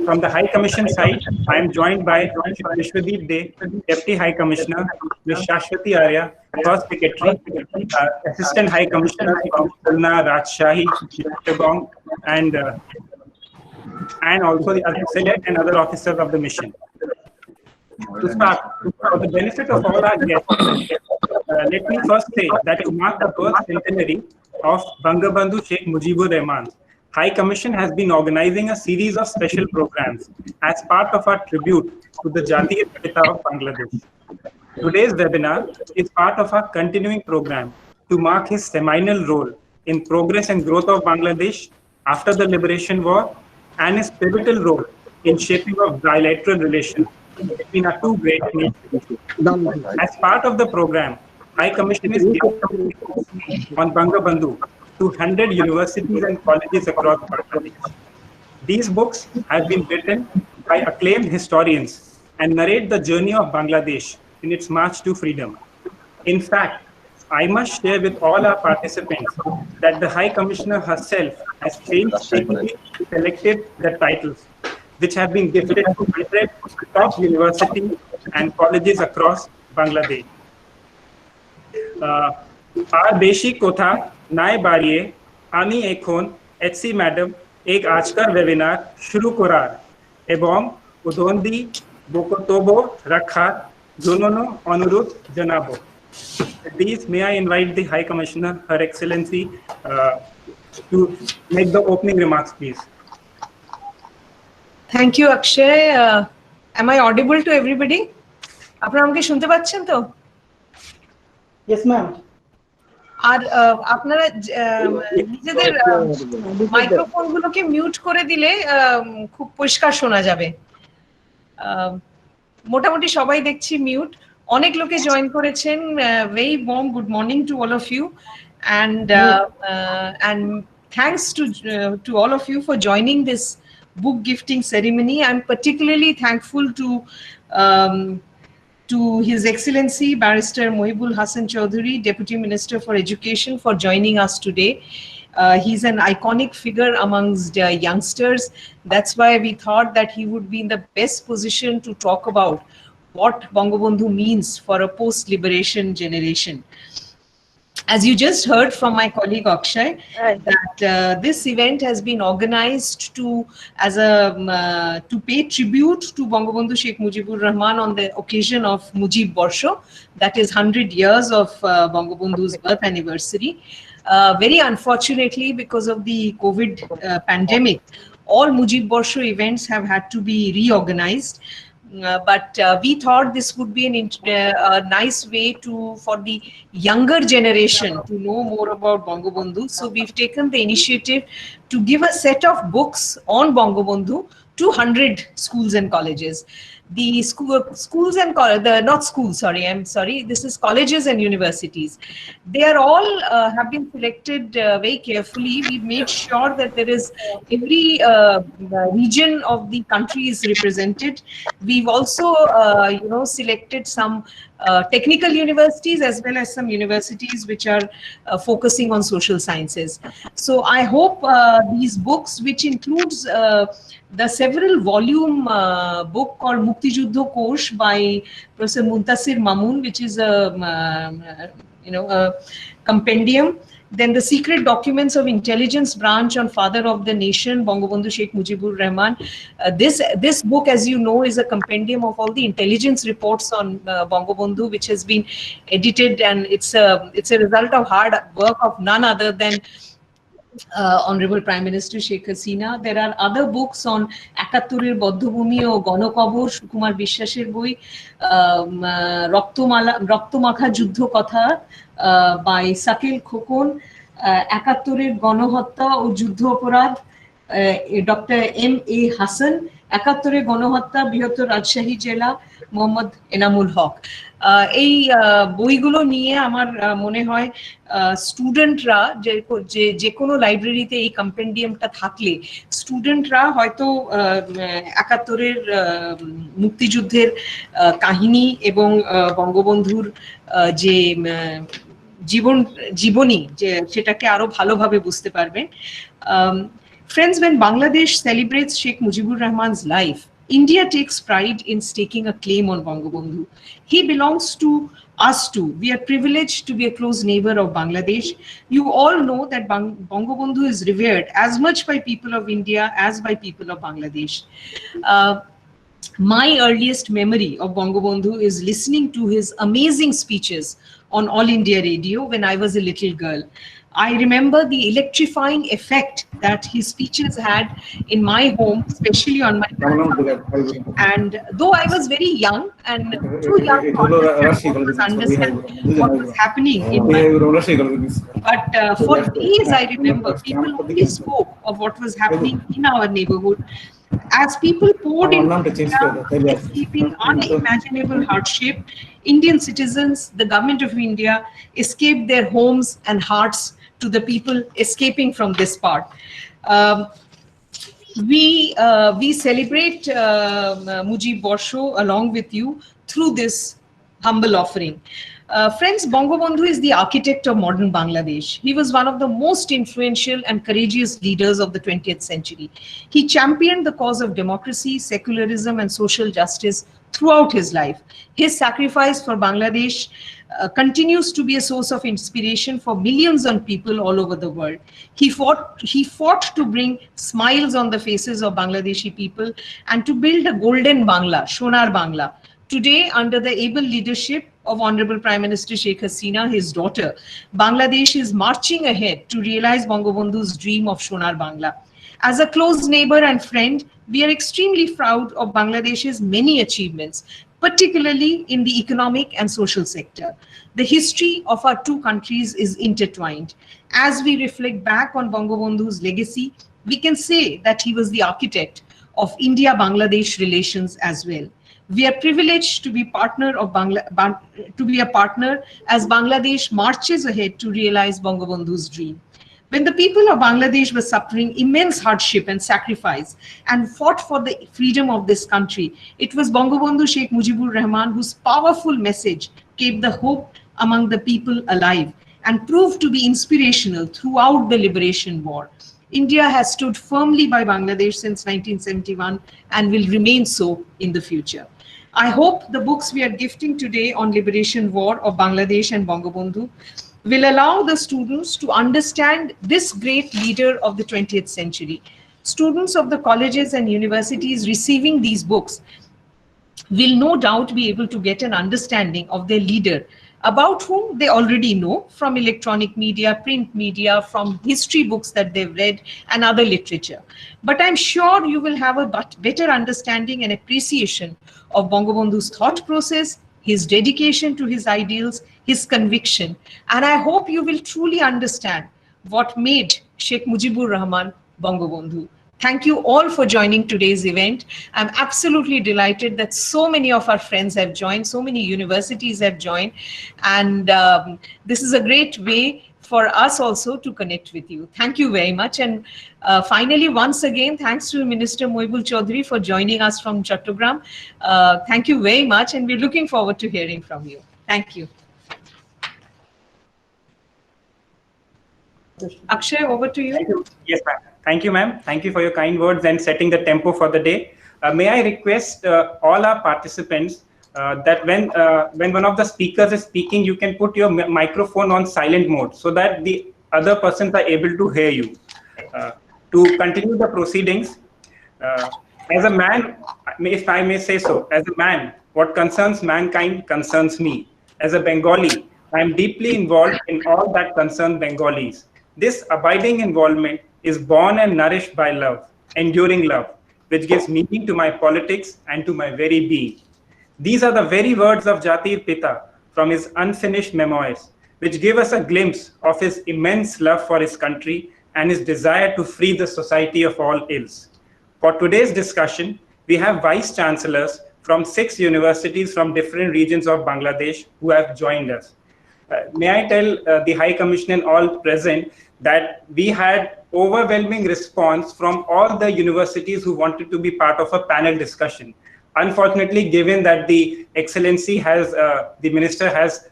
From the High Commission side, I am joined by Vishwadeep De, Deputy High Commissioner, Ms. Shashwati Arya, First Secretary, Assistant High Commissioner from Khulna, Rajshahi, Chittagong, and also the other select and other officers of the mission. To start, for the benefit of all our guests, let me first say that to mark the birth centenary of Bangabandhu Sheikh Mujibur Rahman, High Commission has been organizing a series of special programs as part of our tribute to the Jatiya Pita of Bangladesh. Today's webinar is part of our continuing program to mark his seminal role in progress and growth of Bangladesh after the Liberation War and his pivotal role in shaping of bilateral relations between our two great nations. As part of the program, High Commission is giving on Bangabandhu to 100 universities and colleges across Bangladesh. These books have been written by acclaimed historians and narrate the journey of Bangladesh in its march to freedom. In fact, I must share with all our participants that the High Commissioner herself has painstakingly selected the titles which have been gifted to 100 top universities and colleges across Bangladesh. আর বেশি কথা নাই বাড়িয়ে আমি এখন HC madam এক আজকের webinar শুরু করার এবং উদ্বোধনী বক্তব্য রাখার জন্য অনুরোধ জানাবো। Please, may I invite the High Commissioner, Her Excellency, to make the opening remarks, please. Thank you, Akshay. Am I audible to everybody? আপনারা আমাকে শুনতে পাচ্ছেন তো? Yes, ma'am. আর আপনারা নিজেদের মাইক্রোফোনগুলোকে মিউট করে দিলে খুব পরিষ্কার শোনা যাবে। মোটামুটি সবাই দেখছি মিউট। অনেক লোকে জয়েন করেছেন। Very warm good morning to all of you, and thanks to all of you for joining this book gifting ceremony. I'm particularly thankful to His Excellency Barrister Mohibul Hasan Chowdhury, Deputy Minister for Education, for joining us today. He's an iconic figure amongst youngsters. That's why we thought that he would be in the best position to talk about what Bangabandhu means for a post-liberation generation. As you just heard from my colleague Akshay, that this event has been organized to pay tribute to Bangabandhu Sheikh Mujibur Rahman on the occasion of Mujib Borsho, that is 100 years of Bangabandhu's birth anniversary. Very unfortunately, because of the COVID pandemic, all Mujib Borsho events have had to be reorganized. But we thought this would be a nice way for the younger generation to know more about Bangabandhu. So we've taken the initiative to give a set of books on Bangabandhu to 100 schools and colleges. The schools and this is colleges and universities. They are all have been selected very carefully. We've made sure that there is every region of the country is represented. We've also selected some technical universities as well as some universities which are focusing on social sciences. So I hope these books, which includes the several volume book called Mukti Juddho Kosh by Professor Muntasir Mamun, which is a compendium. Then the Secret Documents of Intelligence Branch on Father of the Nation, Bangabandhu Sheikh Mujibur Rahman. This book, as you know, is a compendium of all the intelligence reports on Bangabandhu, which has been edited, and it's a result of hard work of none other than Honorable Prime Minister Sheikh Hasina. There are other books on Ekatturer Boddhobhumi o Gonokobor, Sukumar Biswasher boi, Roktomakha Juddho Kotha by Sakil Khokon, Ekatturer Gonohotta o Juddho Oporad, Dr. M.A. Hassan, Ekatturer Gonohotta Brihotor Rajshahi Jela, Mohammad Enamul Haq. এই বইগুলো নিয়ে আমার মনে হয় স্টুডেন্টরা যে কোনো লাইব্রেরিতে এই কম্পেন্ডিয়ামটা থাকলে স্টুডেন্টরা হয়তো ৭১-এর মুক্তিযুদ্ধের কাহিনী এবং বঙ্গবন্ধুর যে জীবনী যে সেটাকে আরো ভালোভাবে বুঝতে পারবেন। Friends, when Bangladesh celebrates Sheikh Mujibur Rahman's life, India takes pride in staking a claim on Bangabandhu. He belongs to us too. We are privileged to be a close neighbor of Bangladesh. You all know that Bangabandhu is revered as much by people of India as by people of Bangladesh. My earliest memory of Bangabandhu is listening to his amazing speeches on All India Radio when I was a little girl. I remember the electrifying effect that his speeches had in my home, especially on my grandmother. And though I was very young and too young to understand what was happening in my home, but for days I remember people only spoke of what was happening in our neighborhood. As people poured into India, escaping unimaginable hardship, Indian citizens, the government of India, escaped their homes and hearts to the people escaping from this part. We celebrate Mujib Borsho along with you through this humble offering. Friends, Bangabandhu is the architect of modern Bangladesh. He was one of the most influential and courageous leaders of the 20th century. He championed the cause of democracy, secularism, and social justice throughout his life. His sacrifice for Bangladesh continues to be a source of inspiration for millions of people all over the world. He fought to bring smiles on the faces of Bangladeshi people and to build a golden Bangla, Shonar Bangla. Today, under the able leadership of Honorable Prime Minister Sheikh Hasina, his daughter, Bangladesh is marching ahead to realize Bangabandhu's dream of Shonar Bangla. As a close neighbor and friend, we are extremely proud of Bangladesh's many achievements, particularly in the economic and social sector. The history of our two countries is intertwined. As we reflect back on Bangabandhu's legacy, we can say that he was the architect of India-Bangladesh relations as well. We are privileged to be a partner as Bangladesh marches ahead to realize Bangabandhu's dream. When the people of Bangladesh were suffering immense hardship and sacrifice and fought for the freedom of this country, it was Bangabandhu Sheikh Mujibur Rahman whose powerful message kept the hope among the people alive and proved to be inspirational throughout the liberation war. India has stood firmly by Bangladesh since 1971 and will remain so in the future. I hope the books we are gifting today on liberation war of Bangladesh and Bangabandhu will allow the students to understand this great leader of the 20th century. Students of the colleges and universities receiving these books will no doubt be able to get an understanding of their leader, about whom they already know from electronic media, print media, from history books that they've read and other literature. But I'm sure you will have a better understanding and appreciation of Bangabandhu's thought process, his dedication to his ideals, his conviction. And I hope you will truly understand what made Sheikh Mujibur Rahman Bangabandhu. Thank you all for joining today's event. I'm absolutely delighted that so many of our friends have joined, so many universities have joined, and this is a great way for us also to connect with you. Thank you very much. And finally, once again, thanks to Minister Moibul Chaudhary for joining us from Chattogram. Thank you very much, and we're looking forward to hearing from you. Thank you. Akshay, over to you. Thank you. Yes, ma'am. Thank you, ma'am. Thank you for your kind words and setting the tempo for the day. May I request all our participants that when one of the speakers is speaking, you can put your microphone on silent mode so that the other persons are able to hear you. To continue the proceedings, as a man, if I may say so, as a man, what concerns mankind concerns me. As a Bengali, I am deeply involved in all that concerns Bengalis. This abiding involvement is born and nourished by love, enduring love, which gives meaning to my politics and to my very being. These are the very words of Jatir Pita from his unfinished memoirs, which give us a glimpse of his immense love for his country and his desire to free the society of all ills. For today's discussion, we have vice chancellors from 6 universities from different regions of Bangladesh who have joined us. May I tell the High Commission and all present that we had overwhelming response from all the universities who wanted to be part of a panel discussion. Unfortunately, given that the Excellency has, the Minister has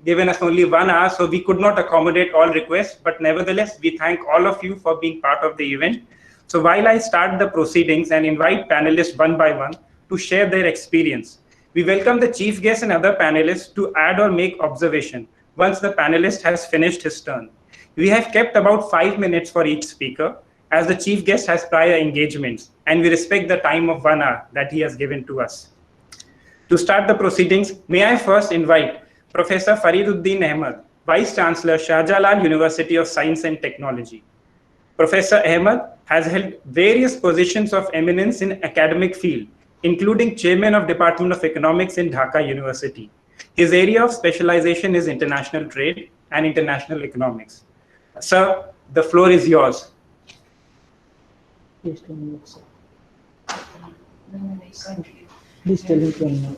given us only 1 hour, so we could not accommodate all requests. But nevertheless, we thank all of you for being part of the event. So while I start the proceedings and invite panelists one by one to share their experience, we welcome the chief guest and other panelists to add or make observation once the panelist has finished his turn. We have kept about 5 minutes for each speaker, as the chief guest has prior engagements, and we respect the time of 1 hour that he has given to us. To start the proceedings, may I first invite Professor Fariduddin Ahmed, Vice Chancellor, Shah Jalan University of Science and Technology. Professor Ahmed has held various positions of eminence in academic field, including Chairman of Department of Economics in Dhaka University. His area of specialization is international trade and international economics. Sir, the floor is yours. Please tell me, sir. Please tell me when.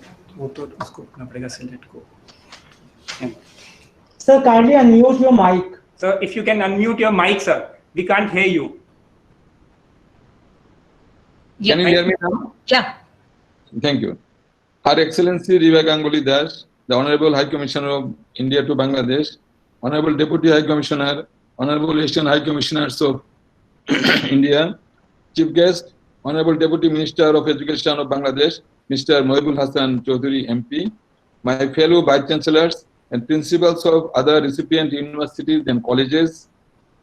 Sir, kindly unmute your mic. Sir, if you can unmute your mic, sir. We can't hear you. Yeah. Can you hear me now? Yeah. Thank you. Her Excellency Riva Ganguly Das, the Honorable High Commissioner of India to Bangladesh, Honorable Deputy High Commissioner, Honorable Asian High Commissioners of India, Chief Guest, Honorable Deputy Minister of Education of Bangladesh, Mr. Mohibul Hassan Chaudhary MP, my fellow Vice Chancellors and Principals of other recipient universities and colleges,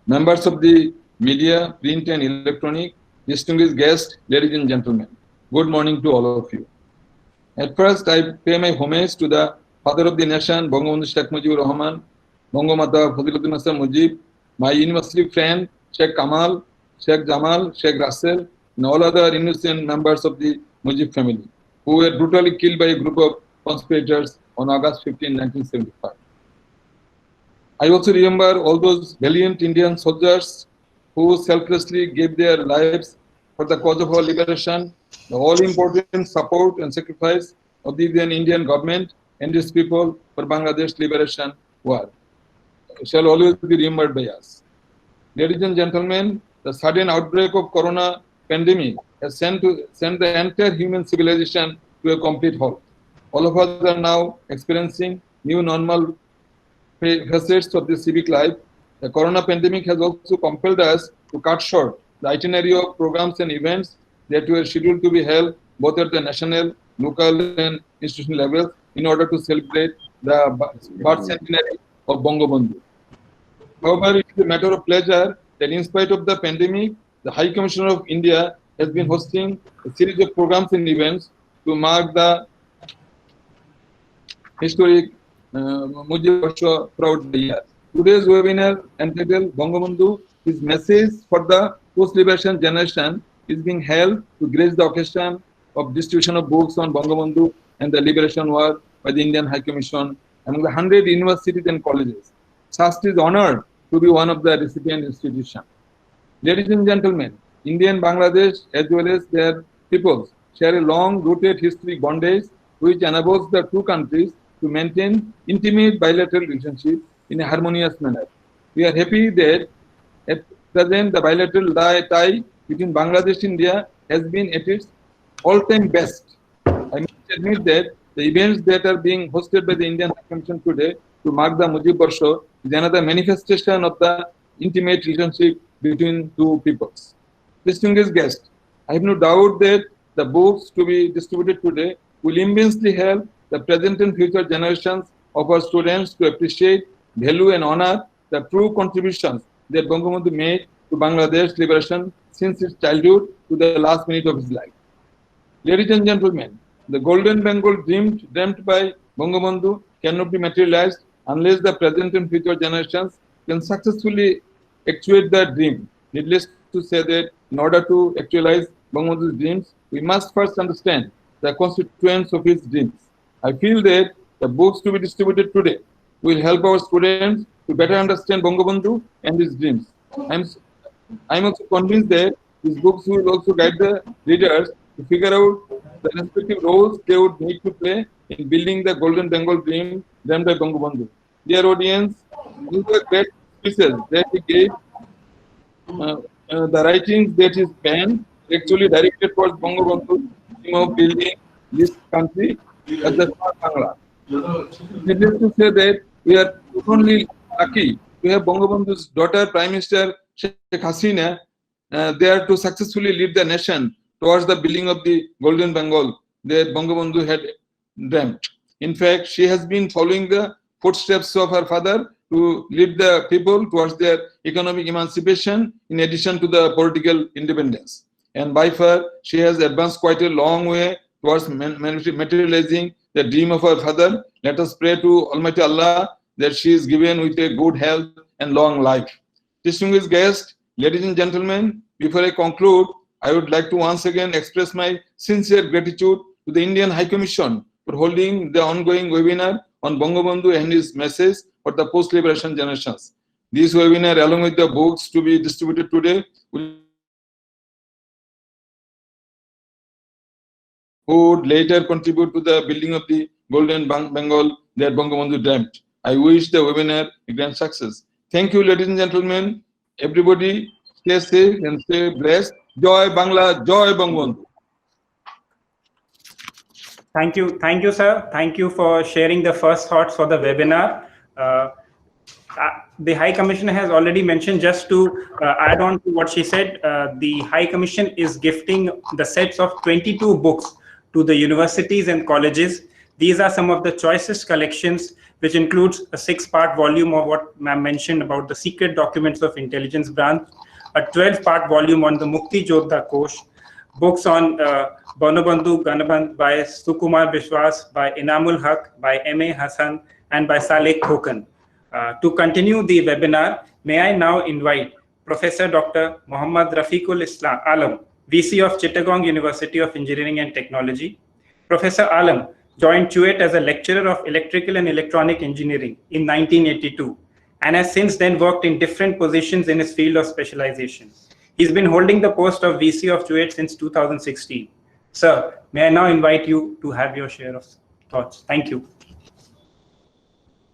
members of the media, print and electronic, distinguished guests, ladies and gentlemen, good morning to all of you. At first, I pay my homage to the father of the nation, Bangabandhu Sheikh Mujibur Rahman, Bangamata Fadiluddin Hasan Mujib, my university friend, Sheikh Kamal, Sheikh Jamal, Sheikh Russell, and all other innocent members of the Mujib family, who were brutally killed by a group of conspirators on August 15, 1975. I also remember all those valiant Indian soldiers who selflessly gave their lives for the cause of our liberation, the all-important support and sacrifice of the then Indian government and its people for Bangladesh liberation war shall always be remembered by us. Ladies and gentlemen, the sudden outbreak of corona pandemic has sent the entire human civilization to a complete halt. All of us are now experiencing new normal facets of the civic life. The corona pandemic has also compelled us to cut short the itinerary of programs and events that were scheduled to be held both at the national, local, and institutional levels in order to celebrate the birth centenary of Bangabandhu. However, it is a matter of pleasure that in spite of the pandemic, the High Commissioner of India has been hosting a series of programs and events to mark the historic Mujib Barsha throughout the year. Today's webinar entitled Bangabandhu, his message for the post-liberation generation, is being held to grace the occasion of distribution of books on Bangabandhu and the liberation war by the Indian High Commission among the 100 universities and colleges. SAST is honored to be one of the recipient institutions. Ladies and gentlemen, India and Bangladesh, as well as their peoples, share a long-rooted history bondage which enables the two countries to maintain intimate bilateral relationships in a harmonious manner. We are happy that at present the bilateral tie between Bangladesh and India has been at its all-time best. I must admit that the events that are being hosted by the Indian High Commission today to mark the Mujib Barsha is another manifestation of the intimate relationship between two peoples. Distinguished guests, I have no doubt that the books to be distributed today will immensely help the present and future generations of our students to appreciate, value, and honor the true contributions that Bangabandhu made to Bangladesh liberation since its childhood to the last minute of his life. Ladies and gentlemen, the golden Bengal dreamt by Bangabandhu cannot be materialized unless the present and future generations can successfully actuate that dream. Needless to say that in order to actualize Bangabandhu's dreams, we must first understand the constituents of his dreams. I feel that the books to be distributed today will help our students to better understand Bangabandhu and his dreams. I'm also convinced that these books will also guide the readers to figure out the respective roles they would need to play in building the golden Bengal dream dreamed by Bangabandhu. Dear audience, these are great pieces that he gave. The writings that is penned actually directed towards Bangabandhu's dream of building this country as the Smart Bangla. Needless to say that we are only lucky to have Bangabandhu's daughter, Prime Minister Sheikh Hasina, there to successfully lead the nation towards the building of the Golden Bengal that Bangabandhu had dreamt. In fact, she has been following the footsteps of her father to lead the people towards their economic emancipation in addition to the political independence. And by far, she has advanced quite a long way towards materializing the dream of her father. Let us pray to Almighty Allah that she is given with a good health and long life. Distinguished guests, ladies and gentlemen, before I conclude, I would like to once again express my sincere gratitude to the Indian High Commission for holding the ongoing webinar on Bangabandhu and his message for the post-liberation generations. This webinar, along with the books to be distributed today, would later contribute to the building of the Golden Bengal that Bangabandhu dreamt. I wish the webinar a grand success. Thank you, ladies and gentlemen. Everybody, stay safe and stay blessed. Joy Bangla, Joy Bangabandhu. Thank you, sir. Thank you for sharing the first thoughts for the webinar. The High Commissioner has already mentioned, just to add on to what she said, the High Commission is gifting the sets of 22 books to the universities and colleges. These are some of the choicest collections, which includes a 6-part volume of what ma'am mentioned about the secret documents of intelligence branch, a 12-part volume on the Mukti Jodha Kosh, books on Banobandhu Ganabandh by Sukumar Bishwas, by Inamul Haq, by M.A. Hassan, and by Saleh Khokan. To continue the webinar, may I now invite Professor Dr. Muhammad Rafiqul Islam Alam, VC of Chittagong University of Engineering and Technology. Professor Alam joined CHUET as a lecturer of electrical and electronic engineering in 1982 and has since then worked in different positions in his field of specialization. He's been holding the post of VC of CHUET since 2016. Sir, may I now invite you to have your share of thoughts. Thank you.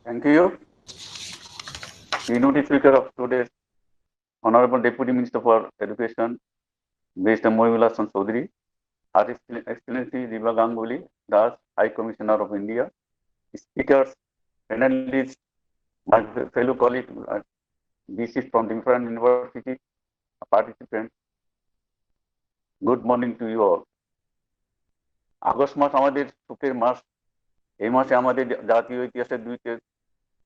Thank you. Keynote speaker of today's Honorable Deputy Minister for Education, Mr. Mohibullah Hasan Chaudhary, Her Excellency Riva Ganguly Das, High Commissioner of India, speakers, panelists, my fellow colleagues, VCs from different universities, participants. Good morning to you all. August মাস আমাদের সুখের মাস। এই মাসে আমাদের জাতীয় ইতিহাসের দুইটি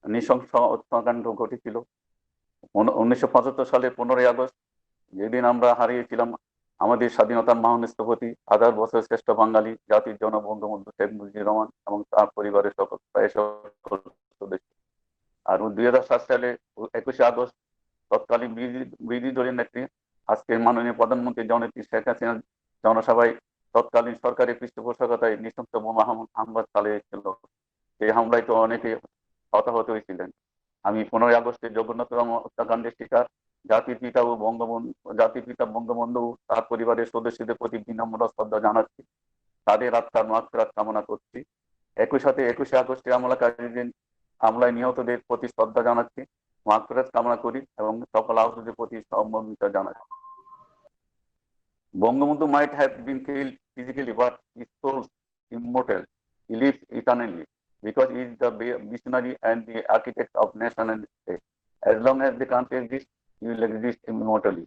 নৃশংস হত্যাকাণ্ড ঘটেছিল। 1975 সালের 15 আগস্ট, যেদিন আমরা হারিয়েছিলাম আমাদের স্বাধীনতার মহান স্থপতি, 1000 বছরের শ্রেষ্ঠ বাঙালি জাতির জনক বঙ্গবন্ধু শেখ মুজিবুর রহমান এবং তার পরিবারের প্রায় সকল সদস্য। আর 2007 সালে 21 আগস্ট তৎকালীন বিরোধী দলের নেত্রী, আজকের মাননীয় প্রধানমন্ত্রী জননেত্রী শেখ হাসিনা জনসভায় তৎকালীন সরকারের পৃষ্ঠপোষকতায় নৃশংস বোমা হামলা চালিয়েছিল। এই হামলায় তো অনেকে হতাহত হয়েছিলেন। আমি 15 আগস্টের জঘন্যতম হত্যাকাণ্ডের শিকার জাতির পিতা বঙ্গবন্ধু তার পরিবারের সদস্যদের প্রতি বিনম্র শ্রদ্ধা জানাচ্ছি, তাদের আত্মার মাগফিরাত কামনা করছি। একই সাথে 21 আগস্টে হামলায় নিহতদের প্রতি শ্রদ্ধা জানাচ্ছি, মাগফিরাত কামনা করি এবং সকল আহতদের প্রতি সমবেদনা জানাচ্ছি। Bangabandhu might have been killed physically, but his soul is immortal. He lives eternally because he is the visionary and the architect of nation and state. As long as the country exists, he will exist immortally.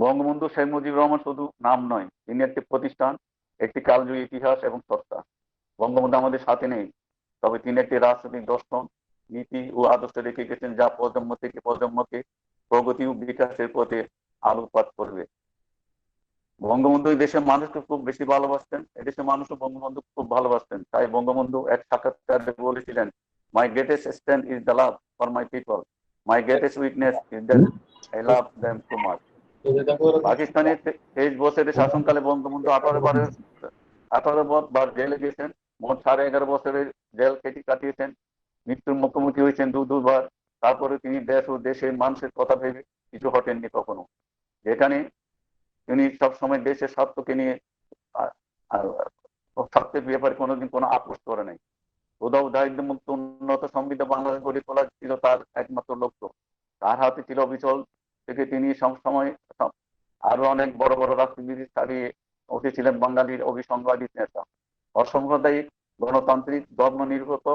Bangabandhu Sheikh Mujibur Rahman শুধু নাম নয়, তিনি একটি প্রতিষ্ঠান, একটি কালজয়ী ইতিহাস এবং সত্তা। বঙ্গবন্ধু আমাদের সাথে নেই, তবে তিনি একটি রাজনৈতিক দর্শন, নীতি ও আদর্শ রেখে গেছেন যা প্রজন্ম থেকে প্রজন্মকে প্রগতি ও বিকাশের পথে আলোকপাত করবে। বঙ্গবন্ধু এই দেশের মানুষকে খুব বেশি ভালোবাসতেন, এদেশের মানুষও বঙ্গবন্ধু খুব ভালোবাসতেন। তাই বঙ্গবন্ধু এক সাক্ষাৎকারে বলেছিলেন, my greatest strength is the love for my people, my greatest weakness is that I love them too much. পাকিস্তানের 23 বছরের শাসনকালে বঙ্গবন্ধু 18 বার জেলে গিয়েছেন, মোট 11.5 বছরের জেল কাটিয়েছেন, মৃত্যুর মুখোমুখি হয়েছেন দুবার। তারপরে তিনি দেশ ও দেশের মানুষের কথা ভেবে কিছু হটেননি কখনো। যেখানে তিনি সবসময় দেশের স্বার্থকে নিয়ে স্বার্থের ব্যাপারে কোনোদিন কোনো আপোষ করে নাই। উদাও দারিদ্র মুক্ত উন্নত সমৃদ্ধ বাংলাদেশ গড়ে তোলা ছিল তার একমাত্র লক্ষ্য। তার হাতে ছিল অবিচল থেকে তিনি সবসময় আরো অনেক বড় বড় রাষ্ট্রবিধি ছাড়িয়ে উঠেছিলেন বাঙালির অভিসংবাদিত নেতা। অসাম্প্রদায়িক গণতান্ত্রিক ধর্মনিরপেক্ষ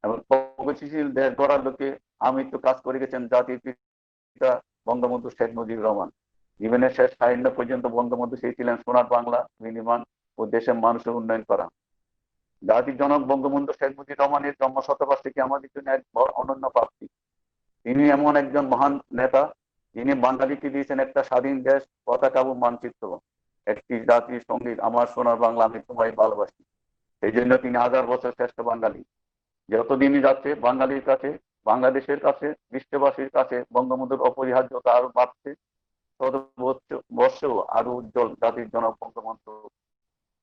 এবং প্রগতিশীল দেশ গড়ার লক্ষ্যে আমৃত্যু কাজ করে গেছেন জাতির পিতা বঙ্গবন্ধু শেখ মুজিবুর রহমান। জীবনের শেষ 60 পর্যন্ত বঙ্গবন্ধু চেয়েছিলেন সোনার বাংলা বিনির্মাণ ও দেশের মানুষের উন্নয়ন করা। জাতির জনক বঙ্গবন্ধু শেখ মুজিবুর রহমানের জন্ম শতবার্ষিকী আমাদের জন্য এক বড় অনন্য প্রাপ্তি। তিনি এমন একজন মহান নেতা, যিনি বাঙালিকে দিয়েছেন একটা স্বাধীন দেশ, পতাকা ও মানচিত্র, একটি জাতির সঙ্গীত, আমার সোনার বাংলা আমি তোমায় ভালোবাসি। সেই জন্য তিনি 1000 বছর শ্রেষ্ঠ বাঙালি। যতদিনই যাচ্ছে বাঙালির কাছে, বাংলাদেশের কাছে, বিশ্ববাসীর কাছে বঙ্গবন্ধুর অপরিহার্যতা আরো বাড়ছে। বর্ষেও আরো উজ্জ্বল জাতির জনক Bangabandhu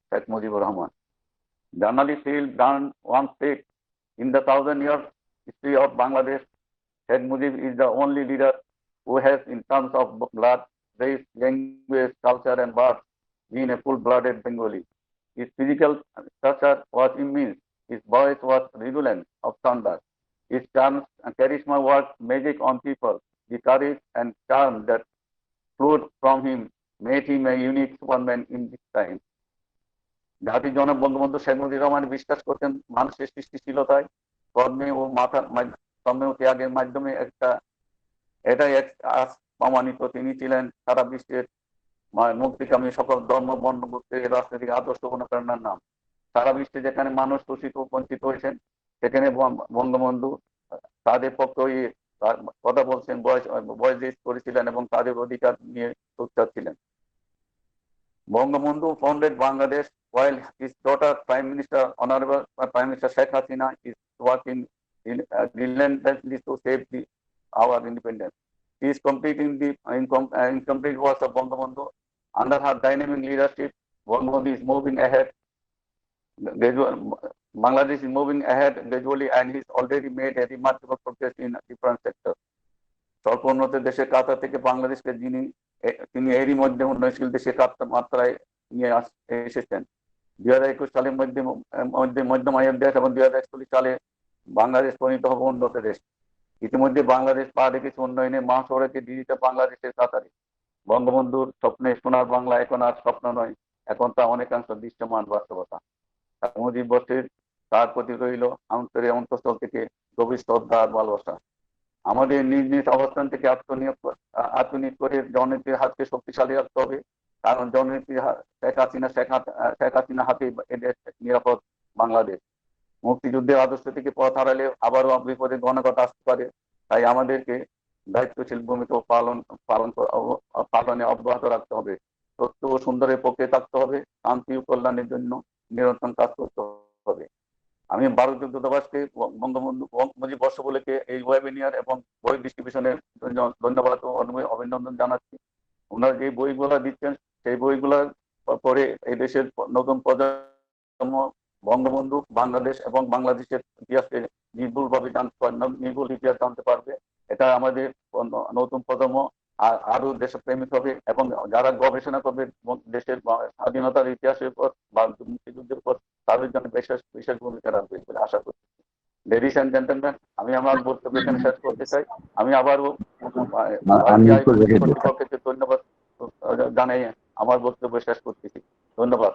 Sheikh Mujibur Rahman. Journalist Phil Dunn once said, in the 1000-year history of Bangladesh, Sheikh Mujib is the only leader who has, in terms of blood, race, language, culture, and birth, been a full-blooded Bengali. His physical stature was immense. His voice was redolent of thunder. His charisma worked magic on people. The courage and charm that flowed from him made him a unique superman in this time. জাতির জনক বঙ্গবন্ধু শেখ মুজিবুর রহমান বিশ্বাস করতেন মানুষের সৃষ্টিশীলতায়, কর্মে ও কর্মে ও ত্যাগের মাধ্যমে এটাই আজ প্রমাণিত। তিনি ছিলেন সারা বিশ্বের মুক্তিকামী সকল ধর্ম বর্ণ গোত্রের রাজনৈতিক আদর্শ অনুপ্রেরণার নাম। সারা বিশ্বে যেখানে মানুষ শোষিত ও বঞ্চিত হয়েছেন, সেখানে বঙ্গবন্ধু তাদের পক্ষে কথা বলছেন, ভয়েস রেজ করেছিলেন এবং তাদের অধিকার নিয়ে সোচ্চার ছিলেন। Bangabandhu founded Bangladesh while his daughter, Prime Minister, Honorable Prime Minister Sheikh Hasina, is working relentlessly to save our independence. She is completing the incomplete works of Bangabandhu. Under her dynamic leadership, Bangabandhu is moving ahead. Bangladesh is moving ahead gradually and has already made a remarkable progress in different sectors. স্বল্প উন্নত দেশের কাতার থেকে বাংলাদেশকে তিনি এরই মধ্যে উন্নয়নশীল দেশের মাত্রায় নিয়ে এসেছেন। 2021 সালের মধ্যে মধ্যম আয়ের দেশ এবং 2041 সালে বাংলাদেশ পরিণত হবে উন্নত দেশ। ইতিমধ্যে বাংলাদেশ পা রেখেছে উন্নয়নে মহাসড়কে ডিজিটাল বাংলাদেশের কাতারে। বঙ্গবন্ধুর স্বপ্নে সোনার বাংলা এখন আর স্বপ্ন নয়, এখন তা অনেকাংশ দৃশ্যমান বাস্তবতা। মুজিব বর্ষের তার প্রতি রইল অন্তঃস্থল থেকে গভীর শ্রদ্ধা আর ভালোবাসা। আমাদের নিজ নিজ অবস্থান থেকে আত্মনিয়োগ করে জননীতির হাতকে শক্তিশালী রাখতে হবে, কারণ জননীতির শেখ হাসিনা হাতে এদেশ নিরাপদ বাংলাদেশ। মুক্তিযুদ্ধের আদর্শ থেকে পথ হারালে আবারও বিপদে ঘনাঘটা আসতে পারে, তাই আমাদেরকে দায়িত্বশীল ভূমিকা পালনে অব্যাহত রাখতে হবে। সত্য ও সুন্দরের পক্ষে থাকতে হবে, শান্তি ও কল্যাণের জন্য নিরন্তর কাজ করতে হবে। আমি ভারতীয় দূতাবাসকে বঙ্গবন্ধু মুজিব বর্ষ উপলক্ষে এই ওয়েবিনার এবং বই ডিস্ট্রিবিউশনের জন্য ধন্যবাদ ও অভিনন্দন জানাচ্ছি। ওনারা যে বইগুলা দিচ্ছেন, সেই বইগুলা পরে এই দেশের নতুন প্রজন্ম বঙ্গবন্ধু, বাংলাদেশ এবং বাংলাদেশের ইতিহাসকে নির্ভুল ইতিহাস জানতে পারবে। এটা আমাদের নতুন প্রজন্ম আরো দেশপ্রেমিক হবে এবং যারা গবেষণা করবে দেশের স্বাধীনতার ইতিহাসের উপর বা মুক্তিযুদ্ধের উপর, তাদের জন্য বিশেষ ভূমিকা রাখবে বলে আশা করছি। লেডিস এন্ড জেন্টলম্যান, আমি আমার বক্তব্য এখানে শেষ করতে চাই। আমি আবারও কর্তৃপক্ষকে ধন্যবাদ জানাই আমার বক্তব্য শেষ করতেছি। ধন্যবাদ।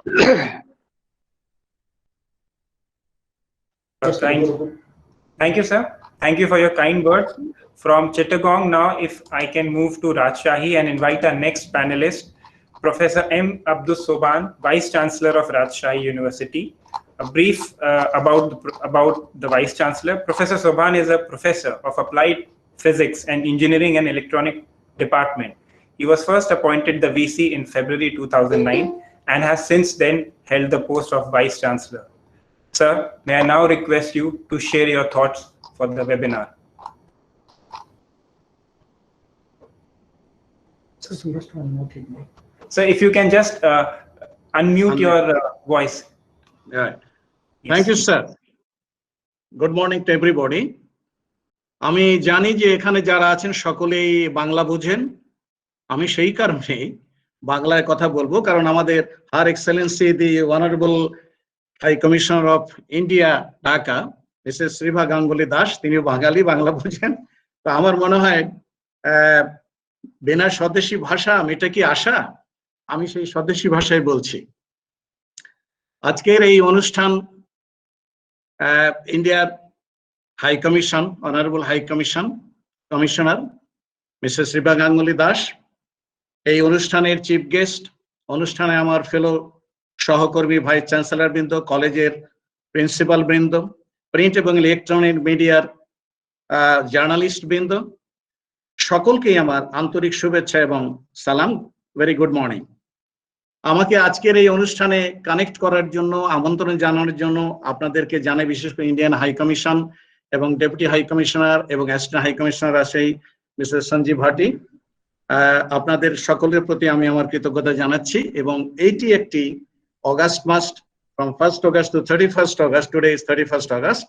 Thank you, sir. Thank you for your kind words. From Chittagong, now if I can move to Rajshahi and invite our next panelist, Professor M. Abdus Sobhan, Vice Chancellor of Rajshahi University. A brief about the Vice Chancellor. Professor Sobhan is a professor of applied physics and engineering and electronic department. He was first appointed the VC in February 2009 and has since then held the post of Vice Chancellor. Sir, may I now request you to share your thoughts for the webinar. So if you can just unmute your voice. Yeah. Thank you, sir. Good morning to everybody. আমি জানি যে এখানে যারা আছেন সকলেই বাংলা বুঝেন। আমি সেই কারণে বাংলায় কথা বলবো, কারণ আমাদের her excellency the honourable high commissioner of India Dhaka Mrs শ্রীভা গাঙ্গুলি দাস, তিনি বাঙালি, বাংলা বুঝেন। তো আমার মনে হয় বিনা স্বদেশী ভাষা এটা কি আশা? আমি সেই স্বদেশী ভাষায় বলছি। আজকের এই অনুষ্ঠান India High Commission, Honorable High Commissioner, Mrs. Riba Ganguly Das, এই অনুষ্ঠানের চিফ গেস্ট, অনুষ্ঠানে আমার ফেলো সহকর্মী ভাইস চ্যান্সেলর বৃন্দ, কলেজের প্রিন্সিপাল বৃন্দ, প্রিন্ট এবং ইলেকট্রনিক মিডিয়ার জার্নালিস্ট বৃন্দ, সকলকেই আমার আন্তরিক শুভেচ্ছা এবং সালাম। Very good morning. আমাকে আজকের এই অনুষ্ঠানে কানেক্ট করার জন্য, আমন্ত্রণ জানানোর জন্য আপনাদেরকে জানাই, বিশেষ করে ইন্ডিয়ান হাই কমিশন এবং ডেপুটি হাই কমিশনার এবং অ্যাসিস্ট্যান্ট হাই কমিশনার আছে মিস্টার সঞ্জীব ভাটি, আপনাদের সকলের প্রতি আমি আমার কৃতজ্ঞতা জানাচ্ছি। এবং এইটি একটি অগাস্ট মাস, from 1st August to 31st August, today is 31st August,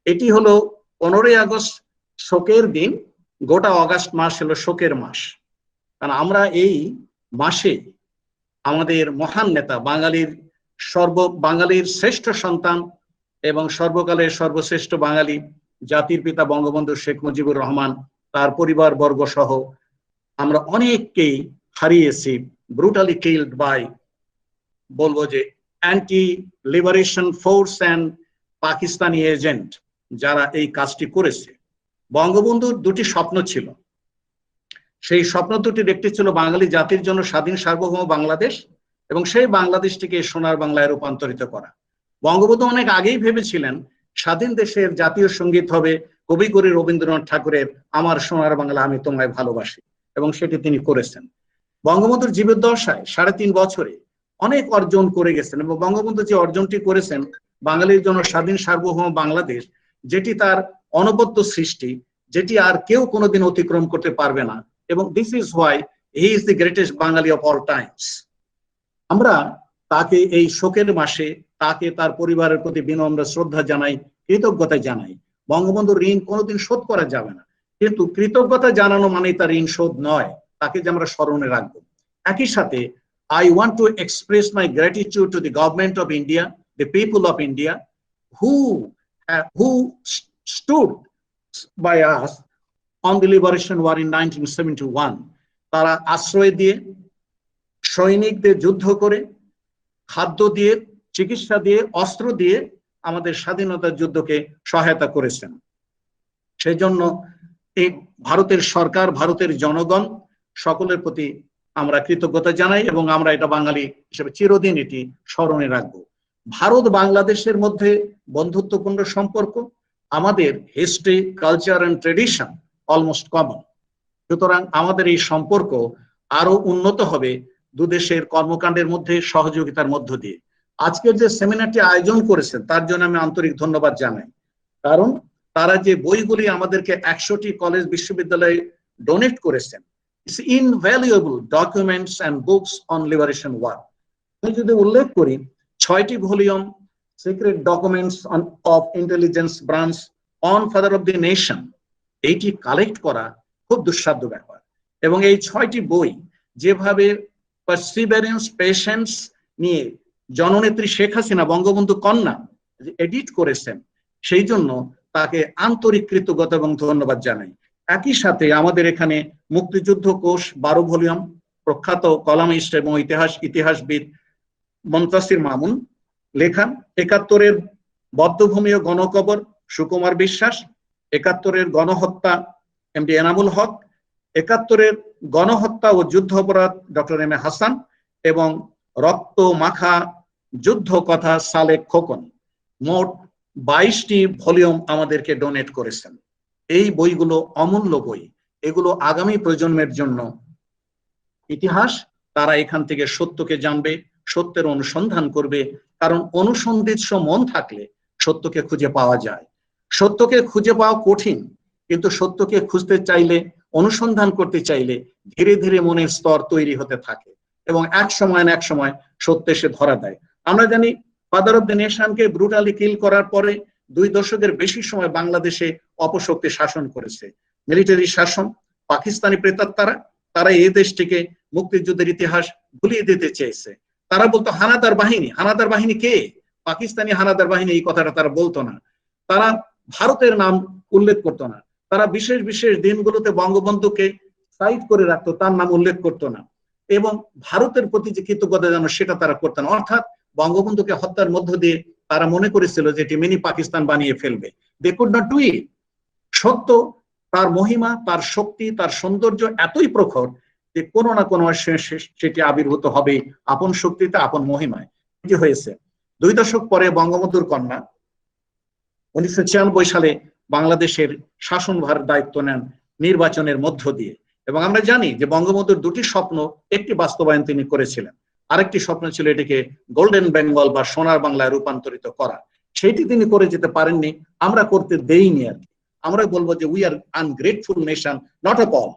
এটি হলো 15ই আগস্ট শোকের দিন। গোটা অগাস্ট মাস হলো শোকের মাস, কারণ আমরা এই মাসে আমাদের মহান নেতা, বাঙালির শ্রেষ্ঠ সন্তান এবং সর্বকালের সর্বশ্রেষ্ঠ বাঙালি জাতির পিতা বঙ্গবন্ধু শেখ মুজিবুর রহমান, তার পরিবার বর্গ সহ আমরা অনেককেই হারিয়েছি, ব্রুটালি কিলড বাই, বলবো যে anti liberation force and Pakistani agent, যারা এই কাজটি করেছে। বঙ্গবন্ধুর দুটি স্বপ্ন ছিল, সেই স্বপ্ন দুটির একটি ছিল বাঙালি জাতির জন্য স্বাধীন সার্বভৌম বাংলাদেশ, এবং সেই বাংলাদেশটিকে সোনার বাংলায় রূপান্তরিত করা। বঙ্গবন্ধু অনেক আগেই ভেবেছিলেন স্বাধীন দেশের জাতীয় সঙ্গীত হবে কবিগুরু রবীন্দ্রনাথ ঠাকুরের আমার সোনার বাংলা আমি তোমায় ভালোবাসি, এবং সেটি তিনি করেছেন। বঙ্গবন্ধুর জীবদ্দশায় 3.5 বছরে অনেক অর্জন করে গেছেন, এবং বঙ্গবন্ধু যে অর্জনটি করেছেন বাঙালির জন্য স্বাধীন সার্বভৌম বাংলাদেশ, যেটি তার অনবদ্য সৃষ্টি, যেটি আর কেউ কোনোদিন অতিক্রম করতে পারবে না, এবং this is why he is the greatest Bengali of all times. আমরা তাকে এই শোকের মাসে, তাকে তার পরিবারের প্রতি বিনম্র শ্রদ্ধা জানাই, কৃতজ্ঞতা জানাই। বঙ্গবন্ধুর ঋণ কোনোদিন শোধ করা যাবে না, কিন্তু কৃতজ্ঞতা জানানো মানে তার ঋণ শোধ নয়, তাকে যে আমরা স্মরণে রাখবো। একই সাথে I want to express my gratitude to the government of India, the people of India, who stood by us on the liberation war in 1971. তারা আশ্রয় দিয়ে, সৈনিকদের যুদ্ধ করে, খাদ্য দিয়ে, চিকিৎসা দিয়ে, অস্ত্র দিয়ে আমাদের স্বাধীনতার যুদ্ধকে সহায়তা করেছেন। সেই জন্য এই ভারতের সরকার, ভারতের জনগণ সকলের প্রতি আমরা কৃতজ্ঞতা জানাই, এবং আমরা এটা বাঙালি হিসেবে চিরদিন এটি স্মরণে রাখবো। ভারত বাংলাদেশের মধ্যে বন্ধুত্বপূর্ণ সম্পর্ক, আমাদের history, culture and tradition almost কমন। সুতরাং আমাদের এই সম্পর্ক আরো উন্নত হবে দুদেশের কর্মকাণ্ডের মধ্যে, সহযোগিতার মধ্য দিয়ে। আজকের যে সেমিনারটি আয়োজন করেছেন তার জন্য আমি আন্তরিক ধন্যবাদ জানাই, কারণ তারা যে বইগুলি আমাদেরকে 100টি কলেজ বিশ্ববিদ্যালয়ে ডোনেট করেছেন, it's invaluable documents and books on liberation war. আমি যদি উল্লেখ করি 6টি volume secret documents of intelligence branch on father of the nation, eighty collect করা খুব দুঃসাধ্য ব্যাপার। এবং এই 6টি বই যেভাবে পারসিভারেন্স, পেশেন্স নিয়ে জননেত্রী শেখ হাসিনা বঙ্গবন্ধু কন্যা এডিট করেছেন, সেই জন্য তাকে আন্তরিক কৃতজ্ঞতা এবং ধন্যবাদ জানাই। একই সাথে আমাদের এখানে মুক্তিযুদ্ধ কোষ 12 ভলিউম, প্রখ্যাত কলামিস্ট এবং ইতিহাসবিদ মুনতাসির মামুন লেখা, 71-এর বদ্ধভূমি ও গণকবর সুকুমার বিশ্বাস, 71-এর গণহত্যা এমডি এনামুল হক, 71-এর গণহত্যা ও যুদ্ধ অপরাধ ডক্টর এম এ হাসান, এবং রক্ত মাখা যুদ্ধ কথা সালেক খোকন। মোট 22টি ভলিউম আমাদেরকে ডোনেট করেছেন। এই বইগুলো অমূল্য বই, এগুলো আগামী প্রজন্মের জন্য ইতিহাস। তারা এখান থেকে সত্যকে জানবে, সত্যের অনুসন্ধান করবে, কারণ অনুসন্ধিৎস মন থাকলে সত্যকে খুঁজে পাওয়া যায়। সত্যকে খুঁজে পাওয়া কঠিন, কিন্তু সত্যকে খুঁজতে চাইলে, অনুসন্ধান করতে চাইলে ধীরে ধীরে মনের স্তর তৈরি হতে থাকে, এবং এক সময় না এক সময় সত্য এসে ধরা দেয়। আমরা জানি ফাদার অফ দ্য নেশনকে ব্রুটালি কিল করার পরে 2 দশকের বেশি সময় বাংলাদেশে অপশক্তি শাসন করেছে, মিলিটারি শাসন, পাকিস্তানি প্রেতাত্মারা। তারা এই দেশটিকে মুক্তিযুদ্ধের ইতিহাস ভুলিয়ে দিতে চেয়েছে। তারা বলতো হানাদার বাহিনী। হানাদার বাহিনী কে? পাকিস্তানি হানাদার বাহিনী, এই কথাটা তারা বলতো না। তারা ভারতের নাম উল্লেখ করতো না। তারা বিশেষ বিশেষ দিনগুলোতে বঙ্গবন্ধুকে সাইড করে রাখতো, তার নাম উল্লেখ করতো না, এবং ভারতের প্রতি যে কৃতজ্ঞতা জানো সেটা তারা করতো না। অর্থাৎ বঙ্গবন্ধুকে হত্যার মধ্য দিয়ে তারা মনে করেছিল যে এটি মিনি পাকিস্তান বানিয়ে ফেলবে। They could not do it. সত্য, তার মহিমা, তার শক্তি, তার সৌন্দর্য এতই প্রখর যে কোনো না কোনো সেটি আবির্ভূত হবে আপন শক্তিতে, আপন মহিমায়। এটি হয়েছে। 2 দশক পরে বঙ্গবন্ধুর কন্যা 1996 সালে বাংলাদেশের শাসনভার দায়িত্ব নেন নির্বাচনের মধ্য দিয়ে। এবং আমরা জানি যে বঙ্গবন্ধুর 2টি স্বপ্ন, একটি বাস্তবায়ন তিনি করেছিলেন, আরেকটি স্বপ্ন ছিল এটিকে গোল্ডেন বেঙ্গল বা সোনার বাংলায় রূপান্তরিত করা। সেটি তিনি করে যেতে পারেননি, আমরা করতে দেইনি আর কি। আমরা বলবো যে we are ungrateful nation, not a all.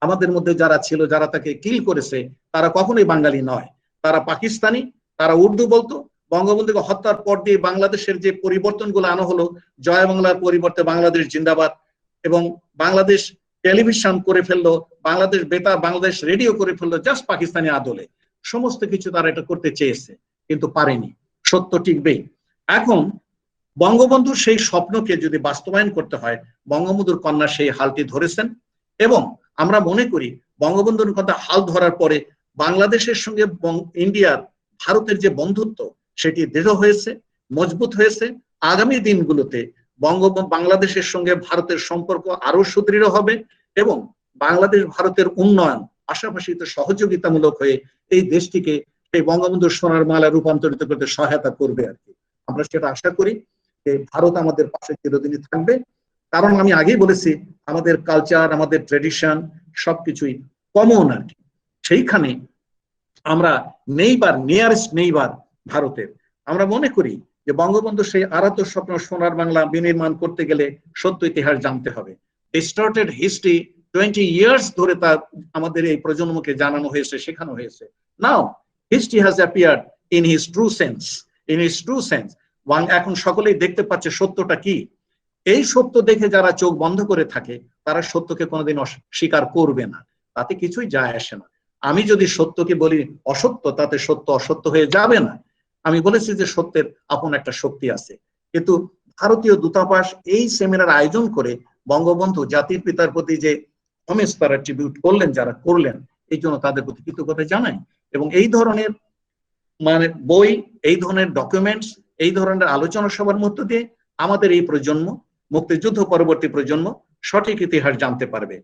আমাদের মধ্যে যারা ছিল, যারা তাকে কিল করেছে, তারা কখনোই বাঙালি নয়, তারা পাকিস্তানি, তারা উর্দু বলতো। বঙ্গবন্ধুকে হত্যার পর দিয়ে বাংলাদেশের যে পরিবর্তনগুলো আনা হলো, জয় বাংলার পরিবর্তে বাংলাদেশ জিন্দাবাদ, এবং বাংলাদেশ টেলিভিশন করে ফেললো, বাংলাদেশ বেতার, বাংলাদেশ রেডিও করে ফেললো জাস্ট পাকিস্তানি আদলে। সমস্ত কিছু তারা এটা করতে চেয়েছে, কিন্তু পারেনি। সত্য টিকবেই। এখন বঙ্গবন্ধুর সেই স্বপ্নকে যদি বাস্তবায়ন করতে হয়, বঙ্গবন্ধুর কন্যা সেই হালটি ধরেছেন। এবং আমরা মনে করি বঙ্গবন্ধুর কথা হাল ধরার পরে বাংলাদেশের সঙ্গে ইন্ডিয়ার, ভারতের যে বন্ধুত্ব, সেটি দৃঢ় হয়েছে, মজবুত হয়েছে। আগামী দিনগুলোতে বাংলাদেশের সঙ্গে ভারতের সম্পর্ক আরো সুদৃঢ় হবে এবং বাংলাদেশ ভারতের উন্নয়ন পাশাপাশি সহযোগিতামূলক হয়ে এই দেশটিকে এই বঙ্গবন্ধুর সোনার মালা রূপান্তরিত করতে সহায়তা করবে আর কি। আমরা সেটা আশা করি যে ভারত আমাদের পাশে চিরদিনই থাকবে। কারণ আমি আগেই বলেছি, আমাদের কালচার, আমাদের ট্রেডিশন সবকিছুই কমন আর কি। সেইখানে আমরা নিয়ারেস্ট নেইবার ভারতের। আমরা মনে করি যে বঙ্গবন্ধু সেই আরাধ্য স্বপ্ন সোনার বাংলা বিনির্মাণ করতে গেলে সত্য ইতিহাস জানতে হবে। ডিস্টর্টেড হিস্ট্রি 20 ইয়ার্স ধরে তা আমাদের এই প্রজন্মকে জানানো হয়েছে, শেখানো হয়েছে। Now history has appeared in his true sense, এখন সকলেই দেখতে পাচ্ছে সত্যটা কি। এই সত্য দেখে যারা চোখ বন্ধ করে থাকে, তারা সত্যকে কোনোদিন স্বীকার করবে না, তাতে কিছুই যায় আসে না। আমি যদি সত্যকে বলি অসত্য, তাতে সত্য অসত্য হয়ে যাবে না। আমি বলেছি যে সত্যের আপন একটা শক্তি আছে। কিন্তু ভারতীয় দূতাবাস এই সেমিনার আয়োজন করে বঙ্গবন্ধু জাতির পিতার প্রতি যে হোমেজ তারা ট্রিবিউট করলেন, যারা করলেন, এই জন্য তাদের প্রতি কৃতজ্ঞতা জানাই। এবং এই ধরনের বই, এই ধরনের ডকুমেন্টস, এই ধরনের আলোচনা সভার মধ্য দিয়ে আমাদের এই প্রজন্ম, মুক্তিযুদ্ধ পরবর্তী প্রজন্ম সঠিক ইতিহাস জানতে পারবে,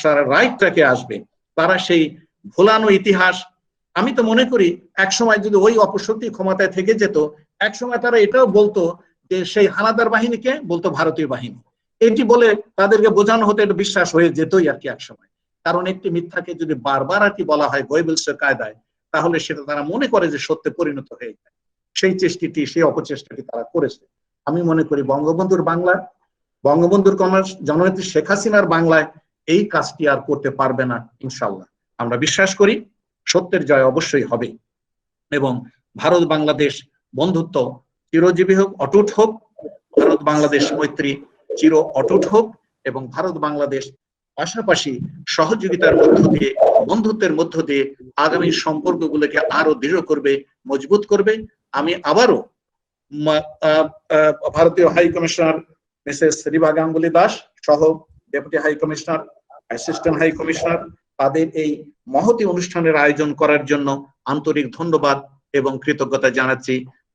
সারা রাইট ট্র্যাকে আসবে। তারা সেই ভোলানো ইতিহাস, আমি তো মনে করি একসময় যদি ওই অপশক্তি ক্ষমতায় থেকে যেত, একসময় তারা এটাও বলতো যে সেই হানাদার বাহিনীকে বলতো ভারতীয় বাহিনী। এটি বলে তাদেরকে বোঝানো হতো, এটা বিশ্বাস হয়ে যেতই আর কি একসময়। কারণ একটি মিথ্যাকে যদি বারবার আর কি বলা হয় গোয়েবেলসের কায়দায়, তাহলে সেটা তারা মনে করে যে সত্যে পরিণত হয়ে যায়। সেই চেষ্টাটি, সেই অপচেষ্টাটি তারা করেছে। আমি মনে করি বঙ্গবন্ধুর বাংলায়, বঙ্গবন্ধুর কন্যা জননেত্রী শেখ হাসিনার বাংলায় এই কাজটি আর করতে পারবে না ইনশাল্লাহ। আমরা বিশ্বাস করি সত্যের জয় অবশ্যই হবে এবং ভারত বাংলাদেশ বন্ধুত্ব চিরজীবী হোক, অটুট হোক। ভারত বাংলাদেশ মৈত্রী চির অটুট হোক এবং ভারত বাংলাদেশ পাশাপাশি সহযোগিতার মধ্য দিয়ে, বন্ধুত্বের মধ্য দিয়ে আগামী সম্পর্কগুলোকে আরো দৃঢ় করবে, মজবুত করবে। আমি আবারও ভারতীয় হাই কমিশনার মিসেস রিবা গাঙ্গুলি দাস সহ deputy high commissioner, assistant high commissioner, তাদের এই মহতী অনুষ্ঠানের আয়োজন করার জন্য আন্তরিক ধন্যবাদ এবং কৃতজ্ঞতা জানাচ্ছি।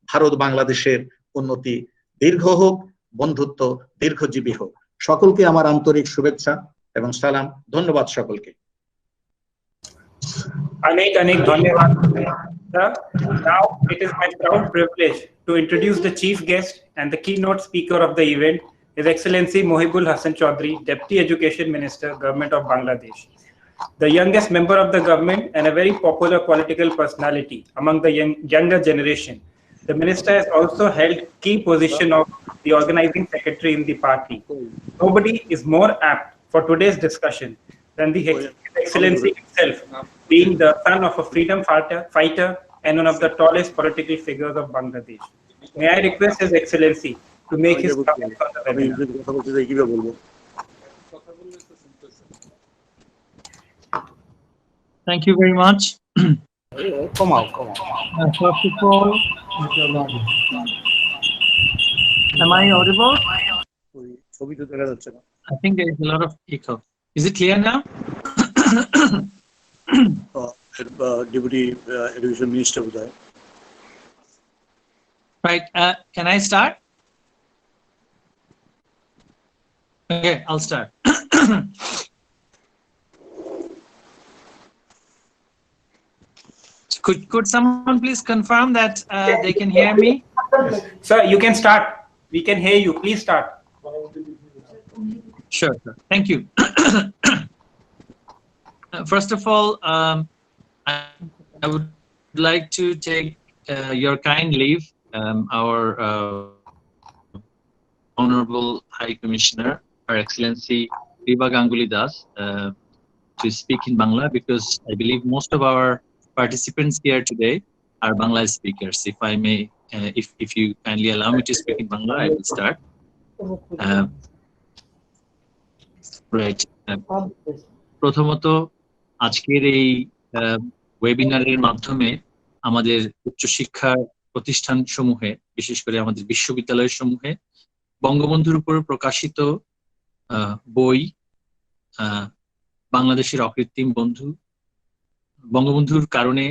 ভারত বাংলাদেশের উন্নতি দীর্ঘ হোক, বন্ধুত্ব দীর্ঘজীবী হোক। সকলকে আমার আন্তরিক শুভেচ্ছা এবং সালাম। ধন্যবাদ সকলকে। Anek dhanyawad. Now it is my proud privilege to introduce the chief guest and the keynote speaker of the event, His Excellency Mohibul Hasan Chaudhry, Deputy Education Minister, Government of Bangladesh. The youngest member of the government and a very popular political personality among the younger generation. The minister has also held key position of the organizing secretary in the party. Nobody is more apt for today's discussion than the His Excellency himself, being the son of a freedom fighter and one of the tallest political figures of Bangladesh. May I request His Excellency to make his comments on the webinar. Thank you very much. Come on. First of all, am I audible? I think there is a lot of echo. Is it clear now? Deputy Education Minister. Right. Can I start? Okay, I'll start. Could someone please confirm that they can hear me? Sir, you can start. We can hear you. Please start. Sure. Thank you. First of all, I would like to take your kind leave, our Honorable High Commissioner, Her Excellency Riba Ganguly Das, to speak in Bangla, because I believe most of our participants here today are Bangla speakers. If I may, if you kindly allow me to speak in Bangla, I will start. Right. প্রথমত আজকের এই ওয়েবিনারের মাধ্যমে আমাদের উচ্চশিক্ষা প্রতিষ্ঠান সমূহে, বিশেষ করে আমাদের বিশ্ববিদ্যালয় সমূহে বঙ্গবন্ধুর উপর প্রকাশিত বই, বাংলাদেশের অকৃত্রিম বন্ধু, বঙ্গবন্ধুর কারণে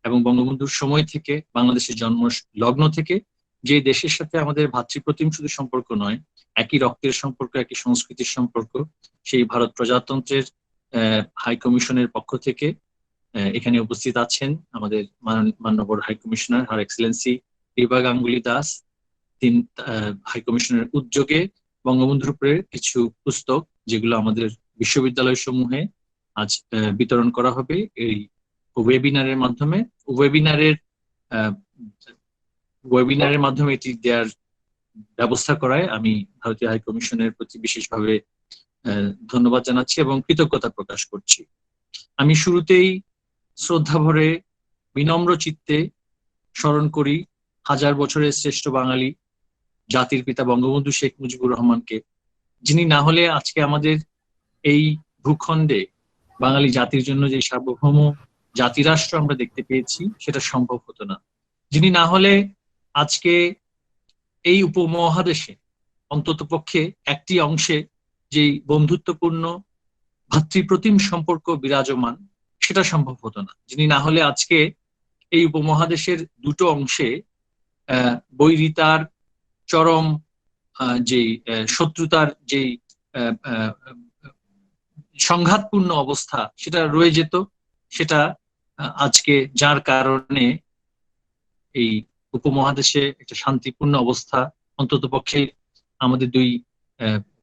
এবং বঙ্গবন্ধুর সময় থেকে বাংলাদেশের জন্ম লগ্ন থেকে যে দেশের সাথে আমাদের ভাতৃপ্রতিম শুধু সম্পর্ক নয়, একই রক্তের সম্পর্ক, একই সংস্কৃতির সম্পর্ক, সেই ভারত প্রজাতন্ত্রের হাই কমিশনের পক্ষ থেকে এখানে উপস্থিত আছেন আমাদের মাননীয় হাই কমিশনার হার এক্সেলেন্সি রিবা গাঙ্গুলি দাস। তিনি হাই কমিশনের উদ্যোগে বঙ্গবন্ধুর উপরে কিছু পুস্তক, যেগুলো আমাদের বিশ্ববিদ্যালয় সমূহে আজ বিতরণ করা হবে এই ওয়েবিনারের মাধ্যমে। ওয়েবিনারের মাধ্যমে এটি দেওয়ার ব্যবস্থা করায় আমি ভারতীয় হাই কমিশনের প্রতি বিশেষভাবে ধন্যবাদ জানাচ্ছি এবং কৃতজ্ঞতা প্রকাশ করছি। আমি শুরুতেই শ্রদ্ধা ভরে বিনম্র চিত্তে স্মরণ করি হাজার বছরের শ্রেষ্ঠ বাঙালি জাতির পিতা বঙ্গবন্ধু শেখ মুজিবুর রহমানকে, যিনি না হলে আজকে আমাদের এই ভূখণ্ডে বাঙালি জাতির জন্য যে সার্বভৌম জাতিরাষ্ট্র আমরা দেখতে পেয়েছি সেটা সম্ভব হতো না। যিনি না হলে আজকে এই উপমহাদেশে অন্তত পক্ষে একটি অংশে যেই বন্ধুত্বপূর্ণ ভাতৃপ্রতিম সম্পর্ক বিরাজমান সেটা সম্ভব হতো না। যিনি না হলে আজকে এই উপমহাদেশের দুটো অংশে বৈরিতার চরম যেই শত্রুতার যেই সংঘাতপূর্ণ অবস্থা সেটা রয়ে যেত, সেটা আজকে যার কারণে এই উপমহাদেশে একটা শান্তিপূর্ণ অবস্থা অন্তত পক্ষে আমাদের দুই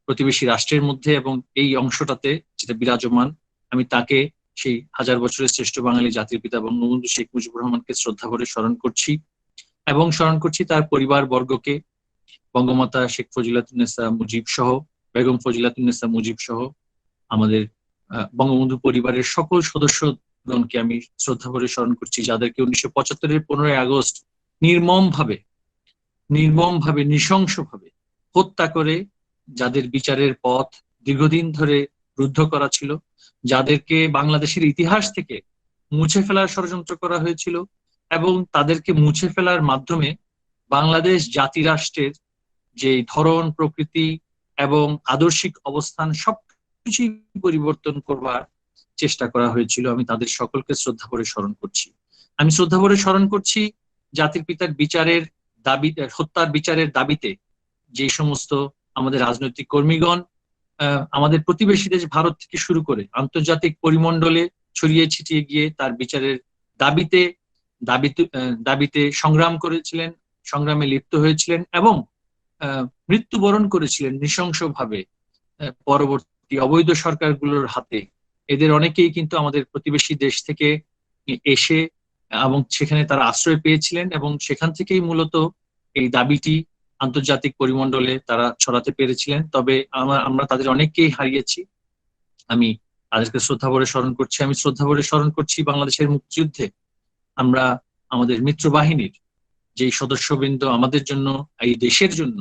প্রতিবেশী রাষ্ট্রের মধ্যে এবং এই অংশটাতে যেটা বিরাজমান, আমি তাকে সেই হাজার বছরের শ্রেষ্ঠ বাঙালি জাতির পিতা বঙ্গবন্ধু শেখ মুজিবুর রহমানকে শ্রদ্ধা করে স্মরণ করছি এবং স্মরণ করছি তার পরিবার বর্গকে, বঙ্গমাতা শেখ ফজিলাতুন্নেসা মুজিব সহ, বেগম ফজিলাতুন্নেসা মুজিব সহ আমাদের বঙ্গবন্ধু পরিবারের সকল সদস্যগণকে আমি শ্রদ্ধা করে স্মরণ করছি, যাদেরকে 1975-এর 15ই আগস্ট নির্মমভাবে নৃশংসভাবে হত্যা করে যাদের বিচারের পথ দীর্ঘদিন ধরে রুদ্ধ করা ছিল, যাদেরকে বাংলাদেশের ইতিহাস থেকে মুছে ফেলার ষড়যন্ত্র করা হয়েছিল এবং তাদেরকে মুছে ফেলার মাধ্যমে বাংলাদেশ জাতিরাষ্ট্রের যে ধরন, প্রকৃতি এবং আদর্শিক অবস্থান সবকিছুই পরিবর্তন করবার চেষ্টা করা হয়েছিল। আমি তাদের সকলকে শ্রদ্ধা করে স্মরণ করছি। আমি শ্রদ্ধা করে স্মরণ করছি জাতির পিতার বিচারের দাবি, হত্যার বিচারের দাবিতে যে সমস্ত আমাদের রাজনৈতিক কর্মীগণ আমাদের প্রতিবেশী দেশ ভারত থেকে শুরু করে আন্তর্জাতিক পরিমণ্ডলে ছড়িয়ে ছিটিয়ে গিয়ে তার বিচারের দাবিতে সংগ্রাম করেছিলেন, সংগ্রামে লিপ্ত হয়েছিলেন এবং মৃত্যুবরণ করেছিলেন নৃশংসভাবে পরবর্তী অবৈধ সরকারগুলোর হাতে। এদের অনেকেই কিন্তু আমাদের প্রতিবেশী দেশ থেকে এসে এবং সেখানে তারা আশ্রয় পেয়েছিলেন এবং সেখান থেকেই মূলত এই দাবিটি আন্তর্জাতিক পরিমণ্ডলে তারা ছড়াতে পেরেছিলেন। তবে আমরা তাদের অনেককেই হারিয়েছি। আমি তাদেরকে শ্রদ্ধা ভরে স্মরণ করছি। আমি শ্রদ্ধা ভরে স্মরণ করছি বাংলাদেশের মুক্তিযুদ্ধে আমরা আমাদের মিত্র বাহিনীর যেই সদস্যবৃন্দ আমাদের জন্য, এই দেশের জন্য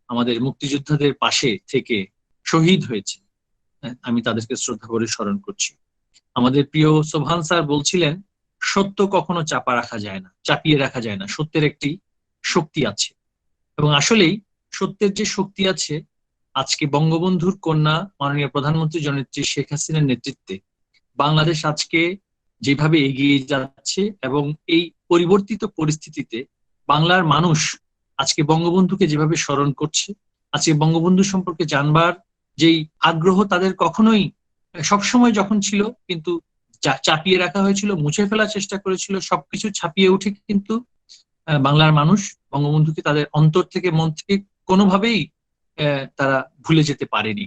আমাদের মুক্তিযোদ্ধাদের পাশে থেকে শহীদ হয়েছে, আমি তাদেরকে শ্রদ্ধা ভরে স্মরণ করছি। আমাদের প্রিয় সোভান স্যার বলছিলেন সত্য কখনো চাপিয়ে রাখা যায় না, সত্যের একটি শক্তি আছে এবং আসলেই সত্যের যে শক্তি আছে, আজকে বঙ্গবন্ধুর কন্যা মাননীয় প্রধানমন্ত্রী জননেত্রী শেখ হাসিনার নেতৃত্বে বাংলাদেশ আজকে যেভাবে এগিয়ে যাচ্ছে এবং এই পরিবর্তিত পরিস্থিতিতে বাংলার মানুষ আজকে বঙ্গবন্ধুকে যেভাবে স্মরণ করছে, আজকে বঙ্গবন্ধু সম্পর্কে জানবার যেই আগ্রহ তাদের কখনোই সবসময় যখন ছিল কিন্তু চাপিয়ে রাখা হয়েছিল, মুছে ফেলার চেষ্টা করেছিল, সবকিছু ছাপিয়ে উঠে কিন্তু বাংলার মানুষ বঙ্গবন্ধুকে তাদের অন্তর থেকে, মন থেকে কোনোভাবেই তারা ভুলে যেতে পারেনি।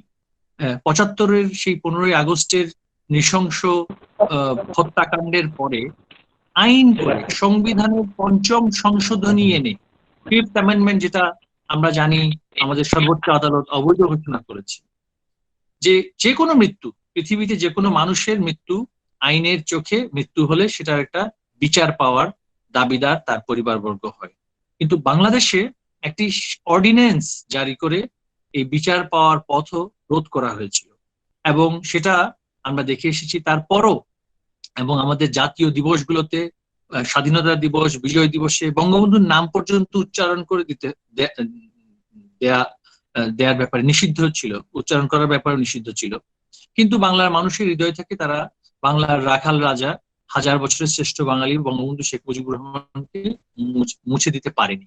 ৭৫-এর সেই 15ই আগস্টের নৃশংস হত্যাকাণ্ডের পরে আইন করে সংবিধানের ৫ম সংশোধনী এনে, 5th অ্যামেন্ডমেন্ট, যেটা আমরা জানি আমাদের সর্বোচ্চ আদালত অবৈধ ঘোষণা করেছে, যে কোনো মৃত্যু, পৃথিবীতে যে কোনো মানুষের মৃত্যু আইনের চোখে মৃত্যু হলে সেটার একটা বিচার পাওয়ার দাবিদার তার পরিবারবর্গ হয়। কিন্তু বাংলাদেশে একটি অর্ডিন্যান্স জারি করে এই বিচার পাওয়ার পথও রোধ করা হয়েছিল, এবং সেটা আমরা দেখে এসেছি তারপরও। এবং আমাদের জাতীয় দিবসগুলোতে, স্বাধীনতা দিবস, বিজয় দিবসে বঙ্গবন্ধুর নাম পর্যন্ত উচ্চারণ করে দেওয়ার ব্যাপারে নিষিদ্ধ ছিল, উচ্চারণ করার ব্যাপারে নিষিদ্ধ ছিল। কিন্তু বাংলার মানুষের হৃদয় থেকে তারা বাংলার রাখাল রাজা, 1000 বছরের শ্রেষ্ঠ বাঙালি বঙ্গবন্ধু শেখ মুজিবুর রহমানকে মুছে দিতে পারেনি।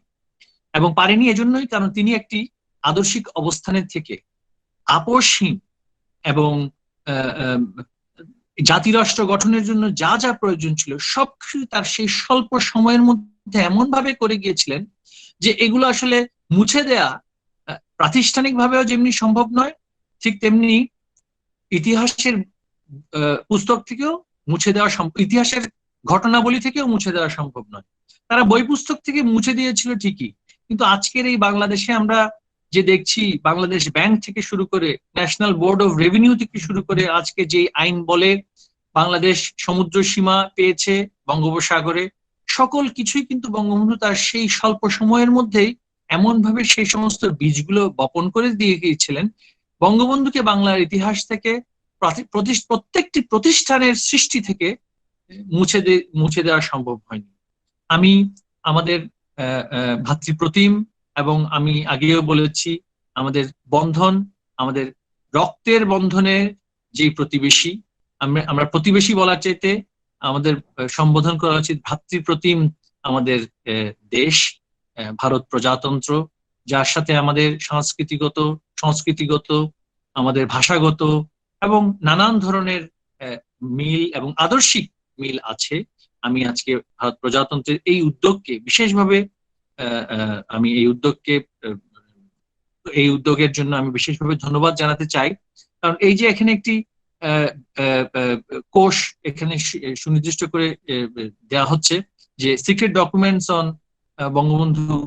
এবং পারেনি এজন্যই কারণ তিনি একটি আদর্শিক অবস্থানের থেকে আপোষহীন এবং জাতিরাষ্ট্র গঠনের জন্য যা যা প্রয়োজন ছিল সবকিছু তার সেই স্বল্প সময়ের মধ্যে এমন ভাবে করে গিয়েছিলেন যে এগুলো আসলে মুছে দেয়া প্রাতিষ্ঠানিক ভাবেও যেমনি সম্ভব নয়, ঠিক তেমনি ইতিহাসের পুস্তক থেকেও মুছে দেওয়া, ইতিহাসের ঘটনাবলী থেকেও মুছে দেওয়া সম্ভব নয়। তারা বই পুস্তক থেকে মুছে দিয়েছিল ঠিকই, কিন্তু আজকের এই বাংলাদেশে আমরা যে দেখছি, বাংলাদেশ ব্যাংক থেকে শুরু করে ন্যাশনাল বোর্ড অফ রেভিনিউ থেকে শুরু করে আজকে যে আইন বলে বাংলাদেশ সমুদ্র সীমা পেয়েছে বঙ্গোপসাগরে, সকল কিছুই কিন্তু বঙ্গবন্ধু তার সেই স্বল্প সময়ের মধ্যেই এমন ভাবে সেই সমস্ত বীজগুলো বপন করে দিয়ে গিয়েছিলেন, বঙ্গবন্ধুকে বাংলার ইতিহাস থেকে প্রত্যেকটি প্রতিষ্ঠানের সৃষ্টি থেকে মুছে দেওয়া সম্ভব হয়নি। আমি আমাদের ভাতৃপ্রতিম, এবং আমি আগেও বলেছি আমাদের বন্ধন, আমাদের রক্তের বন্ধনে যে প্রতিবেশী, আমরা প্রতিবেশী বলার চাইতে আমাদের সম্বোধন করা উচিত ভাতৃপ্রতিম আমাদের দেশ ভারত প্রজাতন্ত্র, যার সাথে আমাদের সংস্কৃতিগত আমাদের ভাষাগত এবং নানান ধরনের মিল এবং আদর্শিক মিল আছে। আমি আজকে ভারত প্রজাতন্ত্রের এই উদ্যোগকে বিশেষভাবে আমি এই উদ্যোগের জন্য আমি বিশেষভাবে ধন্যবাদ জানাতে চাই, কারণ এই যে এখানে একটি কোষ এখানে সুনির্দিষ্ট করে দেওয়া হচ্ছে যে secret documents on Bangabandhu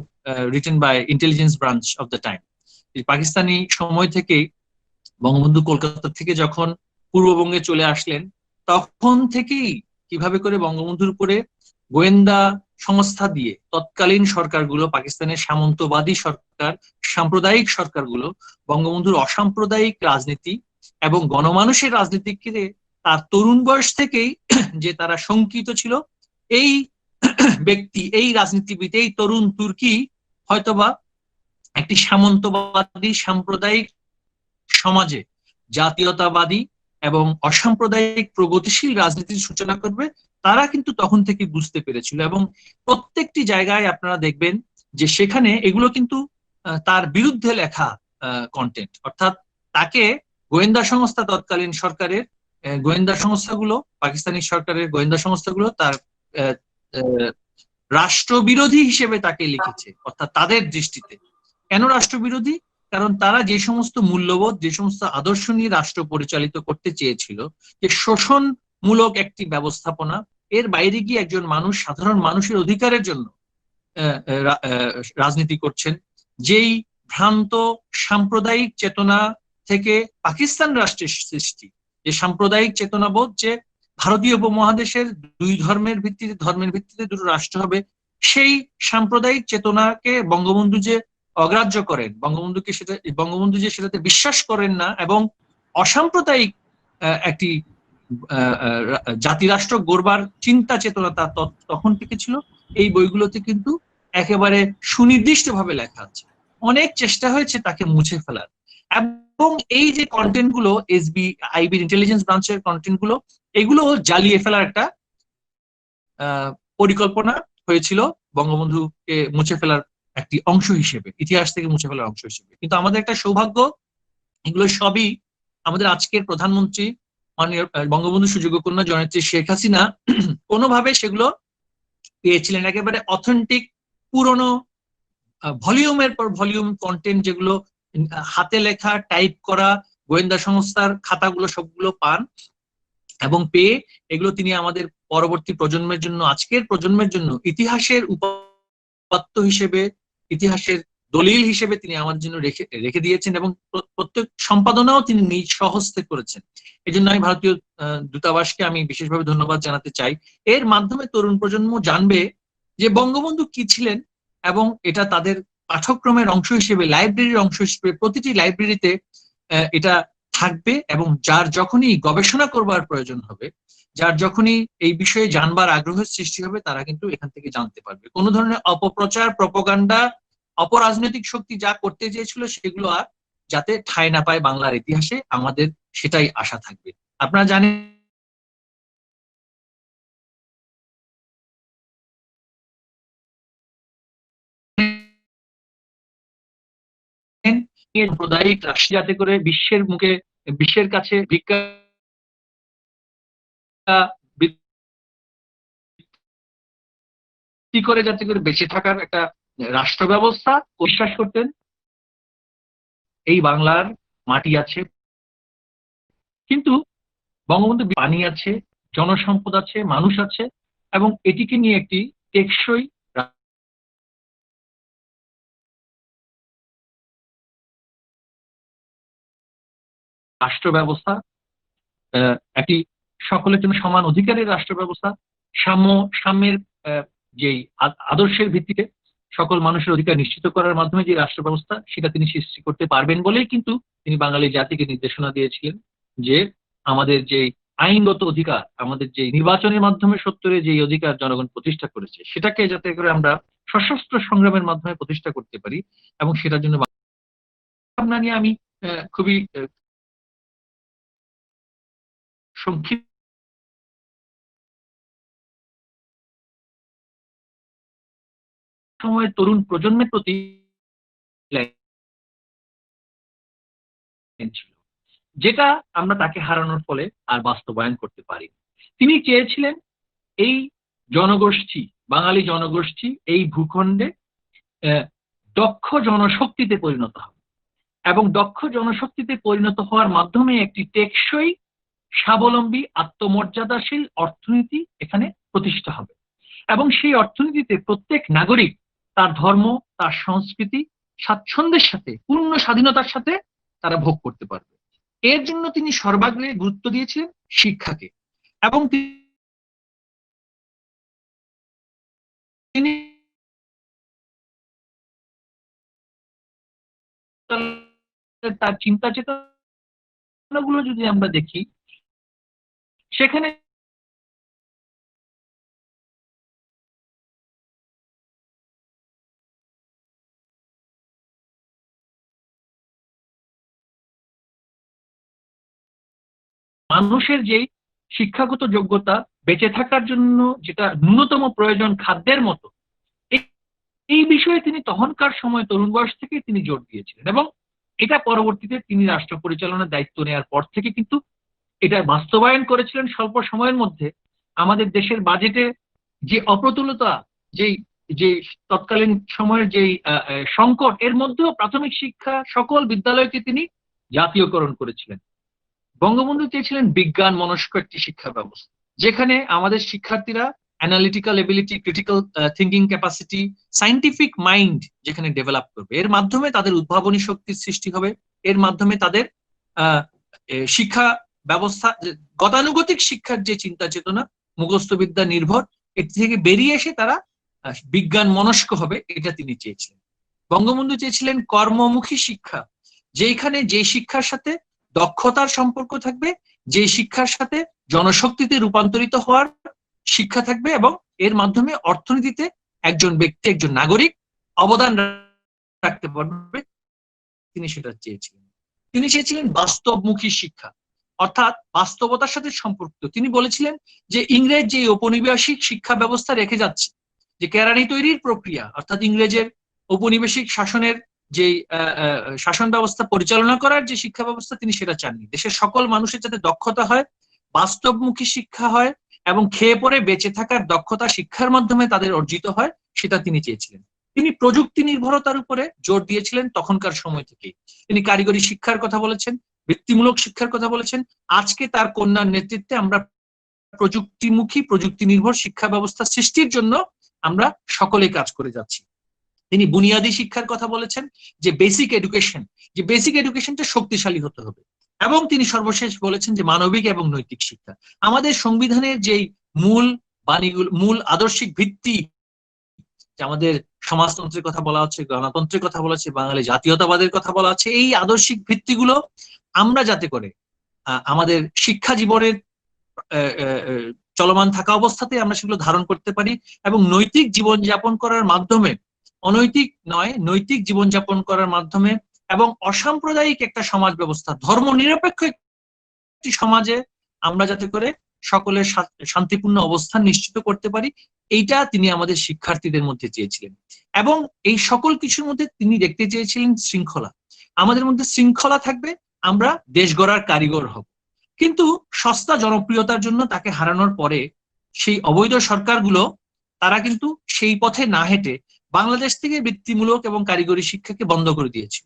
written by intelligence branch of the time. Pakistani সময় থেকে বঙ্গবন্ধু কলকাতা থেকে যখন পূর্ববঙ্গে চলে আসলেন তখন থেকেই কিভাবে করে বঙ্গবন্ধুর উপরে গোয়েন্দা সংস্থা দিয়ে তৎকালীন সরকারগুলো, পাকিস্তানের সামন্তবাদী সরকার, সাম্প্রদায়িক সরকারগুলো বঙ্গবন্ধুর অসাম্প্রদায়িক রাজনীতি এবং গণমানুষের রাজনীতিকে তার তরুণ বয়স থেকেই যে তারা শঙ্কিত ছিল, এই ব্যক্তি, এই রাজনীতিবিদ, এই তরুণ তুর্কি হয়তোবা একটি সামন্তবাদী সাম্প্রদায়িক সমাজে জাতীয়তাবাদী এবং অসাম্প্রদায়িক প্রগতিশীল রাজনীতির সূচনা করবে, তারা কিন্তু তখন থেকে বুঝতে পেরেছিল। এবং প্রত্যেকটি জায়গায় আপনারা দেখবেন যে সেখানে এগুলো কিন্তু তার বিরুদ্ধে লেখা কন্টেন্ট, অর্থাৎ তাকে গোয়েন্দা সংস্থা, তৎকালীন সরকারের গোয়েন্দা সংস্থাগুলো, পাকিস্তানি সরকারের গোয়েন্দা সংস্থাগুলো তার রাষ্ট্রবিরোধী হিসেবে তাকে লিখেছে, অর্থাৎ তাদের দৃষ্টিতে। কেন রাষ্ট্রবিরোধী? কারণ তারা যে সমস্ত মূল্যবোধ, যে সমস্ত আদর্শ নিয়ে রাষ্ট্র পরিচালিত করতে চেয়েছিল, যে শোষণমূলক একটি ব্যবস্থাপনা, এর বাইরে গিয়ে একজন মানুষ, সাধারণ মানুষের অধিকারের জন্য রাজনীতি করছেন, যেই ভ্রান্ত সাম্প্রদায়িক চেতনা থেকে পাকিস্তান রাষ্ট্রের সৃষ্টি, যে সাম্প্রদায়িক চেতনাবোধ যে ভারতীয় উপমহাদেশের ধর্মের ভিত্তিতে দুটো রাষ্ট্র হবে, সেই সাম্প্রদায়িক চেতনাকে বঙ্গবন্ধু যে অগ্রাহ্য করেন, বঙ্গবন্ধু যে সেটাতে বিশ্বাস করেন না, এবং অসাম্প্রদায়িক একটি জাতিরাষ্ট্র গড়বার চিন্তা চেতনা তার তখন থেকে ছিল। এই বইগুলোতে কিন্তু একেবারে সুনির্দিষ্টভাবে লেখা আছে। অনেক চেষ্টা হয়েছে তাকে মুছে ফেলার, এবং এই যে কন্টেন্ট গুলো আইবির ইন্টেলিজেন্স ব্রাঞ্চের কন্টেন্ট গুলো, এগুলো জ্বালিয়ে ফেলার একটা পরিকল্পনা হয়েছিল, বঙ্গবন্ধুকে মুছে ফেলার একটি অংশ হিসেবে, ইতিহাস থেকে মুছে ফেলার অংশ হিসেবে। কিন্তু আমাদের একটা সৌভাগ্য, এগুলো সবই আমাদের আজকের প্রধানমন্ত্রী মাননীয় বঙ্গবন্ধু সুযোগ্য কন্যা জননেত্রী শেখ হাসিনা কোনোভাবে সেগুলো পেয়েছিলেন। একেবারে অথেন্টিক পুরনো ভলিউমের পর ভলিউম কন্টেন্ট, যেগুলো হাতে লেখা, টাইপ করা, গোয়েন্দা সংস্থার খাতাগুলো সবগুলো পান এবং পেয়ে এগুলো তিনি আমাদের পরবর্তী প্রজন্মের জন্য, আজকের প্রজন্মের জন্য ইতিহাসের উপাত্ত হিসেবে, ইতিহাসের দলিল হিসেবে তিনি আমাদের জন্য রেখে দিয়েছেন এবং প্রত্যেক সম্পাদনাও তিনি নিজ স্বহস্তে করেছেন। এই জন্য আমি ভারতীয় দূতাবাসকে আমি বিশেষভাবে ধন্যবাদ জানাতে চাই। এর মাধ্যমে তরুণ প্রজন্ম জানবে যে বঙ্গবন্ধু কি ছিলেন, এবং এটা তাদের পাঠ্যক্রমের অংশ হিসেবে, লাইব্রেরির অংশ হিসেবে প্রতিটি লাইব্রেরিতে এটা থাকবে, এবং যার যখনই গবেষণা করবার প্রয়োজন হবে, যার যখনই এই বিষয়ে জানবার আগ্রহের সৃষ্টি হবে, তারা কিন্তু এখান থেকে জানতে পারবে। কোনো ধরনের অপপ্রচার, প্রপাগান্ডা, অপরাজনৈতিক শক্তি যা করতে চেয়েছিল সেগুলো আর যাতে ঠাঁই না পায় বাংলার ইতিহাসে, আমাদের সেটাই আশা থাকবে। আপনারা জানেন সাম্প্রদায়িক রাষ্ট্র যাতে করে বিশ্বের মুখে, বিশ্বের কাছে ভিক্ষা কি করে যাতে করে বেঁচে থাকার একটা রাষ্ট্র ব্যবস্থা বিশ্বাস করতেন। এই বাংলার মাটি আছে, কিন্তু বঙ্গবন্ধু পানি আছে, জনসম্পদ আছে, মানুষ আছে, এবং এটিকে নিয়ে একটি টেকসই রাষ্ট্র ব্যবস্থা, একটি সকলের জন্য সমান অধিকারের রাষ্ট্র ব্যবস্থা, সাম্যের যে আদর্শের ভিত্তিতে সকল মানুষের অধিকার নিশ্চিত করার মাধ্যমে যে রাষ্ট্র ব্যবস্থা, সেটা তিনি সৃষ্টি করতে পারবেন বলেই কিন্তু তিনি বাঙালি জাতিকে নির্দেশনা দিয়েছিলেন যে আমাদের যে আইনগত অধিকার, আমাদের যে নির্বাচনের মাধ্যমে সত্তরে যে অধিকার জনগণ প্রতিষ্ঠা করেছে, সেটাকে যাতে করে আমরা সশস্ত্র সংগ্রামের মাধ্যমে প্রতিষ্ঠা করতে পারি, এবং সেটার জন্য ভাবনা নিয়ে আমি খুবই সংক্ষিপ্ত সময়ে তরুণ প্রজন্মের প্রতি ছিল, যেটা আমরা তাকে হারানোর ফলে আর বাস্তবায়ন করতে পারি। তিনি চেয়েছিলেন এই জনগোষ্ঠী, বাঙালি জনগোষ্ঠী এই ভূখণ্ডে দক্ষ জনশক্তিতে পরিণত হবে, এবং দক্ষ জনশক্তিতে পরিণত হওয়ার মাধ্যমে একটি টেকসই, স্বাবলম্বী, আত্মমর্যাদাশীল অর্থনীতি এখানে প্রতিষ্ঠা হবে, এবং সেই অর্থনীতিতে প্রত্যেক নাগরিক তার ধর্ম, তার সংস্কৃতি স্বাচ্ছন্দ্যের সাথে, পূর্ণ স্বাধীনতার সাথে তারা ভোগ করতে পারবে। এর জন্য তিনি সর্বাগ্রে গুরুত্ব দিয়েছিলেন শিক্ষাকে, এবং তিনি তার চিন্তা চেতনাগুলো যদি আমরা দেখি, সেখানে মানুষের যেই শিক্ষাগত যোগ্যতা, বেঁচে থাকার জন্য যেটা ন্যূনতম প্রয়োজন খাদ্যের মতো, এই বিষয়ে তিনি তখনকার সময় তরুণ বয়স থেকে তিনি জোর দিয়েছিলেন, এবং এটা পরবর্তীতে তিনি রাষ্ট্র পরিচালনার দায়িত্ব নেওয়ার পর থেকে কিন্তু এটা বাস্তবায়ন করেছিলেন স্বল্প সময়ের মধ্যে। আমাদের দেশের বাজেটে যে অপ্রতুলতা, যে তৎকালীন সময়ের যেই সংকট, এর মধ্যেও প্রাথমিক শিক্ষা সকল বিদ্যালয়কে তিনি জাতীয়করণ করেছিলেন। বঙ্গবন্ধু চেয়েছিলেন বিজ্ঞান মনস্ক একটি শিক্ষা ব্যবস্থা, যেখানে আমাদের শিক্ষার্থীরা analytical ability, critical thinking capacity, scientific mind যেখানে ডেভেলপ করবে, এর মাধ্যমে তাদের উদ্ভাবনী শক্তির সৃষ্টি হবে, এর মাধ্যমে তাদের শিক্ষা ব্যবস্থা, গতানুগতিক শিক্ষার যে চিন্তা চেতনা, মুখস্থ বিদ্যা নির্ভর, এর থেকে বেরিয়ে এসে তারা বিজ্ঞান মনস্ক হবে, এটা তিনি চেয়েছিলেন। বঙ্গবন্ধু চেয়েছিলেন কর্মমুখী শিক্ষা, যেখানে যে শিক্ষার সাথে দক্ষতার সম্পর্ক থাকবে, যে শিক্ষার সাথে জনশক্তিতে রূপান্তরিত হওয়ার শিক্ষা থাকবে, এবং এর মাধ্যমে অর্থনীতিতে একজন ব্যক্তি, একজন নাগরিক অবদান রাখতে পারবে, তিনি সেটা চেয়েছিলেন। তিনি চেয়েছিলেন বাস্তবমুখী শিক্ষা, অর্থাৎ বাস্তবতার সাথে সম্পর্কিত। তিনি বলেছিলেন যে ইংরেজ যে ঔপনিবেশিক শিক্ষা ব্যবস্থা রেখে যাচ্ছে, যে কেরানি তৈরির প্রক্রিয়া, অর্থাৎ ইংরেজের ঔপনিবেশিক শাসনের যে শাসন ব্যবস্থা পরিচালনা করার যে শিক্ষা ব্যবস্থা তিনি সেটা চাননি। দেশের সকল মানুষের যাতে দক্ষতা হয়, বাস্তবমুখী শিক্ষা হয় এবং খেয়ে পরে বেঁচে থাকার দক্ষতা শিক্ষার মাধ্যমে তাদের অর্জিত হয়, সেটা তিনি চেয়েছিলেন। তিনি প্রযুক্তি নির্ভরতার উপরে জোর দিয়েছিলেন তখনকার সময় থেকেই। তিনি কারিগরি শিক্ষার কথা বলেছেন, বৃত্তিমূলক শিক্ষার কথা বলেছেন। আজকে তার কন্যার নেতৃত্বে আমরা প্রযুক্তিমুখী, প্রযুক্তি নির্ভর শিক্ষা ব্যবস্থা সৃষ্টির জন্য আমরা সকলেই কাজ করে যাচ্ছি। তিনি বুনিয়াদী শিক্ষার কথা বলেছেন, যে বেসিক এডুকেশনটা শক্তিশালী হতে হবে। এবং তিনি সর্বশেষ বলেছেন যে মানবিক এবং নৈতিক শিক্ষা। আমাদের সংবিধানের যেই মূল আদর্শিক ভিত্তি, আমাদের সমাজতন্ত্রের কথা বলা হচ্ছে, গণতন্ত্রের কথা বলা হচ্ছে, বাঙালি জাতীয়তাবাদের কথা বলা হচ্ছে, এই আদর্শিক ভিত্তিগুলো আমরা যাতে করে আমাদের শিক্ষা জীবনের চলমান থাকা অবস্থাতে আমরা সেগুলো ধারণ করতে পারি এবং নৈতিক জীবনযাপন করার মাধ্যমে, অনৈতিক নয়, নৈতিক জীবনযাপন করার মাধ্যমে এবং অসাম্প্রদায়িক একটা সমাজ ব্যবস্থা, ধর্ম নিরপেক্ষ একটি সমাজে আমরা যাতে করে সকলের শান্তিপূর্ণ অবস্থান নিশ্চিত করতে পারি, এইটা তিনি আমাদের শিক্ষার্থীদের মধ্যে চেয়েছিলেন। এবং এই সকল কিছুর মধ্যে তিনি দেখতে চেয়েছিলেন শৃঙ্খলা। আমাদের মধ্যে শৃঙ্খলা থাকবে, আমরা দেশ গড়ার কারিগর হব। কিন্তু সস্তা জনপ্রিয়তার জন্য তাকে হারানোর পরে সেই অবৈধ সরকারগুলো তারা কিন্তু সেই পথে না হেঁটে বাংলাদেশ থেকে বৃত্তিমূলক এবং কারিগরি শিক্ষাকে বন্ধ করে দিয়েছিল।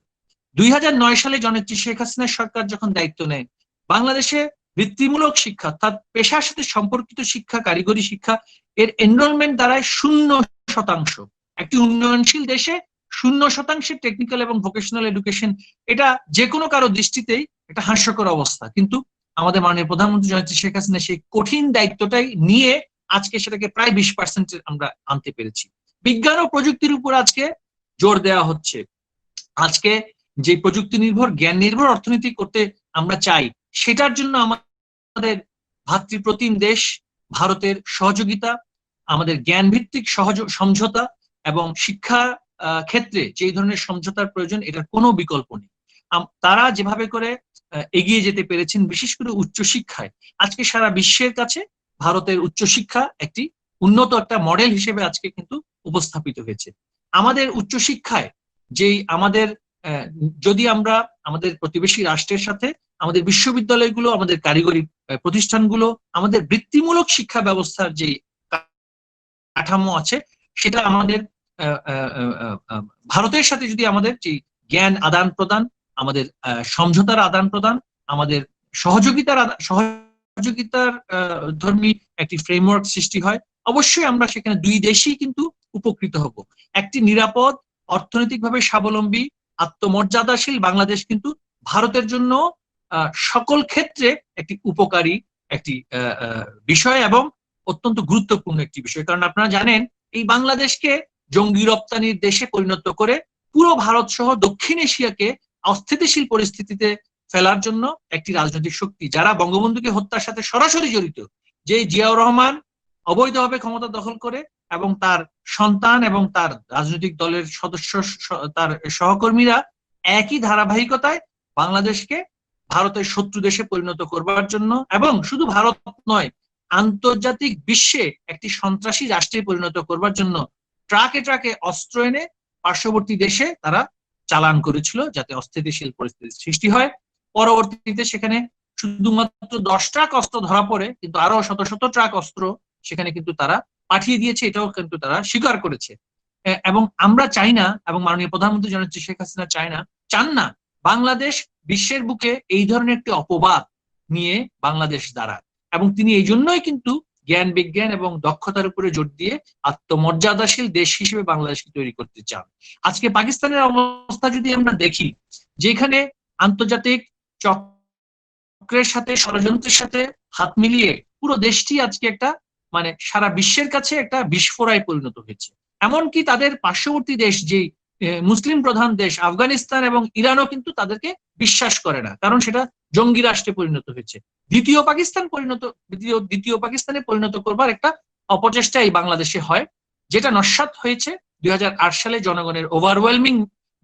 2009 সালে জননেত্রী শেখ হাসিনার সরকার যখন দায়িত্ব নেয়, বাংলাদেশে বৃত্তিমূলক শিক্ষা অর্থাৎ পেশার সাথে সম্পর্কিত শিক্ষা, কারিগরি শিক্ষা এর এনরোলমেন্ট দাঁড়ায় 0%। একটি উন্নয়নশীল দেশে 0% টেকনিক্যাল এবং ভোকেশনাল এডুকেশন, এটা যে কোনো কারো দৃষ্টিতেই একটা হাস্যকর অবস্থা। কিন্তু আমাদের মাননীয় প্রধানমন্ত্রী জননেত্রী শেখ হাসিনা সেই কঠিন দায়িত্বটাই নিয়ে আজকে সেটাকে প্রায় 20% আমরা আনতে পেরেছি। বিজ্ঞান ও প্রযুক্তির উপর আজকে জোর দেওয়া হচ্ছে। আজকে যে প্রযুক্তি নির্ভর, জ্ঞান নির্ভর অর্থনীতি করতে আমরা চাই, সেটার জন্য আমাদের ভাতৃপ্রতিম দেশ ভারতের সহযোগিতা, আমাদের জ্ঞান ভিত্তিক সমঝোতা এবং শিক্ষা ক্ষেত্রে যে ধরনের সমঝোতার প্রয়োজন, এটার কোনো বিকল্প নেই। তারা যেভাবে করে এগিয়ে যেতে পেরেছেন, বিশেষ করে উচ্চশিক্ষায়, আজকে সারা বিশ্বের কাছে ভারতের উচ্চশিক্ষা একটি উন্নত একটা মডেল হিসেবে আজকে কিন্তু উপস্থাপিত হয়েছে। আমাদের উচ্চশিক্ষায় যেই আমাদের যদি আমরা আমাদের প্রতিবেশী রাষ্ট্রের সাথে আমাদের বিশ্ববিদ্যালয়গুলো, আমাদের কারিগরি প্রতিষ্ঠানগুলো, আমাদের বৃত্তিমূলক শিক্ষা ব্যবস্থার যে কাঠামো আছে, সেটা আমাদের ভারতের সাথে যদি আমাদের যে জ্ঞান আদান প্রদান, আমাদের সমঝোতার আদান প্রদান, আমাদের সহযোগিতার ধর্মী একটি ফ্রেমওয়ার্ক সৃষ্টি হয়, অবশ্যই আমরা সেখানে দুই দেশই কিন্তু উপকৃত হব। একটি নিরাপদ, অর্থনৈতিকভাবে স্বাবলম্বী, আত্মমর্যাদাশীল বাংলাদেশ কিন্তু ভারতের জন্য সকল ক্ষেত্রে একটি উপকারী একটি বিষয় এবং অত্যন্ত গুরুত্বপূর্ণ একটি বিষয়। কারণ আপনারা জানেন, এই বাংলাদেশকে জঙ্গি রপ্তানির দেশে পরিণত করে পুরো ভারত সহ দক্ষিণ এশিয়াকে অস্থিতিশীল পরিস্থিতিতে ফেলার জন্য একটি রাজনৈতিক শক্তি, যারা বঙ্গবন্ধুকে হত্যার সাথে সরাসরি জড়িত, যে জিয়াউর রহমান অবৈধভাবে ক্ষমতা দখল করে এবং তার সন্তান এবং তার রাজনৈতিক দলের সদস্য, তার সহকর্মীরা একই ধারাবাহিকতায় বাংলাদেশকে ভারতের শত্রু দেশে পরিণত করবার জন্য এবং শুধু ভারত নয়, আন্তর্জাতিক বিশ্বে একটি সন্ত্রাসী রাষ্ট্রে পরিণত করবার জন্য ট্রাকে ট্রাকে অস্ত্র এনে পার্শ্ববর্তী দেশে তারা চালান করেছিল, যাতে অস্থিতিশীল পরিস্থিতির সৃষ্টি হয়। পরবর্তীতে সেখানে শুধুমাত্র 10 ট্রাক অস্ত্র ধরা পড়ে, কিন্তু আরো শত শত ট্রাক অস্ত্র সেখানে কিন্তু তারা পাঠিয়ে দিয়েছে, এটাও কিন্তু তারা স্বীকার করেছে। এবং আমরা চাই না, এবং মাননীয় প্রধানমন্ত্রী জননেত্রী শেখ হাসিনা চান না বাংলাদেশ বিশ্বের বুকে এই ধরনের একটি অপবাদ নিয়ে বাংলাদেশ দাঁড়ায়। এবং তিনি এই জন্যই কিন্তু জ্ঞান বিজ্ঞান এবং দক্ষতার উপরে জোর দিয়ে আত্মমর্যাদাশীল দেশ হিসেবে বাংলাদেশকে তৈরি করতে চান। আজকে পাকিস্তানের অবস্থা যদি আমরা দেখি, যেখানে আন্তর্জাতিক চক্রের সাথে, ষড়যন্ত্রের সাথে হাত মিলিয়ে পুরো দেশটি আজকে একটা মানে সারা বিশ্বের কাছে একটা বিস্ফোরায় পরিণত হয়েছে। এমনকি তাদের পার্শ্ববর্তী দেশ, যে মুসলিম প্রধান দেশ আফগানিস্তান এবং ইরানও কিন্তু তাদেরকে বিশ্বাস করে না, কারণ সেটা জঙ্গি রাষ্ট্রে পরিণত হয়েছে। দ্বিতীয় পাকিস্তানে পরিণত করবার একটা অপচেষ্টা এই বাংলাদেশে হয়, যেটা নস্যাৎ হয়েছে 2008 সালে জনগণের ওভারওয়েলমিং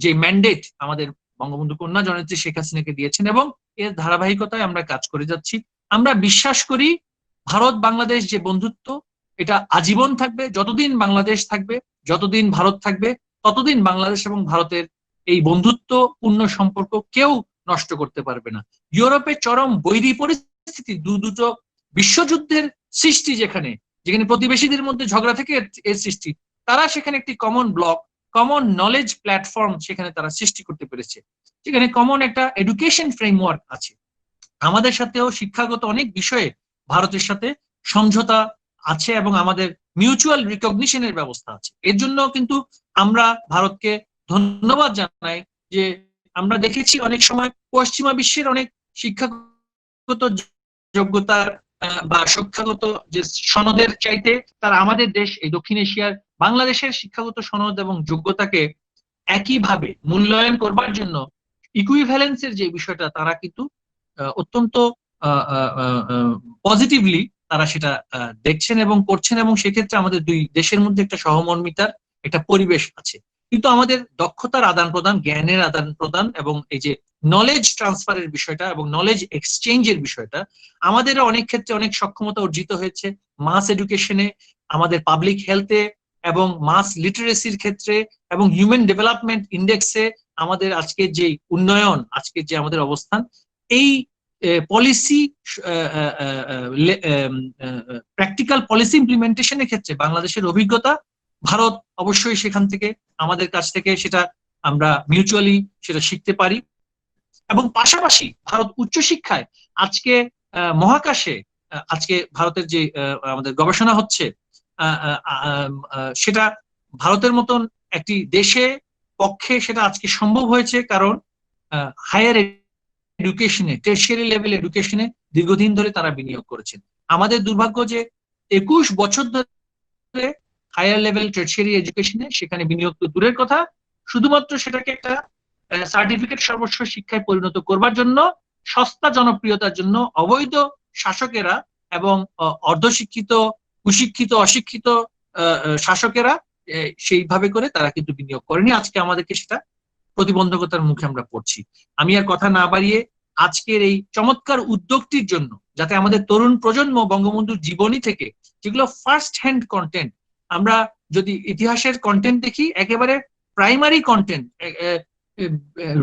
যে ম্যান্ডেট আমাদের বঙ্গবন্ধু কন্যা জননেত্রী শেখ হাসিনাকে দিয়েছেন, এবং এর ধারাবাহিকতায় আমরা কাজ করে যাচ্ছি। আমরা বিশ্বাস করি ভারত বাংলাদেশ যে বন্ধুত্ব, এটা আজীবন থাকবে। যতদিন বাংলাদেশ থাকবে, যতদিন ভারত থাকবে, ততদিন বাংলাদেশ এবং ভারতের এই বন্ধুত্বপূর্ণ সম্পর্ক কেউ নষ্ট করতে পারবে না। ইউরোপে চরম বৈরী পরিস্থিতি, দুটো বিশ্বযুদ্ধের সৃষ্টি, যেখানে প্রতিবেশীদের মধ্যে ঝগড়া থেকে এর সৃষ্টি, তারা সেখানে একটি common block, common knowledge platform সেখানে তারা সৃষ্টি করতে পেরেছে, যেখানে কমন একটা এডুকেশন ফ্রেমওয়ার্ক আছে। আমাদের সাথেও শিক্ষাগত অনেক বিষয়ে ভারতের সাথে সমঝোতা আছে এবং আমাদের মিউচুয়াল রিকগনিশনের ব্যবস্থা আছে। এর জন্য কিন্তু আমরা ভারতকে ধন্যবাদ জানাই যে আমরা দেখেছি অনেক সময় পশ্চিমা বিশ্বের অনেক শিক্ষাগত যোগ্যতার বা শিক্ষাগত যে সনদের চাইতে তারা আমাদের দেশ, এই দক্ষিণ এশিয়ার বাংলাদেশের শিক্ষাগত সনদ এবং যোগ্যতাকে একইভাবে মূল্যায়ন করবার জন্য ইকুইভ্যালেন্সের যে বিষয়টা তারা কিন্তু অত্যন্ত পজিটিভলি তারা সেটা দেখছেন এবং করছেন, এবং সেক্ষেত্রে আমাদের দুই দেশের মধ্যে একটা সহমর্মিতার একটা পরিবেশ আছে। কিন্তু আমাদের দক্ষতার আদান প্রদান, জ্ঞানের আদান প্রদান এবং এই যে নলেজ ট্রান্সফারের বিষয়টা এবং নলেজ এক্সচেঞ্জের বিষয়টা, আমাদের অনেক ক্ষেত্রে অনেক সক্ষমতা অর্জিত হয়েছে মাস এডুকেশনে, আমাদের পাবলিক হেলথে এবং মাস লিটারেসির ক্ষেত্রে এবং হিউম্যান ডেভেলপমেন্ট ইন্ডেক্সে আমাদের আজকে যে উন্নয়ন, আজকে যে আমাদের অবস্থান, এই পলিসি প্র্যাকটিক্যাল পলিসি ইমপ্লিমেন্টেশনের ক্ষেত্রে বাংলাদেশের অভিজ্ঞতা, ভারত অবশ্যই সেখান থেকে আমাদের কাছ থেকে সেটা আমরা মিউচুয়ালি সেটা শিখতে পারি। এবং পাশাপাশি ভারত উচ্চশিক্ষায় আজকে মহাকাশে আজকে ভারতের যে আমাদের গবেষণা হচ্ছে, সেটা ভারতের মতন একটি দেশে পক্ষে সেটা আজকে সম্ভব হয়েছে, কারণ হায়ার এডুকেশনে, টারশিয়ারি লেভেল এডুকেশনে দীর্ঘদিন ধরে তারা বিনিয়োগ করেছেন। আমাদের দুর্ভাগ্য যে 21 বছর ধরে হায়ার লেভেল টারশিয়ারি এডুকেশনে সেখানে বিনিয়োগ তো দূরের কথা, শুধুমাত্র সেটাকে একটা সার্টিফিকেট সর্বস্ব শিক্ষায় পরিণত করবার জন্য, সস্তা জনপ্রিয়তার জন্য অবৈধ শাসকেরা এবং অর্ধশিক্ষিত, কুশিক্ষিত, অশিক্ষিত শাসকেরা সেইভাবে করে তারা কিন্তু বিনিয়োগ করেনি। আজকে আমাদেরকে সেটা প্রতিবন্ধকতার মুখে আমরা পড়ছি। আমি আর কথা না বাড়িয়ে আজকের এই চমৎকার উদ্যোগটির জন্য, যাতে আমাদের তরুণ প্রজন্ম বঙ্গবন্ধুর জীবনী থেকে যেগুলো ফার্স্ট হ্যান্ড কন্টেন্ট, আমরা যদি ইতিহাসের কন্টেন্ট দেখি, একেবারে প্রাইমারি কন্টেন্ট,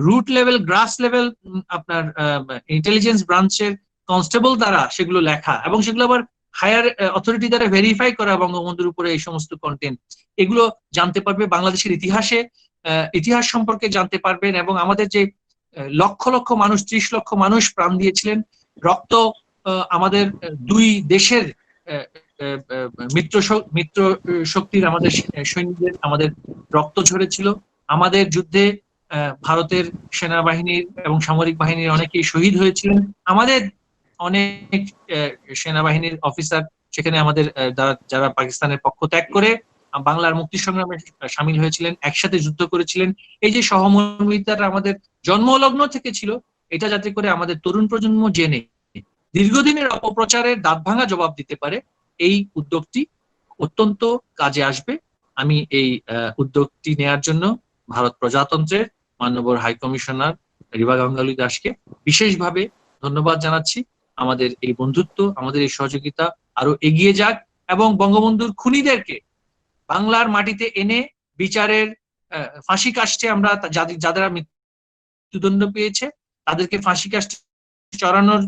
রুট লেভেল, গ্রাস লেভেল, আপনার ইন্টেলিজেন্স ব্রাঞ্চের কনস্টেবল দ্বারা সেগুলো লেখা এবং সেগুলো আবার হায়ার অথরিটি দ্বারা ভেরিফাই করা বঙ্গবন্ধুর উপরে এই সমস্ত কন্টেন্ট, এগুলো জানতে পারবে, বাংলাদেশের ইতিহাস সম্পর্কে জানতে পারবেন। এবং আমাদের যে লক্ষ লক্ষ মানুষ, 30 লক্ষ মানুষ প্রাণ দিয়েছিলেন, রক্ত, আমাদের দুই দেশের মিত্র শক্তির, আমাদের সৈনিকদের আমাদের রক্ত ঝরেছিল। আমাদের যুদ্ধে ভারতের সেনাবাহিনীর এবং সামরিক বাহিনীর অনেকেই শহীদ হয়েছিলেন। আমাদের অনেক সেনাবাহিনীর অফিসার সেখানে আমাদের যারা পাকিস্তানের পক্ষ ত্যাগ করে বাংলার মুক্তি সংগ্রামে সামিল হয়েছিলেন, একসাথে যুদ্ধ করেছিলেন। এই যে সহমর্মিতাটা আমাদের জন্মলগ্ন থেকে ছিল, এটা যাতে করে আমাদের তরুণ প্রজন্ম জেনে দীর্ঘদিনের অপপ্রচারের দাঁত ভাঙা জবাব দিতে পারে, এই উদ্যোগটি অত্যন্ত কাজে আসবে। আমি এই উদ্যোগটি নেয়ার জন্য ভারত প্রজাতন্ত্রের মাননীয় হাই কমিশনার রিবা গাঙ্গুলি দাসকে বিশেষভাবে ধন্যবাদ জানাচ্ছি। আমাদের এই বন্ধুত্ব, আমাদের এই সহযোগিতা আরো এগিয়ে যাক এবং বঙ্গবন্ধুর খুনিদেরকে বাংলার মাটিতে এনে বিচারের ফাঁসি কাষ্ঠে আমরা যারা মৃত্যুদণ্ড পেয়েছে তাদেরকে ফাঁসি কাষ্ঠে চড়ানোর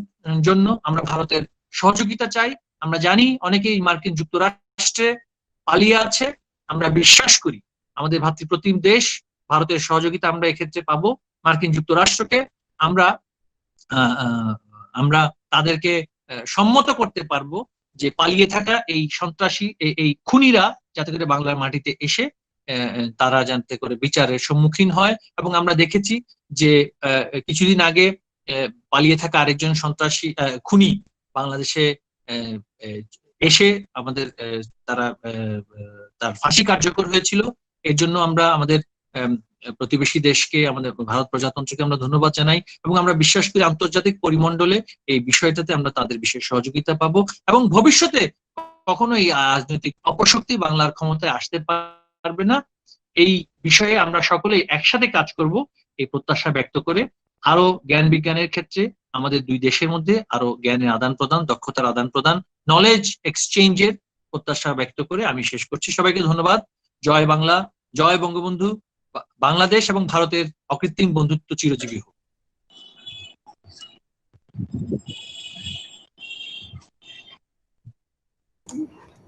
জন্য আমরা ভারতের সহযোগিতা চাই। আমরা জানি অনেকেই মার্কিন যুক্তরাষ্ট্রে পালিয়ে আছে, আমরা বিশ্বাস করি আমাদের ভাতৃপ্রতিম দেশ ভারতের সহযোগিতা আমরা এক্ষেত্রে পাবো। মার্কিন যুক্তরাষ্ট্রকে আমরা তাদেরকে সম্মত করতে পারবো যে পালিয়ে থাকা এই সন্ত্রাসী, এই খুনিরা যাতে করে বাংলার মাটিতে এসে তারা যাতে করে বিচারের সম্মুখীন হয়। এবং আমরা দেখেছি যে কিছুদিন আগে পালিয়ে থাকা আরেকজন সন্ত্রাসী খুনি বাংলাদেশে এসে আমাদের তার ফাঁসি কার্যকর হয়েছিল। এর জন্য আমরা আমাদের প্রতিবেশী দেশকে, আমাদের ভারত প্রজাতন্ত্রকে আমরা ধন্যবাদ জানাই এবং আমরা বিশ্বাস করি আন্তর্জাতিক পরিমণ্ডলে এই বিষয়টাতে আমরা তাদের বিশেষ সহযোগিতা পাবো এবং ভবিষ্যতে কখনো এই রাজনৈতিক অপশক্তি বাংলার ক্ষমতায় আসতে পারবে না। এই বিষয়ে আমরা সকলেই একসাথে কাজ করব এই প্রত্যাশা ব্যক্ত করে আরো জ্ঞান বিজ্ঞানের ক্ষেত্রে আমাদের দুই দেশের মধ্যে আরো জ্ঞানের আদান প্রদান, দক্ষতার আদান প্রদান, নলেজ এক্সচেঞ্জের প্রত্যাশা ব্যক্ত করে আমি শেষ করছি। সবাইকে ধন্যবাদ। জয় বাংলা, জয় বঙ্গবন্ধু, বাংলাদেশ এবং ভারতের অকৃত্রিম বন্ধুত্ব চিরজীবী হোক।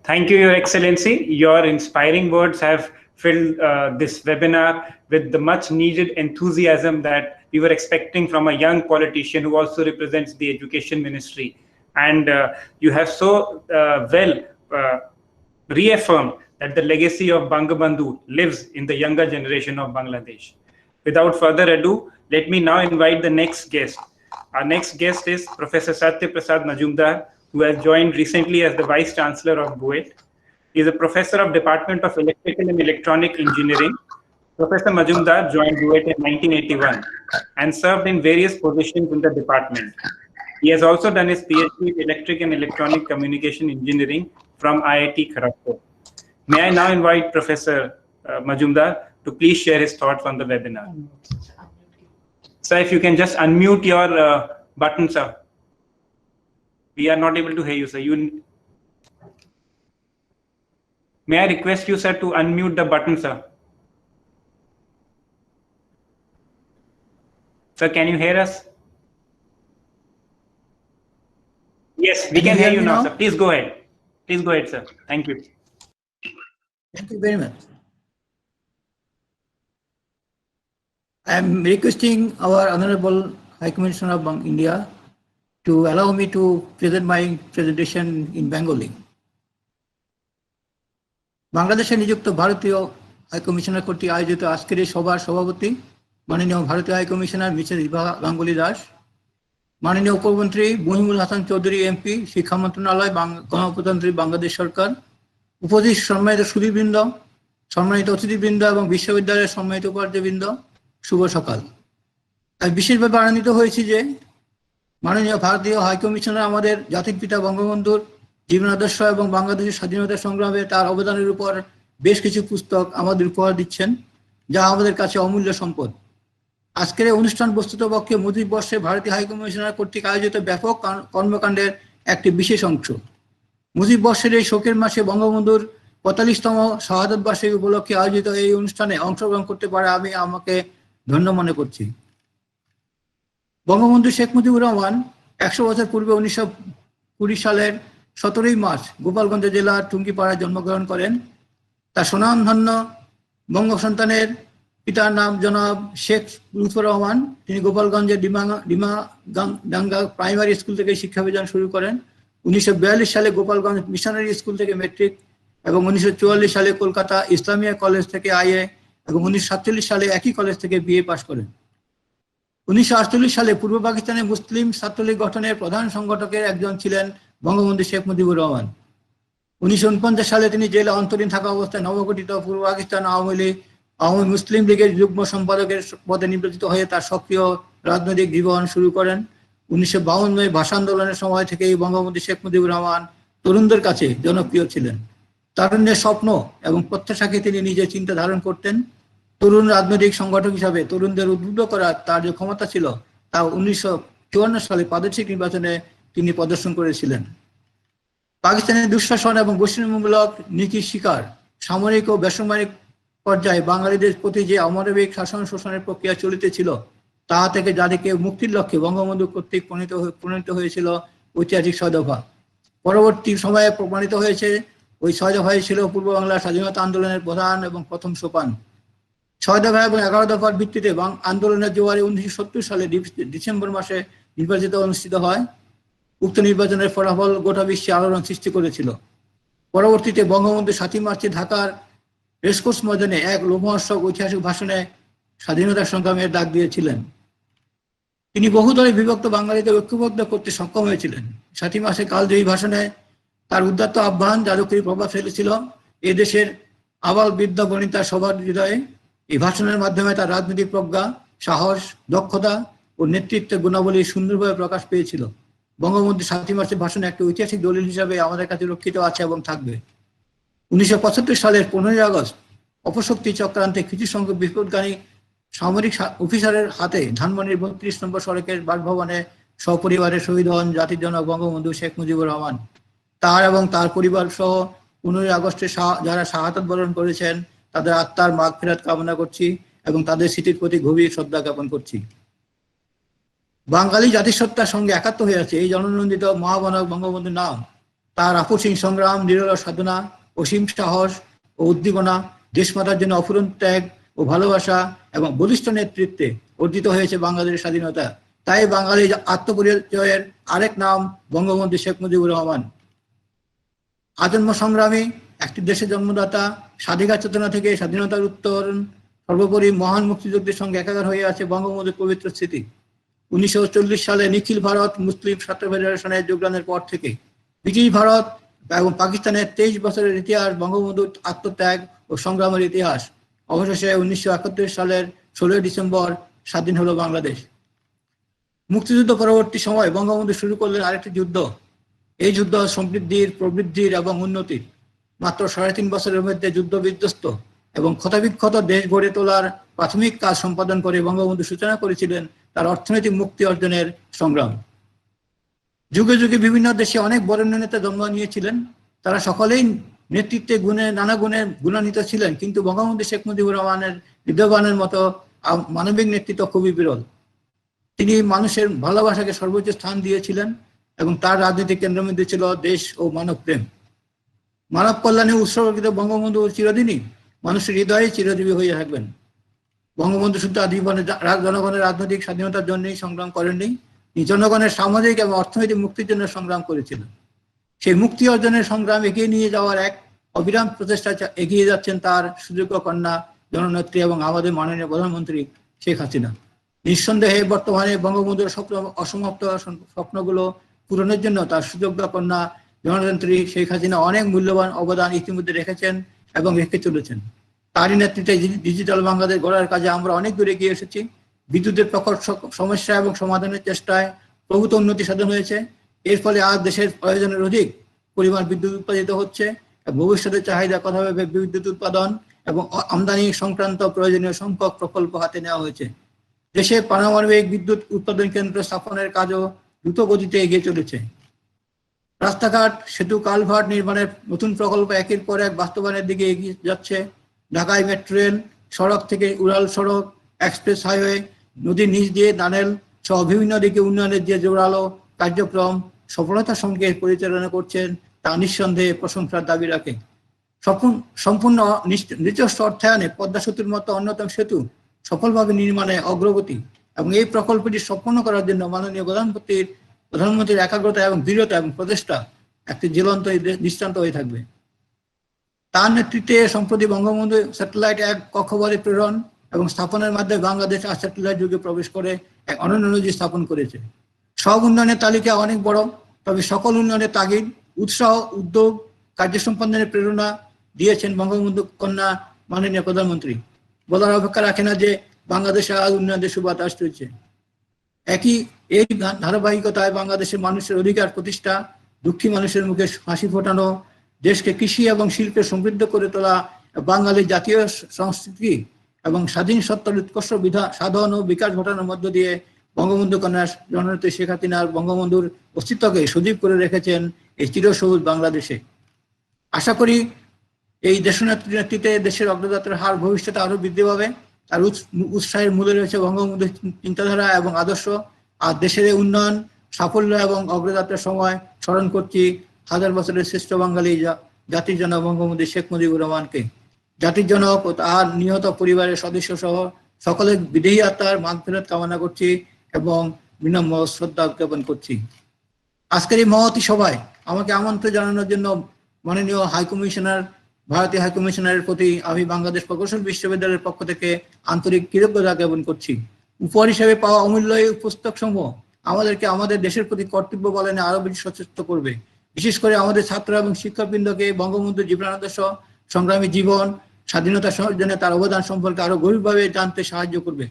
Thank you, Your Excellency. Your inspiring words have filled this webinar with the much needed enthusiasm that we were expecting from a young politician who also represents the Education Ministry. And you have so well reaffirmed that the legacy of Bangabandhu lives in the younger generation of Bangladesh. Without further ado, let me now invite the next guest. Our next guest is Professor Satya Prasad Majumdar, who has joined recently as the Vice Chancellor of BUET. He is a professor of Department of Electrical and Electronic Engineering. Professor Majumdar joined BUET in 1981 and served in various positions in the department. He has also done his PhD in Electric and Electronic Communication Engineering from IIT Kharagpur. May I now invite Professor Majumdar to please share his thoughts on the webinar. Sir, if you can just unmute your button, sir. We are not able to hear you, sir. May I request you, sir, to unmute the button, sir? Sir, can you hear us? Yes, we can hear you now, sir. Please go ahead. Please go ahead, sir. Thank you. Thank you very much. I am requesting our Honorable High Commissioner of India to allow me to present my presentation in Bengali. বাংলাদেশে নিযুক্ত ভারতীয় high commissioner কর্তৃক আয়োজিত আজকের এই সভার সভাপতি মাননীয় ভারতীয় high commissioner Mrs Riva Ganguly Das, মাননীয় উপমন্ত্রী মহিমুল হাসান চৌধুরী এমপি, শিক্ষা মন্ত্রণালয়, গণপ্রজাতন্ত্রী বাংলাদেশ সরকার, উপস্থিত সম্মানিত সুধীবৃন্দ, সম্মানিত অতিথিবৃন্দ এবং বিশ্ববিদ্যালয়ের সম্মানিত উপাচার্যবৃন্দ, শুভ সকাল। আমি বিশেষভাবে আনন্দিত হয়েছি যে মাননীয় ভারতীয় হাই কমিশনার আমাদের জাতির পিতা বঙ্গবন্ধুর জীবনাদর্শ এবং বাংলাদেশের স্বাধীনতা সংগ্রামে তার অবদানের উপর বেশ কিছু পুস্তক আমাদের উপহার দিচ্ছেন, যা আমাদের কাছে অমূল্য সম্পদ। আজকের এই অনুষ্ঠান বস্তুতপক্ষে মুজিব বর্ষে ভারতীয় হাই কমিশনার কর্তৃক আয়োজিত ব্যাপক কর্মকাণ্ডের একটি বিশেষ অংশ। মুজিব বর্ষের এই শোকের মাসে বঙ্গবন্ধুর ৪৫তম শাহাদত বার্ষিকী উপলক্ষে আয়োজিত এই অনুষ্ঠানে অংশগ্রহণ করতে পারে আমি আমাকে ধন্য মনে করছি। বঙ্গবন্ধু শেখ মুজিবুর রহমান ১০০ বছর পূর্বে ১৯২০ সালের ১৭ই মার্চ গোপালগঞ্জ জেলার টুঙ্গিপাড়ায় জন্মগ্রহণ করেন। তার সুনামধন্য বঙ্গ সন্তানের পিতার নাম জনাব শেখ লুৎফর রহমান। তিনি গোপালগঞ্জের ডিমাডাঙ্গা প্রাইমারি স্কুল থেকে শিক্ষাবিধান শুরু করেন। ১৯৪২ সালে গোপালগঞ্জ মিশনারি স্কুল থেকে মেট্রিক এবং ১৯৪৪ সালে কলকাতা ইসলামিয়া কলেজ থেকে আইএ এবং ১৯৪৭ সালে একই কলেজ থেকে বিএ পাশ করেন। ১৯৪৮ সালে পূর্ব পাকিস্তানে মুসলিম ছাত্রলীগ গঠনের প্রধান সংগঠকের একজন ছিলেন বঙ্গবন্ধু শেখ মুজিবুর রহমান। ১৯৪৯ সালে তিনি জেলে অন্তরীণ থাকা অবস্থায় নবগঠিত পূর্ব পাকিস্তান আওয়ামী মুসলিম লীগের যুগ্ম সম্পাদকের পদে নির্বাচিত হয়ে তার সক্রিয় রাজনৈতিক জীবন শুরু করেন। ১৯৫২ ভাষা আন্দোলনের সময় থেকেই বঙ্গবন্ধু শেখ মুজিবুর রহমান তরুণদের কাছে জনপ্রিয় ছিলেন। তারুণ্যের স্বপ্ন এবং প্রত্যাশাকে তিনি নিজে চিন্তা ধারণ করতেন। তরুণ রাজনৈতিক সংগঠক হিসাবে তরুণদের উদ্বুদ্ধ করার তার যে ক্ষমতা ছিল তা ১৯৫৪ সালে প্রাদেশিক নির্বাচনে তিনি প্রদর্শন করেছিলেন। পাকিস্তানের দুঃশাসন এবং বৈষম্যমূলক নীতির শিকার সামরিক ও বেসামরিক পর্যায়ে বাঙালিদের প্রতি যে অমানবিক শাসন শোষণের প্রক্রিয়া চলিতেছিল তা থেকে যাদেরকে মুক্তির লক্ষ্যে বঙ্গবন্ধু কর্তৃক প্রণীত হয়েছিল ঐতিহাসিক ৬ দফা। পরবর্তী সময়ে প্রমাণিত হয়েছে ওই ৬ দফাই ছিল পূর্ব বাংলার স্বাধীনতা আন্দোলনের প্রধান এবং প্রথম সোপান। ৬ দফা এবং ১১ দফার ভিত্তিতে আন্দোলনের জোয়ারে ১৯৭০ সালে ডিসেম্বর মাসে নির্বাচিত অনুষ্ঠিত হয়। উক্ত নির্বাচনের ফলাফল গোটা বিশ্বে আলোড়ন সৃষ্টি করেছিল। পরবর্তীতে বঙ্গবন্ধু ৭ই মার্চে ঢাকার রেসকোর্স ময়দানে এক লোমহর্ষক ঐতিহাসিক ভাষণে স্বাধীনতা সংগ্রামের ডাক দিয়েছিলেন। তিনি বহুদলে বিভক্ত বাঙালিদের ঐক্যবদ্ধ করতে সক্ষম হয়েছিলেন। ৭ই মার্চে কালজয়ী ভাষণে তার উদাত্ত আহ্বান জাদুকরী প্রভাব ফেলেছিল এ দেশের আবাল বৃদ্ধ বনিতা সবার হৃদয়ে। এই ভাষণের মাধ্যমে তার রাজনৈতিক প্রজ্ঞা, সাহস, দক্ষতা ও নেতৃত্বের গুণাবলী সুন্দরভাবে প্রকাশ পেয়েছিল। বঙ্গবন্ধু ৭ই মার্চের ভাষণে একটি ঐতিহাসিক দলিল হিসাবে আমাদের কাছে রক্ষিত আছে এবং থাকবে। ১৯৭৫ সালের ১৫ই আগস্ট অপশক্তি চক্রান্তে কিছু সংখ্যক বিপদগামী সামরিক অফিসারের হাতে ধানমন্ডির ৩২ নম্বর সড়কের বাসভবনে সপরিবারে শহীদ হন জাতির জনক বঙ্গবন্ধু শেখ মুজিবুর রহমান। তার এবং তার পরিবার সহ ১৫ই আগস্টে যারা শাহাদাত বরণ করেছেন তাদের আত্মার মাগফিরাত কামনা করছি এবং তাদের স্মৃতির প্রতি গভীর শ্রদ্ধা জ্ঞাপন করছি। বাঙালি জাতিসত্তার সঙ্গে একাত্ম হয়ে আছে এই জননন্দিত মহামানব বঙ্গবন্ধুর নাম। তার আপসীন সংগ্রাম, নিরলস সাধনা, অসীম সাহস ও উদ্দীপনা, দেশমাতার জন্য অফুরন্ত ত্যাগ ও ভালোবাসা এবং বলিষ্ঠ নেতৃত্বে অর্জিত হয়েছে বাংলাদেশের স্বাধীনতা। তাই বাঙালি আত্মপরিচয়ের আরেক নাম বঙ্গবন্ধু শেখ মুজিবুর রহমান। আজন্ম সংগ্রামী, একটি দেশের জন্মদাতা, স্বাধিকার চেতনা থেকে স্বাধীনতার উত্তরণ, সর্বোপরি মহান মুক্তিযুদ্ধের সঙ্গে একাকার হয়ে আছে বঙ্গবন্ধুর পবিত্র স্মৃতি। 1940 সালে নিখিল ভারত মুসলিম ছাত্র ফেডারেশনের যোগদানের পর থেকে ব্রিটিশ ভারত এবং পাকিস্তানের 23 বছরের ইতিহাস বঙ্গবন্ধুর আত্মত্যাগ ও সংগ্রামের ইতিহাস। অবশেষে 1971 সালের 16 ডিসেম্বর স্বাধীন হলো বাংলাদেশ। মুক্তিযুদ্ধ পরবর্তী সময় বঙ্গবন্ধু শুরু করলেন আরেকটি যুদ্ধ। এই যুদ্ধ সমৃদ্ধির, প্রবৃদ্ধির এবং উন্নতির। মাত্র 3.5 বছরের মধ্যে যুদ্ধ বিধ্বস্ত এবং ক্ষতবিক্ষত দেশ গড়ে তোলার প্রাথমিক কাজ সম্পাদন করে বঙ্গবন্ধু সূচনা করেছিলেন তার অর্থনৈতিক মুক্তি অর্জনের সংগ্রাম। যুগে যুগে বিভিন্ন দেশে অনেক বরেণ্য নেতা জন্ম নিয়েছিলেন, তারা সকলেই নেতৃত্বে গুণে নানা গুণে গুণান্বিত ছিলেন, কিন্তু বঙ্গবন্ধু শেখ মুজিবুর রহমানের হৃদয়বানের মতো মানবিক নেতৃত্ব খুবই বিরল। তিনি মানুষের ভালোবাসাকে সর্বোচ্চ স্থান দিয়েছিলেন এবং তার রাজনৈতিক কেন্দ্রবিন্দু ছিল দেশ ও মানব প্রেম। মানব কল্যাণে উৎসর্গিত বঙ্গবন্ধু চিরদিনই মানুষের হৃদয়ে চিরজীবী হয়ে থাকবেন। বঙ্গবন্ধু শুধু জীবনে জনগণের রাজনৈতিক স্বাধীনতার জন্যই সংগ্রাম করেননি, জনগণের সামাজিক এবং অর্থনৈতিক মুক্তির জন্য সংগ্রাম করেছিলেন। সেই মুক্তি অর্জনের সংগ্রাম এগিয়ে নিয়ে যাওয়ার এক অবিরাম প্রচেষ্টা এগিয়ে যাচ্ছেন তার সুযোগ্য কন্যা জননেত্রী এবং আমাদের মাননীয় প্রধানমন্ত্রী শেখ হাসিনা। নিঃসন্দেহে বর্তমানে বঙ্গবন্ধুর অসমাপ্ত স্বপ্নগুলো পূরণের জন্য তার সুযোগ্য কন্যা জননেত্রী শেখ হাসিনা অনেক মূল্যবান অবদান ইতিমধ্যে রেখেছেন এবং রেখে চলেছেন। তারই নেতৃত্বে ডিজিটাল বাংলাদেশ গড়ার কাজে আমরা অনেক দূরে এগিয়ে এসেছি। বিদ্যুতের প্রকট সমস্যা এবং সমাধানের চেষ্টায় প্রভূত উন্নতি সাধন হয়েছে। এর ফলে আজ দেশের প্রয়োজনের অধিক পরিমাণ বিদ্যুৎ উৎপাদিত হচ্ছে। ভবিষ্যতের চাহিদা কথা ভেবে বিদ্যুৎ উৎপাদন এবং আমদানি সংক্রান্ত প্রয়োজনীয় সংখ্যক প্রকল্প হাতে নেওয়া হয়েছে। দেশে পারমাণবিক বিদ্যুৎ উৎপাদন কেন্দ্র স্থাপনের কাজও দ্রুত গতিতে এগিয়ে চলেছে। রাস্তাঘাট, সেতু, কালভার্ট নির্মাণের নতুন প্রকল্প একের পর এক বাস্তবায়নের দিকে এগিয়ে যাচ্ছে। ঢাকায় মেট্রো রেল, সড়ক থেকে উড়াল সড়ক, এক্সপ্রেস হাইওয়ে, নদীর নিচ দিয়ে টানেল সহ বিভিন্ন দিকে উন্নয়নের যে জোরালো কার্যক্রম সফলতার সঙ্গে পরিচালনা করছেন তা নিঃসন্দেহে প্রশংসার দাবি রাখে। সম্পূর্ণ নিজস্ব অর্থায়নে পদ্মা সেতুর মতো অন্যতম সেতু সফলভাবে নির্মাণে অগ্রগতি এবং এই প্রকল্পটি সম্পন্ন করার জন্য মাননীয় প্রধানমন্ত্রীর একাগ্রতা এবং দৃঢ়তা এবং প্রচেষ্টা একটি জ্বলন্ত দৃষ্টান্ত হয়ে থাকবে। তার নেতৃত্বে সম্প্রতি বঙ্গবন্ধু স্যাটেলাইট 1 কক্ষপথে প্রেরণ এবং স্থাপনের মাধ্যমে বাংলাদেশ আর স্যাটেলাইট যুগে প্রবেশ করে এক অনন্য নজির স্থাপন করেছে। সব উন্নয়নের তালিকা অনেক বড়, তবে সকল উন্নয়নের তাগিদ, উৎসাহ, উদ্যোগ, কার্য সম্পাদনের প্রেরণা দিয়েছেন বঙ্গবন্ধু কন্যা মাননীয় প্রধানমন্ত্রী। বলার অপেক্ষা রাখে না যে বাংলাদেশে আজ উন্নয়নের সুবাতাস চলছে। এই ধারাবাহিকতায় বাংলাদেশের মানুষের অধিকার প্রতিষ্ঠা, দুঃখী মানুষের মুখে হাসি ফোটানো, দেশকে কৃষি এবং শিল্পে সমৃদ্ধ করে তোলা, বাঙালির জাতীয় সংস্কৃতি এবং স্বাধীন সত্তার উৎকর্ষ সাধন ও বিকাশ ঘটানোর মধ্য দিয়ে বঙ্গবন্ধু কন্যা জননেত্রী শেখ হাসিনার বঙ্গবন্ধুর অস্তিত্বকে সজীব করে রেখেছেন এই চিরসবুজ বাংলাদেশে। আশা করি এই দেশনেত্রীর নেতৃত্বে দেশের অগ্রযাত্রার হার ভবিষ্যতে আরো বৃদ্ধি পাবে। তার উৎসাহের মূলে রয়েছে বঙ্গবন্ধুর চিন্তাধারা এবং আদর্শ। আর দেশের উন্নয়ন, সাফল্য এবং অগ্রযাত্রার সময় স্মরণ করছি হাজার বছরের শ্রেষ্ঠ বাঙালি জাতির জনক বঙ্গবন্ধু শেখ মুজিবুর রহমানকে। জাতির জনক ও তার নিহত পরিবারের সদস্য সহ সকলের বিদেহী আত্মার মাগফিরাত কামনা করছি এবং বিনম্র শ্রদ্ধা জ্ঞাপন করছি। আজকের এই মহতী সভায় আমাকে আমন্ত্রণ জানানোর জন্য মাননীয় হাইকমিশনার, ভারতীয় হাইকমিশনারের প্রতি আমি বাংলাদেশ প্রকৌশল বিশ্ববিদ্যালয়ের পক্ষ থেকে আন্তরিক কৃতজ্ঞতা জ্ঞাপন করছি। উপহার হিসেবে পাওয়া অমূল্য এই পুস্তক সমূহ আমাদেরকে আমাদের দেশের প্রতি কর্তব্য পালনে আরো বেশি সচেষ্ট করবে। বিশেষ করে আমাদের ছাত্র এবং শিক্ষকবৃন্দকে বঙ্গবন্ধু জীবনাদর্শ, সংগ্রামী জীবন, স্বাধীনতা সর্জনে তার অবদান সম্পর্কে আরো গভীরভাবে জানতে সাহায্য করবে।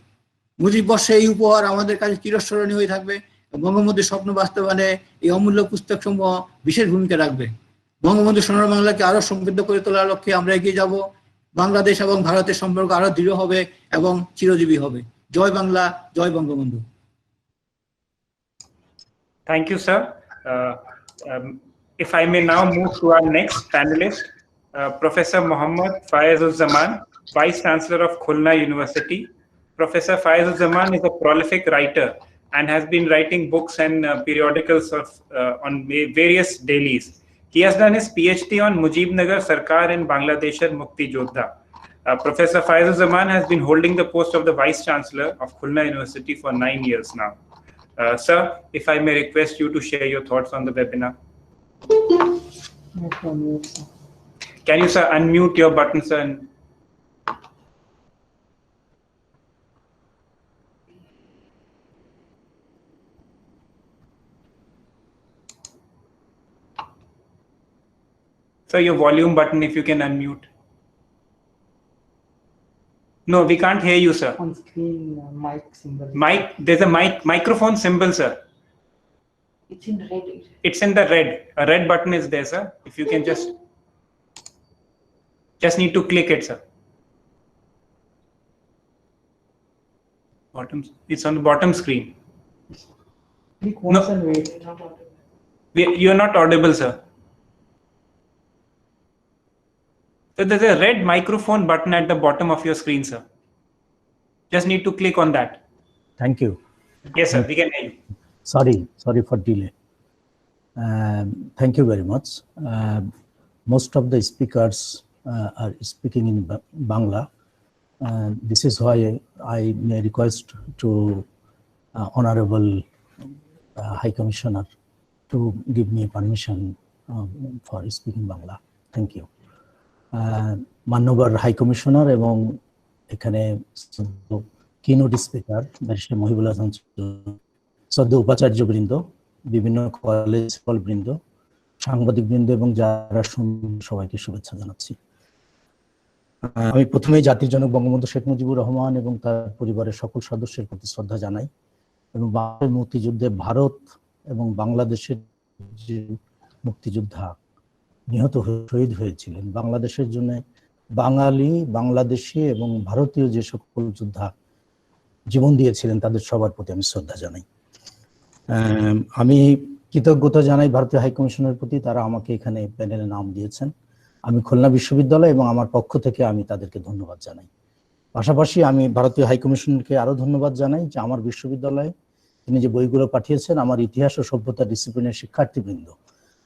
মুজিব বর্ষে এই উপহার আমাদের কাছে চিরস্মরণীয় হয়ে থাকবে। বঙ্গবন্ধুর স্বপ্ন বাস্তবায়নে এই অমূল্য পুস্তক সমূহ বিশেষ ভূমিকা রাখবে। বঙ্গবন্ধু সোনার বাংলাকে আরো সমৃদ্ধ করে তোলার লক্ষ্যে আমরা এগিয়ে যাব। বাংলাদেশ এবং ভারতের সম্পর্ক আরো দৃঢ় হবে এবং চিরজীবী হবে। জয় বাংলা, জয় Bangabandhu. Thank you, sir. If I may now move to our next panelist, Professor Mohammad Fayazuzzaman, Vice Chancellor of Khulna University. Professor Faiz-ur-Zaman is a prolific writer and has been writing books and periodicals on various dailies. He has done his PhD on Mujibnagar Sarkar in Bangladeshar Mukti Jodha. Professor Faiz-ur-Zaman has been holding the post of the Vice Chancellor of Khulna University for 9 years now. Sir, if I may request you to share your thoughts on the webinar. Can you, sir, unmute your button, sir? And sir, your volume button, if you can unmute. No, we can't hear you, sir. On screen, mic symbol. Mic, there's a microphone symbol, sir. It's in red. It's in the red. A red button is there, sir. If you can just need to click it, sir. Bottom. It's on the bottom screen. Click once No. and wait. You are not audible, sir. So there's a red microphone button at the bottom of your screen, sir. Just need to click on that. Thank you. Yes, sir. We can hear you. Sorry for delay. Thank you very much. Most of the speakers are speaking in Bangla. This is why I may request to Honorable High Commissioner to give me permission for speaking Bangla. Thank you. মাননীয় high commissioner এবং এখানে keynote speaker barrister Mohibul Hasan, শ্রদ্ধেয় উপাচার্য বৃন্দ, বিভিন্ন college বৃন্দ, সাংবাদিক বৃন্দ এবং যারা সবাইকে শুভেচ্ছা জানাচ্ছি। আমি প্রথমেই জাতির জনক বঙ্গবন্ধু শেখ মুজিবুর রহমান এবং তার পরিবারের সকল সদস্যের প্রতি শ্রদ্ধা জানাই এবং বাংলার মুক্তিযুদ্ধে ভারত এবং বাংলাদেশের যে মুক্তিযোদ্ধা নিহত শহীদ হয়েছিলেন, বাংলাদেশের জন্য বাঙালি, বাংলাদেশি এবং ভারতীয় যে সকল যোদ্ধা জীবন দিয়েছিলেন তাদের সবার প্রতি আমি শ্রদ্ধা জানাই। আমি কৃতজ্ঞতা জানাই ভারতীয় হাই কমিশনের প্রতি, তারা আমাকে এখানে প্যানেলে নাম দিয়েছেন। আমি খুলনা বিশ্ববিদ্যালয় এবং আমার পক্ষ থেকে আমি তাদেরকে ধন্যবাদ জানাই। পাশাপাশি আমি ভারতীয় হাই কমিশনকে আরো ধন্যবাদ জানাই যে আমার বিশ্ববিদ্যালয়ে তিনি যে বইগুলো পাঠিয়েছেন, আমার ইতিহাস ও সভ্যতা ডিসিপ্লিনের শিক্ষার্থীবৃন্দ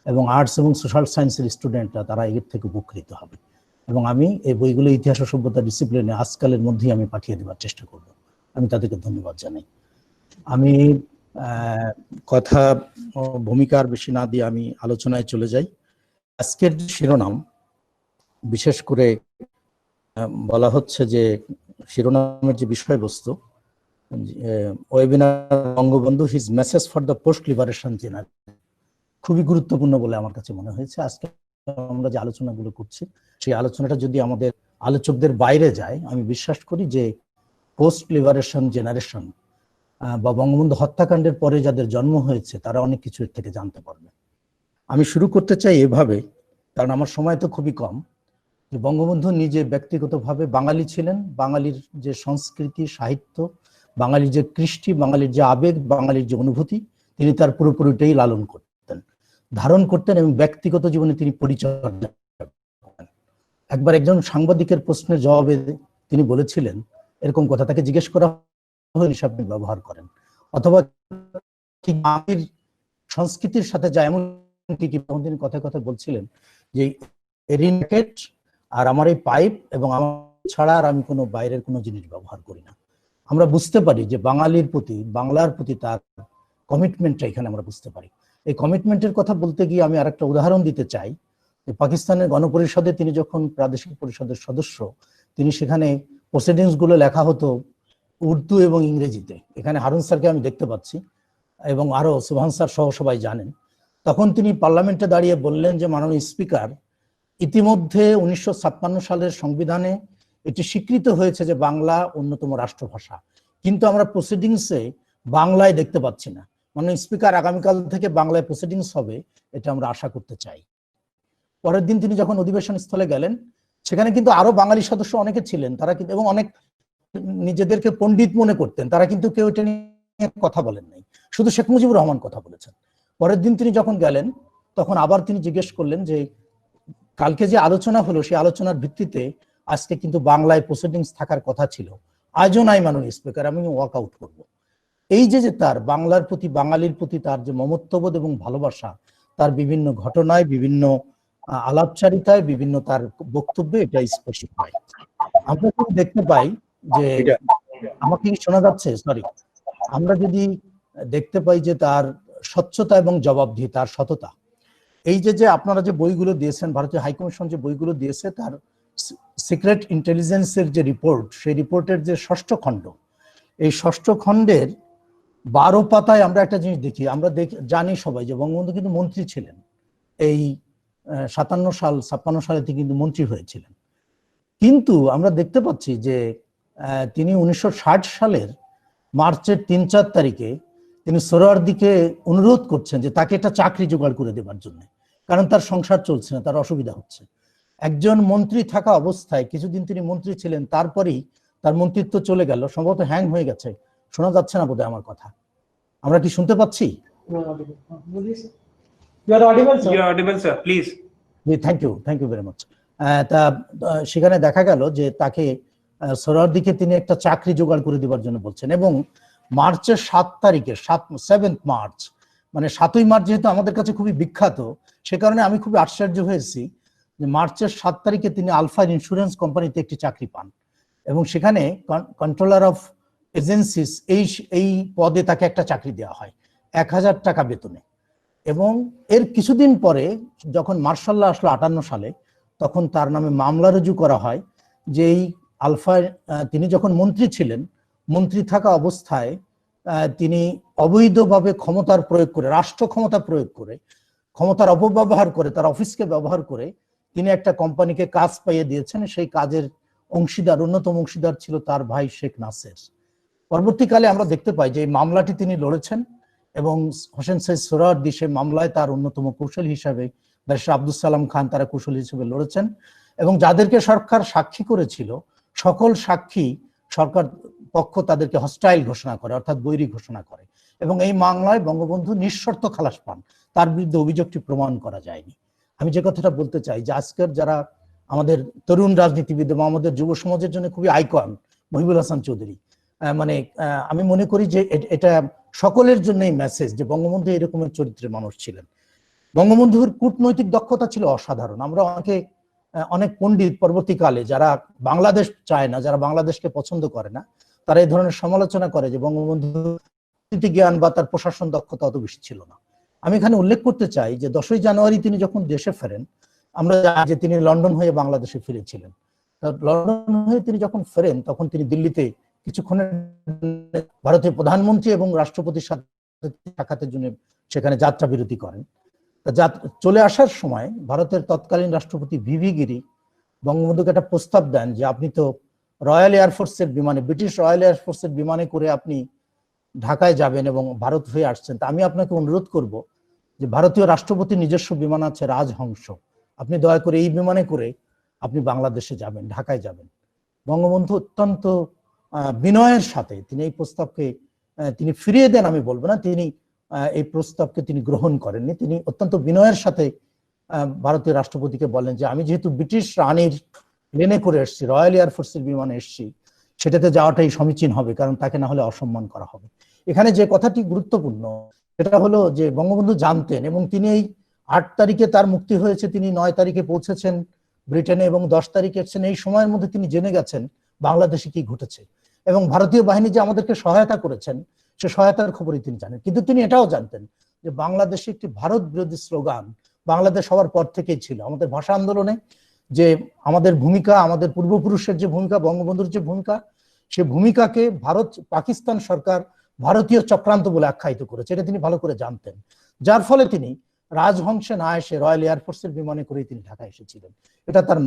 এবং আর্টস এবং সোশ্যাল সায়েন্সের স্টুডেন্টরা তারা এর থেকে উপকৃত হবে এবং আমি এই বইগুলো ইতিহাস ও সভ্যতা ডিসিপ্লিনে আজকালের মধ্যেই আমি পাঠিয়ে দেওয়ার চেষ্টা করব। আমি তাদেরকে ধন্যবাদ জানাই। আমি কথা ভূমিকার বেশি না দিয়ে আমি আলোচনায় চলে যাই। আজকের শিরোনাম বিশেষ করে বলা হচ্ছে যে শিরোনামের যে বিষয়বস্তু, webinar Bangabandhu his message for the post liberation generation, খুবই গুরুত্বপূর্ণ বলে আমার কাছে মনে হয়েছে। আজকে আমরা যে আলোচনাগুলো করছি সেই আলোচনাটা যদি আমাদের আলোচকদের বাইরে যায়, আমি বিশ্বাস করি যে পোস্ট লিবারেশন জেনারেশন বা বঙ্গবন্ধু হত্যাকাণ্ডের পরে যাদের জন্ম হয়েছে তারা অনেক কিছু এর থেকে জানতে পারবে। আমি শুরু করতে চাই এভাবে, কারণ আমার সময় তো খুবই কম, যে বঙ্গবন্ধু নিজে ব্যক্তিগতভাবে বাঙালি ছিলেন। বাঙালির যে সংস্কৃতি, সাহিত্য, বাঙালির যে কৃষ্টি, বাঙালির যে আবেগ, বাঙালির যে অনুভূতি, তিনি তার পুরোপুরিটাই লালন করতেন, ধারণ করতেন এবং ব্যক্তিগত জীবনে তিনি পরিচর্যা করতেন। একবার একজন সাংবাদিকের প্রশ্নের জবাবে তিনি বলেছিলেন এরকম কথা, তাকে জিজ্ঞেস করা হলে আপনি ব্যবহার করেন অথবা সংস্কৃতির সাথে যায় এমন কি তিনি কথায় কথায় বলছিলেন যে রিনেকেট আর আমার এই পাইপ এবং আমার ছাড়া আর আমি কোনো বাইরের কোনো জিনিস ব্যবহার করি না। আমরা বুঝতে পারি যে বাঙালির প্রতি, বাংলার প্রতি তার কমিটমেন্টটা এখানে আমরা বুঝতে পারি। এই কমিটমেন্টের কথা বলতে গিয়ে আমি আরেকটা উদাহরণ দিতে চাই যে পাকিস্তানের গণপরিষদে তিনি যখন প্রাদেশিক পরিষদের সদস্য, তিনি সেখানে প্রসিডিংস গুলো লেখা হতো উর্দু এবং ইংরেজিতে। এখানে হারুন স্যারকে আমি দেখতে পাচ্ছি এবং আরো সুবহান স্যার সহ সবাই জানেন। তখন তিনি পার্লামেন্টে দাঁড়িয়ে বললেন যে মাননীয় স্পিকার, ইতিমধ্যে 1956 সালের সংবিধানে এটি স্বীকৃত হয়েছে যে বাংলা অন্যতম রাষ্ট্রভাষা, কিন্তু আমরা প্রসিডিংসে বাংলায় দেখতে পাচ্ছি না। মাননীয় স্পিকার, আগামীকাল থেকে বাংলায় প্রসিডিংস হবে, এটা আমরা আশা করতে চাই। পরের দিন তিনি যখন অধিবেশন স্থলে গেলেন, সেখানে কিন্তু আরো বাঙালি সদস্য অনেকে ছিলেন, তারা কিন্তু এবং অনেক নিজেদেরকে পণ্ডিত মনে করতেন, তারা কিন্তু কেউ এটা নিয়ে কথা বলেন নাই, শুধু শেখ মুজিবুর রহমান কথা বলেছেন। পরের দিন তিনি যখন গেলেন তখন আবার তিনি জিজ্ঞেস করলেন যে কালকে যে আলোচনা হলো সেই আলোচনার ভিত্তিতে আজকে কিন্তু বাংলায় প্রসিডিংস থাকার কথা ছিল, আজও নাই মাননীয় স্পিকার, আমি ওয়াক আউট করব। এই যে তার বাংলার প্রতি, বাঙালির প্রতি তার যে মমত্ববোধ এবং ভালোবাসা, তার বিভিন্ন ঘটনায়, বিভিন্ন আলাপচারিতায়, বিভিন্ন তার বক্তব্যে এটা স্পষ্ট হয়। আমরা যদি দেখতে পাই যে, আমাকে কি শোনা যাচ্ছে? সরি। আমরা যদি দেখতে পাই যে তার স্বচ্ছতা এবং জবাবদিহি, তার সততা, এই যে আপনারা যে বইগুলো দিয়েছেন, ভারতীয় হাইকমিশন যে বইগুলো দিয়েছে, তার সিক্রেট ইন্টেলিজেন্সের যে রিপোর্ট, সেই রিপোর্টের যে 6ষ্ঠ খণ্ড, এই 6ষ্ঠ খণ্ডের 12 পাতায় আমরা একটা জিনিস দেখি, আমরা জানি সবাই যে বঙ্গবন্ধু কিন্তু মন্ত্রী ছিলেন, এই 57 সালে তিনি কিন্তু মন্ত্রী হয়েছিলেন। কিন্তু আমরা দেখতে পাচ্ছি যে তিনি 1960 সালের মার্চের 3-4 তারিখে তিনি সোহরাওয়ার্দীকে অনুরোধ করছেন যে তাকে একটা চাকরি জোগাড় করে দেওয়ার জন্য, কারণ তার সংসার চলছে না, তার অসুবিধা হচ্ছে। একজন মন্ত্রী থাকা অবস্থায় কিছুদিন তিনি মন্ত্রী ছিলেন, তারপরেই তার মন্ত্রিত্ব চলে গেল, সম্ভবত হ্যাং হয়ে গেছে, শোনা যাচ্ছে না বোধহয় আমার কথা। আমরা কি শুনতে পাচ্ছি? You are audible, sir. Please. Thank you very much. তা সেখানে দেখা গেল যে তাকে সোহরাওয়ার্দীকে তিনি একটা চাকরি জোগাড় করে দেওয়ার জন্য বলছেন, এবং মার্চের 7 তারিখে 7 মার্চ, মানে 7ই মার্চ যেহেতু আমাদের কাছে খুবই বিখ্যাত, সে কারণে আমি খুবই আশ্চর্য হয়েছি যে মার্চের 7 তারিখে তিনি আলফা ইন্স্যুরেন্স কোম্পানিতে একটি চাকরি পান, এবং সেখানে কন্ট্রোলার অফ এজেন্সিস এই পদে তাকে একটা চাকরি দেওয়া হয় 1000 টাকা বেতনে। এবং এর কিছুদিন পরে যখন মার্শাল ল আসলো 58 সালে, তখন তার নামে মামলা রুজু করা হয় যে এই আলফা, তিনি যখন মন্ত্রী ছিলেন, মন্ত্রী থাকা অবস্থায় তিনি অবৈধভাবে ক্ষমতার প্রয়োগ করে, রাষ্ট্র ক্ষমতা প্রয়োগ করে, ক্ষমতার অপব্যবহার করে, তার অফিসকে ব্যবহার করে তিনি একটা কোম্পানিকে কাজ পাইয়ে দিয়েছেন। সেই কাজের অন্যতম অংশীদার ছিল তার ভাই শেখ নাসের। পরবর্তীকালে আমরা দেখতে পাই যে এই মামলাটি তিনি লড়েছেন, এবং হোসেন সৈয়দ সোহরাওয়ার্দী সেই মামলায় তার অন্যতম কৌশল হিসাবে, ব্যারিস্টার আব্দুল সালাম খান, তারা কৌশল হিসেবে লড়েছেন, এবং যাদেরকে সরকার সাক্ষী করেছিল সকল সাক্ষী সরকার পক্ষ তাদেরকে হস্টাইল ঘোষণা করে, অর্থাৎ বৈরী ঘোষণা করে, এবং এই মামলায় বঙ্গবন্ধু নিঃশর্ত খালাস পান, তার বিরুদ্ধে অভিযোগটি প্রমাণ করা যায়নি। আমি যে কথাটা বলতে চাই যে আজকের যারা আমাদের তরুণ রাজনীতিবিদ এবং আমাদের যুব সমাজের জন্য খুবই আইকন মহিবুল হাসান চৌধুরী, মানে আমি মনে করি যে এটা সকলের জন্যই মেসেজ যে বঙ্গবন্ধু এরকমের চরিত্রের মানুষ ছিলেন। বঙ্গবন্ধুর কূটনৈতিক দক্ষতা ছিল অসাধারণ। আমরা অনেক পণ্ডিত পরবর্তীকালে যারা বাংলাদেশ চায় না, যারা বাংলাদেশকে পছন্দ করে না, তারা এই ধরনের সমালোচনা করে যে বঙ্গবন্ধুর জ্ঞান বা তার প্রশাসন দক্ষতা অত বেশি ছিল না। আমি এখানে উল্লেখ করতে চাই যে 10ই জানুয়ারি তিনি যখন দেশে ফেরেন, আমরা জানি যে তিনি লন্ডন হয়ে বাংলাদেশে ফিরেছিলেন। লন্ডন হয়ে তিনি যখন ফেরেন, তখন তিনি দিল্লিতে কিছুক্ষণের ভারতের প্রধানমন্ত্রী এবং রাষ্ট্রপতির সাথে সাক্ষাতের জন্য সেখানে যাত্রা বিরতি করেন। চলে আসার সময় ভারতের তৎকালীন রাষ্ট্রপতি ভিভি গিরি বঙ্গবন্ধুকে একটা প্রস্তাব দেন যে আপনি তো রয়্যাল এয়ারফোর্সের বিমানে, ব্রিটিশ রয়্যাল এয়ারফোর্সের বিমানে করে আপনি ঢাকায় যাবেন এবং ভারত হয়ে আসছেন, তা আমি আপনাকে অনুরোধ করব যে ভারতীয় রাষ্ট্রপতির নিজস্ব বিমান আছে রাজহংস, আপনি দয়া করে এই বিমানে করে আপনি বাংলাদেশে যাবেন, ঢাকায় যাবেন। বঙ্গবন্ধু অত্যন্ত বিনয়ের সাথে তিনি এই প্রস্তাবকে তিনি ফিরিয়ে দেন, আমি বলবো না, তিনি এই প্রস্তাবকে তিনি গ্রহণ করেননি। তিনি অত্যন্ত বিনয়ের সাথে ভারতীয় রাষ্ট্রপতিকে বলেন যে আমি যেহেতু ব্রিটিশ রানীর প্লেনে করে এসেছি, রয়্যাল এয়ারফোর্সের বিমানে এসেছি, সেটাতে যাওয়াটাই সমীচীন হবে, কারণ তাকে না হলে অসম্মান করা হবে। এখানে যে কথাটি গুরুত্বপূর্ণ সেটা হলো যে বঙ্গবন্ধু জানতেন, এবং তিনি এই 8 তারিখে তার মুক্তি হয়েছে, তিনি 9 তারিখে পৌঁছেছেন ব্রিটেনে এবং 10 তারিখে এসেছেন। এই সময়ের মধ্যে তিনি জেনে গেছেন বাংলাদেশে কি ঘটেছে, এবং ভারতীয় বাহিনী যে আমাদেরকে সহায়তা করেছেন সে সহায়তার খবরই তিনি জানেন। কিন্তু তিনি এটাও জানতেন যে বাংলাদেশে একটি ভারত বিরোধী স্লোগান বাংলাদেশ হওয়ার পর থেকেই ছিল। আমাদের ভাষা আন্দোলনে যে আমাদের ভূমিকা, আমাদের পূর্বপুরুষের যে ভূমিকা, বঙ্গবন্ধুর যে ভূমিকা, সে ভূমিকাকে পাকিস্তান সরকার ভারতীয় চক্রান্ত বলে আখ্যায়িত করেছে, এটা তিনি ভালো করে জানতেন। যার ফলে তিনি রাজহংসে না এসে রয়্যাল এয়ারফোর্সের বিমানে করেই তিনি ঢাকা এসেছিলেন। এটা তার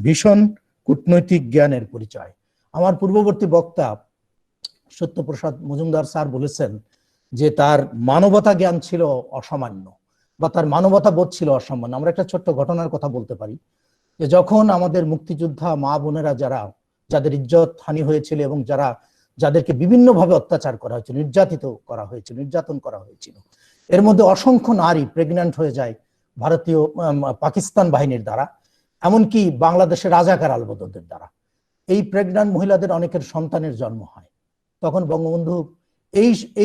ভীষণ কূটনৈতিক জ্ঞানের পরিচয়। আমার পূর্ববর্তী বক্তা সত্যপ্রসাদ মজুমদার স্যার বলেছেন যে তার মানবতা জ্ঞান ছিল অসামান্য, বা তার মানবতা বোধ ছিল অসামান্য। আমরা একটা ছোট্ট ঘটনার কথা বলতে পারি যে যখন আমাদের মুক্তিযোদ্ধা মা বোনেরা যাদের ইজ্জত হানি হয়েছিল এবং যাদেরকে বিভিন্নভাবে অত্যাচার করা হয়েছিল, নির্যাতিত করা হয়েছিল, নির্যাতন করা হয়েছিল, এর মধ্যে অসংখ্য নারী প্রেগন্যান্ট হয়ে যায় পাকিস্তান বাহিনীর দ্বারা, এমনকি বাংলাদেশের রাজাকার আলবদরদের দ্বারা। এই প্রেগন্যান্ট মহিলাদের অনেকের সন্তানের জন্ম হয়, তখন বঙ্গবন্ধু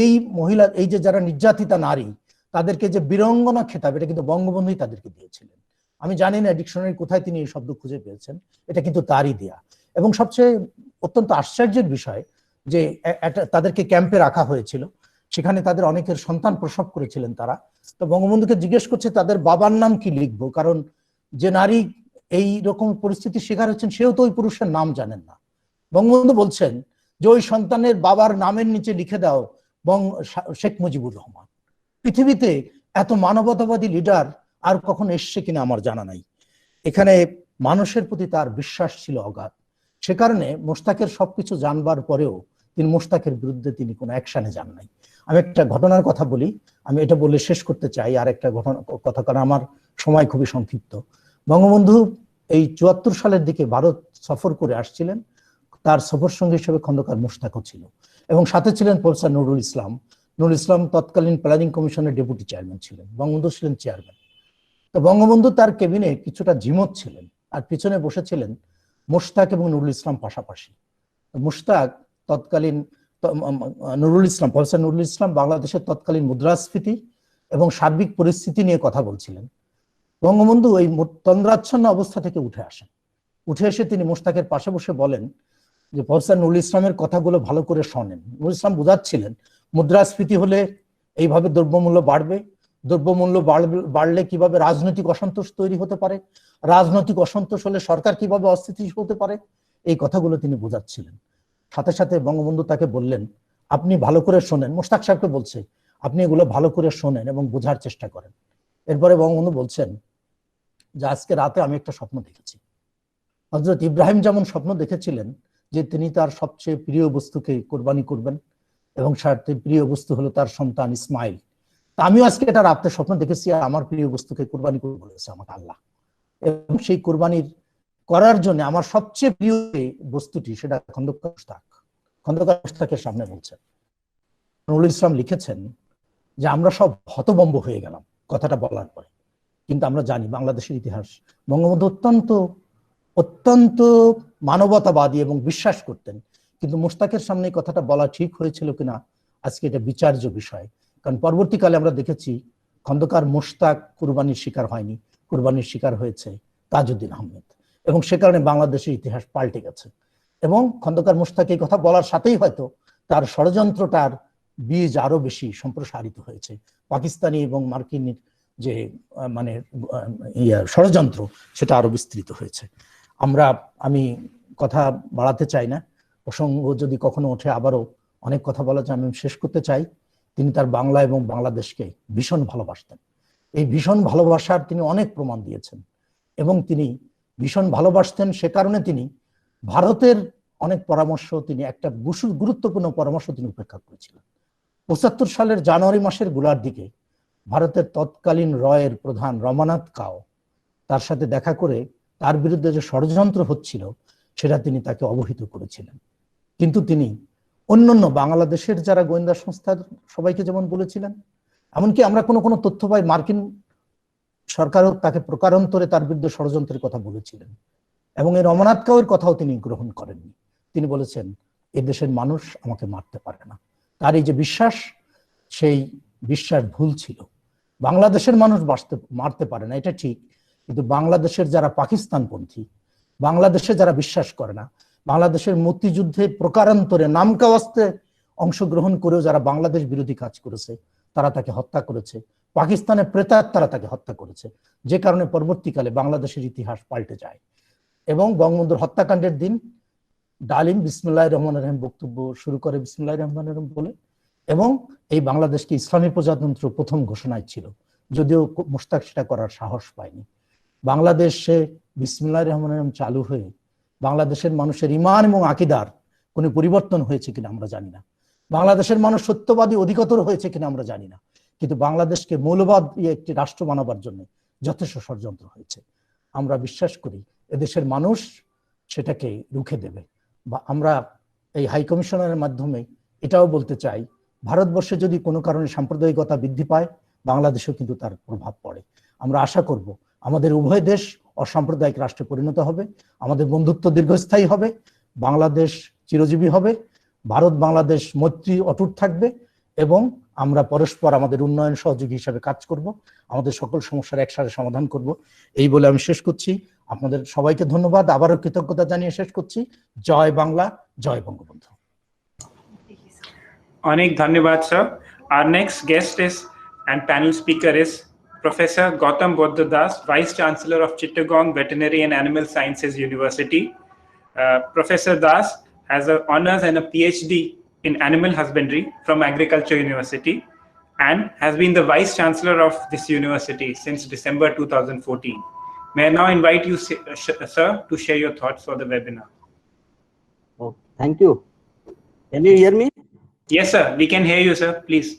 এই মহিলা, এই যে যারা নির্যাতিতা নারী, তাদেরকে যে বীরাঙ্গনা খেতাব, এটা কিন্তু বঙ্গবন্ধুই তাদেরকে দিয়েছিলেন। আমি জানি না ডিকশনারি কোথায় তিনি এই শব্দ খুঁজে পেয়েছেন, এটা কিন্তু তারই দেয়া। এবং সবচেয়ে অত্যন্ত আশ্চর্যের বিষয় যে তাদেরকে ক্যাম্পে রাখা হয়েছিল, সেখানে তাদের অনেকের সন্তান প্রসব করেছিলেন তারা। তো বঙ্গবন্ধুকে জিজ্ঞেস করছে তাদের বাবার নাম কি লিখবো, কারণ যে নারী এই রকম পরিস্থিতির শিকার হচ্ছেন সেও তো ওই পুরুষের নাম জানেন না। বঙ্গবন্ধু বলছেন যে ওই সন্তানের বাবার নামের নিচে লিখে দাও শেখ মুজিবুর রহমান। পৃথিবীতে এত মানবতাবাদী লিডার আর কখনো এসছে কিনা আমার জানা নাই। এখানে মানুষের প্রতি তার বিশ্বাস ছিল অগাধ। সে কারণে মোশতাকের সবকিছু জানবার পরেও তিনি মোশতাকের বিরুদ্ধে তিনি কোনো অ্যাকশনে যান নাই। আমি একটা ঘটনার কথা বলি, আমি এটা বলে শেষ করতে চাই। আর একটা ঘটনা কথা, কারণ আমার সময় খুবই সংক্ষিপ্ত। বঙ্গবন্ধু এই ৭৪ সালের দিকে ভারত সফর করে আসছিলেন, তার সফর সঙ্গী হিসেবে খন্দকার মোশতাকও ছিল, এবং সাথে ছিলেন প্রফেসর নুরুল ইসলাম। নুরুল ইসলাম তৎকালীন প্ল্যানিং কমিশনের ডেপুটি চেয়ারম্যান ছিলেন, বঙ্গবন্ধু ছিলেন চেয়ারম্যান। তো বঙ্গবন্ধু তার কেবিনে কিছুটা ঝিমত ছিলেন, আর পিছনে বসেছিলেন মোশতাক এবং নুরুল ইসলাম পাশাপাশি। মোশতাক তৎকালীন নুরুল ইসলাম, প্রফেসর নুরুল ইসলাম বাংলাদেশের তৎকালীন মুদ্রাস্ফীতি এবং সার্বিক পরিস্থিতি নিয়ে কথা বলছিলেন। বঙ্গবন্ধু ওই তন্দ্রাচ্ছন্ন অবস্থা থেকে উঠে আসেন। উঠে এসে তিনি মোশতাকের পাশে বসে বলেন যে প্রফেসর নুরুল ইসলামের কথাগুলো ভালো করে শোনেন। নুরুল ইসলাম বোঝাচ্ছিলেন মুদ্রাস্ফীতি হলে এইভাবে দ্রব্যমূল্য বাড়বে, দ্রব্যমূল্য বাড়লে কিভাবে রাজনৈতিক অসন্তোষ তৈরি হতে পারে, রাজনৈতিক অসন্তোষ হলে সরকার কিভাবে অস্থিতিশীল হতে পারে, এই কথাগুলো তিনি বোঝাচ্ছিলেন। সাথে সাথে বঙ্গবন্ধু তাকে বললেন আপনি ভালো করে শোনেন, মোশতাক সাহেবকে বলছে আপনি এগুলো ভালো করে শোনেন এবং বোঝার চেষ্টা করেন। এরপরে বঙ্গবন্ধু বলছেন যে আজকে রাতে আমি একটা স্বপ্ন দেখেছি। হযরত ইব্রাহিম যেমন স্বপ্ন দেখেছিলেন যে তিনি তার সবচেয়ে প্রিয় বস্তুকে কোরবানি করবেন, এবং প্রিয় বস্তু হলো তার সন্তান ইসমাইল। আমিও আজকে এটা রাতে স্বপ্ন দেখেছি, আমার প্রিয় বস্তুকে কোরবানি করতে বলেছে আমাকে আল্লাহ, এবং সেই কোরবানির করার জন্য আমার সবচেয়ে প্রিয় বস্তুটি সেটা খন্দকার মোশতাক। খন্দকার মোশতাকের সামনে বলছেন। নুরুল ইসলাম লিখেছেন যে আমরা সব হতভম্ব হয়ে গেলাম কথাটা বলার পরে, কিন্তু আমরা জানি বাংলাদেশের ইতিহাস, বঙ্গবন্ধু অত্যন্ত মানবতাবাদী এবং বিশ্বাস করতেন, কিন্তু মোশতাকের সামনে কথাটা বলা ঠিক হয়েছিল কিনা আজকে এটা বিচার্য বিষয়। কারণ পরবর্তীকালে আমরা দেখেছি খন্দকার মোশতাক কুরবানির শিকার হয়নি, কুরবানির শিকার হয়েছে তাজউদ্দিন আহমেদ, এবং সে কারণে বাংলাদেশের ইতিহাস পাল্টে গেছে। এবং খন্দকার মোশতাক এই কথা বলার সাথেই হয়তো তার ষড়যন্ত্রটার বীজ আরো বেশি সম্প্রসারিত হয়েছে। পাকিস্তানি এবং মার্কিন যে ষড়যন্ত্র সেটা আরো বিস্তৃত হয়েছে। আমি কথা বাড়াতে চাই না, প্রসঙ্গ যদি কখনো ওঠে আবারও অনেক কথা বলা যায়। আমি শেষ করতে চাই, তিনি তার বাংলা এবং বাংলাদেশকে ভীষণ ভালোবাসতেন। এই ভীষণ ভালোবাসার তিনি অনেক প্রমাণ দিয়েছেন, এবং তিনি ভীষণ ভালোবাসতেন সে কারণে তিনি ভারতের অনেক পরামর্শ, তিনি একটা গুরুত্বপূর্ণ পরামর্শ তিনি উপেক্ষা করেছিলেন। ৭৫ সালের জানুয়ারি মাসের গোড়ার দিকে ভারতের তৎকালীন রয়ের প্রধান রমানাথ কাও তার সাথে দেখা করে তার বিরুদ্ধে যে ষড়যন্ত্র হচ্ছিল সেটা তিনি তাকে অবহিত করেছিলেন। কিন্তু তিনি অন্যান্য বাংলাদেশের যারা গোয়েন্দা সংস্থার সবাইকে যেমন বলেছিলেন, এমনকি আমরা কোনো তথ্য পাই মার্কিন সরকারও তাকে প্রকারান্তরে তার বিরুদ্ধে ষড়যন্ত্রের কথা বলেছিলেন, এবং এই রমানাথ কাওয়ের কথাও তিনি গ্রহণ করেননি। তিনি বলেছেন এদেশের মানুষ আমাকে মারতে পারে না। তার এই যে বিশ্বাস, সেই বিশ্বাস ভুল ছিল। বাংলাদেশের মানুষ মারতে পারে না এটা ঠিক, কিন্তু বাংলাদেশের যারা পাকিস্তানপন্থী, বাংলাদেশে যারা বিশ্বাস করে না, বাংলাদেশের মুক্তিযুদ্ধে প্রকারান্তরে নামকাওয়াস্তে অংশগ্রহণ করেও যারা বাংলাদেশ বিরোধী কাজ করেছে তারা তাকে হত্যা করেছে, পাকিস্তানের প্রেতাত্মারা তাকে হত্যা করেছে, যে কারণে পরবর্তীকালে বাংলাদেশের ইতিহাস পাল্টে যায়। এবং বঙ্গবন্ধুর হত্যাকাণ্ডের দিন ডালিম বিসমিল্লাহির রহমানির রহিম বক্তব্য শুরু করে বিসমিল্লাহির রহমানির রহিম বলে, এবং এই বাংলাদেশকে ইসলামী প্রজাতন্ত্র প্রথম ঘোষণায় ছিল, যদিও মোশতাক সেটা করার সাহস পায়নি। বাংলাদেশে বিসমিল্লাহির রহমানির রহিম চালু হয়ে বাংলাদেশের মানুষের ঈমান এবং আকীদার কোনো পরিবর্তন হয়েছে কিনা আমরা জানি না, বাংলাদেশের মানুষ সত্যবাদী অধিকতর হয়েছে কিনা আমরা জানি না, কিন্তু বাংলাদেশকে মৌলবাদ একটি রাষ্ট্র বানাবার জন্য যথেষ্ট ষড়যন্ত্র হয়েছে। আমরা বিশ্বাস করি এদেশের মানুষ সেটাকে রুখে দেবে। বা আমরা এই হাই কমিশনারের মাধ্যমে এটাও বলতে চাই, ভারতবর্ষে যদি কোনো কারণে সাম্প্রদায়িকতা বৃদ্ধি পায়, বাংলাদেশেও কিন্তু তার প্রভাব পড়ে। আমরা আশা করব আমাদের উভয় দেশ অসাম্প্রদায়িক রাষ্ট্রে পরিণত হবে, আমাদের বন্ধুত্ব দীর্ঘস্থায়ী হবে, বাংলাদেশ চিরজীবী হবে, ভারত বাংলাদেশ মৈত্রী অটুট থাকবে এবং আমরা পরস্পর আমাদের উন্নয়ন সহযোগী হিসাবে কাজ করব, আমাদের সকল সমস্যার একসাথে সমাধান করব। এই বলে আমি শেষ করছি। আপনাদের সবাইকে ধন্যবাদ, আবারও কৃতজ্ঞতা জানিয়ে শেষ করছি। জয় বাংলা, জয় Bangabandhu. Anik dhanyawad, sir. Our next guest is and panel speaker is Professor Gautam Bodhda Das, Vice Chancellor of Chittagong Veterinary and Animal Sciences University. Professor Das has honors and a PhD in animal husbandry from Agriculture University and has been the Vice Chancellor of this university since December 2014. May I now invite you, sir, to share your thoughts for the webinar. Oh, thank you. Can you hear me? Yes, sir. We can hear you, sir. Please.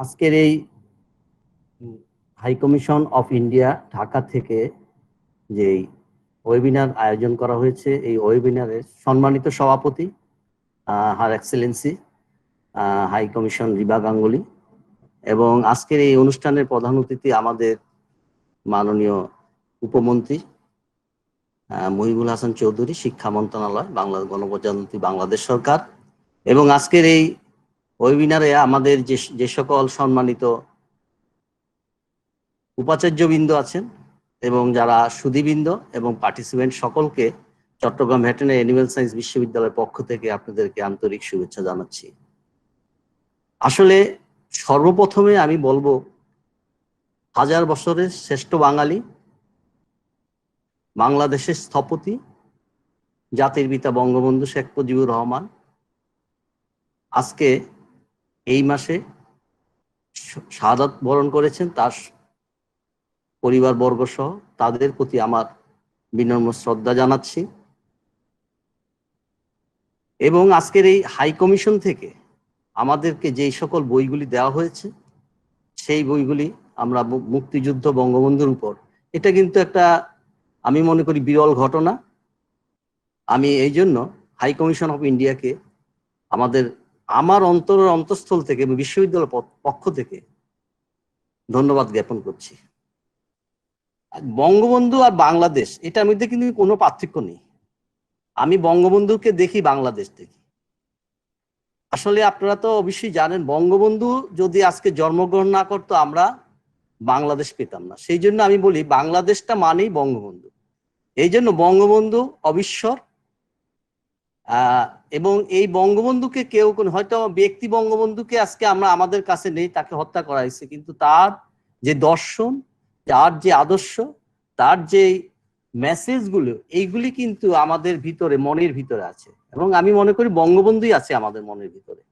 আজকের এই high commission of India Dhaka থেকে যে webinar আয়োজন করা হয়েছে, এই ওয়েবিনারের সম্মানিত সভাপতি হার এক্সেলেন্সি হাই কমিশন রিবা গাঙ্গুলি এবং আজকের এই অনুষ্ঠানের প্রধান অতিথি আমাদের মাননীয় উপমন্ত্রী মহিবুল হাসান চৌধুরী, শিক্ষা মন্ত্রণালয়, বাংলা গণপ্রজাতন্ত্রী বাংলাদেশ সরকার। এবং আজকের এই ওয়েবিনারে আমাদের যে সকল সম্মানিত উপাচার্যবৃন্দ আছেন এবং যারা সুধীবৃন্দ এবং পার্টিসিপেন্ট, সকলকে চট্টগ্রাম ভেটেরিনারি অ্যানিমেল সায়েন্স বিশ্ববিদ্যালয়ের পক্ষ থেকে আপনাদেরকে আন্তরিক শুভেচ্ছা জানাচ্ছি। আসলে সর্বপ্রথমে আমি বলবো, হাজার বছরের শ্রেষ্ঠ বাঙালি, বাংলাদেশের স্থপতি, জাতির পিতা বঙ্গবন্ধু শেখ মুজিবুর রহমান আজকে এই মাসে শাহাদাত বরণ করেছেন। তার পরিবারবর্গ সহ তাদের প্রতি আমার বিনম্র শ্রদ্ধা জানাচ্ছি। এবং আজকের এই হাই কমিশন থেকে আমাদেরকে যেই সকল বইগুলি দেওয়া হয়েছে, সেই বইগুলি আমরা মুক্তিযুদ্ধ বঙ্গবন্ধুর উপর, এটা কিন্তু একটা আমি মনে করি বিরল ঘটনা। আমি এই জন্য হাই কমিশন অফ ইন্ডিয়াকে আমার অন্তঃস্থল থেকে বিশ্ববিদ্যালয়ের পক্ষ থেকে ধন্যবাদ জ্ঞাপন করছি। বঙ্গবন্ধু আর বাংলাদেশ, এটার মধ্যে কিন্তু কোনো পার্থক্য নেই। আমি বঙ্গবন্ধুকে দেখি, বাংলাদেশ দেখি। আসলে আপনারা তো অবশ্যই জানেন, বঙ্গবন্ধু যদি আজকে জন্মগ্রহণ না করতো আমরা বাংলাদেশ পেতাম না। সেই জন্য আমি বলি বাংলাদেশটা মানেই বঙ্গবন্ধু। এই জন্য বঙ্গবন্ধু অবিশ্বর। এবং এই বঙ্গবন্ধুকে কেউ হয়তো ব্যক্তি বঙ্গবন্ধুকে আজকে আমরা আমাদের কাছে নেই, তাকে হত্যা করা হয়েছে, কিন্তু তার যে দর্শন, তার যে আদর্শ, তার যে মেসেজগুলো, এইগুলি কিন্তু আমাদের ভিতরে, মনের ভিতরে আছে। এবং আমি মনে করি বঙ্গবন্ধুই আছে আমাদের মনের ভিতরে।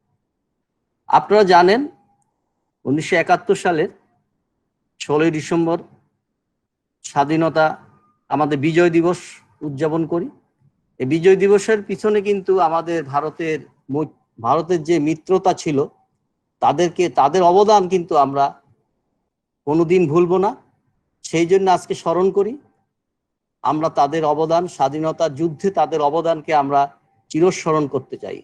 আপনারা জানেন 1971 সালের 16ই ডিসেম্বর স্বাধীনতা, আমাদের বিজয় দিবস উদযাপন করি। এই বিজয় দিবসের পিছনে কিন্তু আমাদের ভারতের যে মিত্রতা ছিল, তাদের অবদান কিন্তু আমরা কোনোদিন ভুলবো না। সেই জন্য আজকে স্মরণ করি। আমরা তাদের অবদান, স্বাধীনতার যুদ্ধে তাদের অবদানকে আমরা চিরস্মরণ করতে চাই।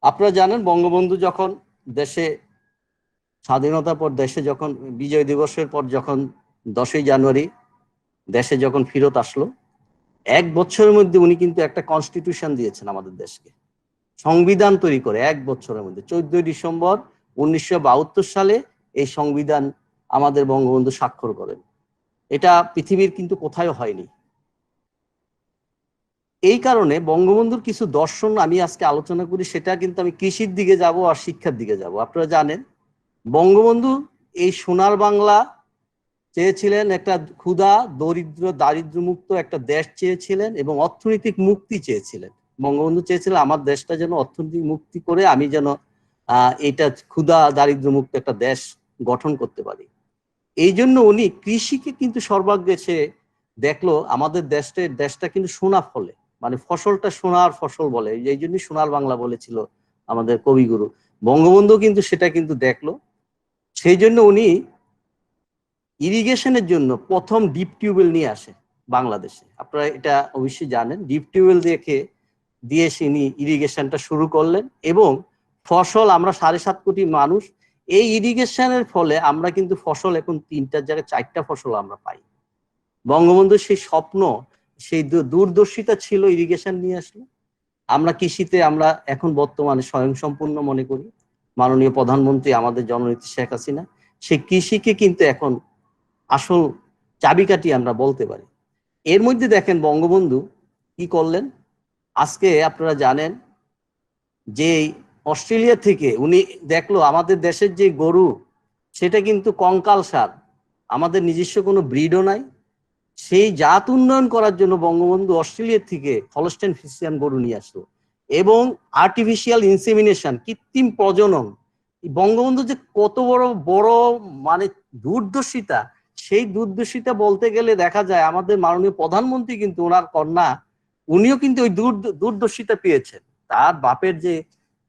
আপনারা জানেন বঙ্গবন্ধু যখন দেশে স্বাধীনতার পর দেশে যখন বিজয় দিবসের পর যখন 10ই জানুয়ারি দেশে যখন ফেরত আসলো, 1 বছরের মধ্যে উনি কিন্তু একটা কনস্টিটিউশন দিয়েছেন আমাদের দেশকে, সংবিধান তৈরি করে 1 বছরের মধ্যে। 14ই ডিসেম্বর 1972 সালে এই সংবিধান আমাদের বঙ্গবন্ধু স্বাক্ষর করেন। এটা পৃথিবীর কিন্তু কোথাও হয়নি। এই কারণে বঙ্গবন্ধুর কিছু দর্শন আমি আজকে আলোচনা করি, সেটা কিন্তু আমি কৃষির দিকে যাব আর শিক্ষার দিকে যাব। আপনারা জানেন বঙ্গবন্ধু এই সোনার বাংলা চেয়েছিলেন, একটা ক্ষুধা দারিদ্র মুক্ত একটা দেশ চেয়েছিলেন এবং অর্থনৈতিক মুক্তি চেয়েছিলেন। বঙ্গবন্ধু চেয়েছিলেন আমার দেশটা যেন অর্থনৈতিক মুক্তি করে আমি যেন এটা ক্ষুধা দারিদ্র মুক্ত একটা দেশ গঠন করতে পারি। এই জন্য উনি কৃষিকে কিন্তু সর্বাগ্রে সে দেখলো, আমাদের দেশটা কিন্তু সোনা ফলে, মানে ফসলটা সোনার ফসল বলে, এই জন্যই সোনার বাংলা বলেছিল আমাদের কবিগুরু। বঙ্গবন্ধু কিন্তু সেটা কিন্তু দেখলো। সেই জন্য উনি ইরিগেশনের জন্য প্রথম ডিপ টিউবওয়েল নিয়ে আসে বাংলাদেশে। আপনারা এটা অবশ্যই জানেন। ডিপ টিউবওয়েল দিয়ে তিনি ইরিগেশনটা শুরু করলেন এবং ফসল, আমরা 7.5 কোটি মানুষ, এই ইরিগেশনের ফলে আমরা কিন্তু ফসল এখন 3টার জায়গায় 4টা ফসল আমরা পাই। বঙ্গবন্ধুর সেই স্বপ্ন সেই দূরদর্শিতা ছিল, ইরিগেশন নিয়ে আসলো। আমরা কৃষিতে আমরা এখন বর্তমানে স্বয়ংসম্পূর্ণ মনে করি। মাননীয় প্রধানমন্ত্রী আমাদের জননেত্রী শেখ হাসিনা সেই কৃষিকে কিন্তু এখন আসল চাবিকাঠি আমরা বলতে পারি। এর মধ্যে দেখেন বঙ্গবন্ধু কি করলেন। আজকে আপনারা জানেন যে অস্ট্রেলিয়া থেকে উনি দেখলো আমাদের দেশের যে গরু সেটা কিন্তু কঙ্কাল সার, আমাদের নিজস্ব কোনো ব্রিডও নাই। সেই জাত উন্নয়ন করার জন্য বঙ্গবন্ধু অস্ট্রেলিয়া থেকে হলস্টাইন ফ্রিজিয়ান গরু নিয়ে আসলো এবং আর্টিফিশিয়াল ইনসেমিনেশন, কৃত্রিম প্রজনন। বঙ্গবন্ধু যে কত বড় মানে দূরদর্শিতা, সেই দূরদর্শিতা বলতে গেলে দেখা যায় আমাদের মাননীয় প্রধানমন্ত্রী কিন্তু ওনার কন্যা, উনিও কিন্তু ওই দূরদর্শিতা পেয়েছেন। তার বাপের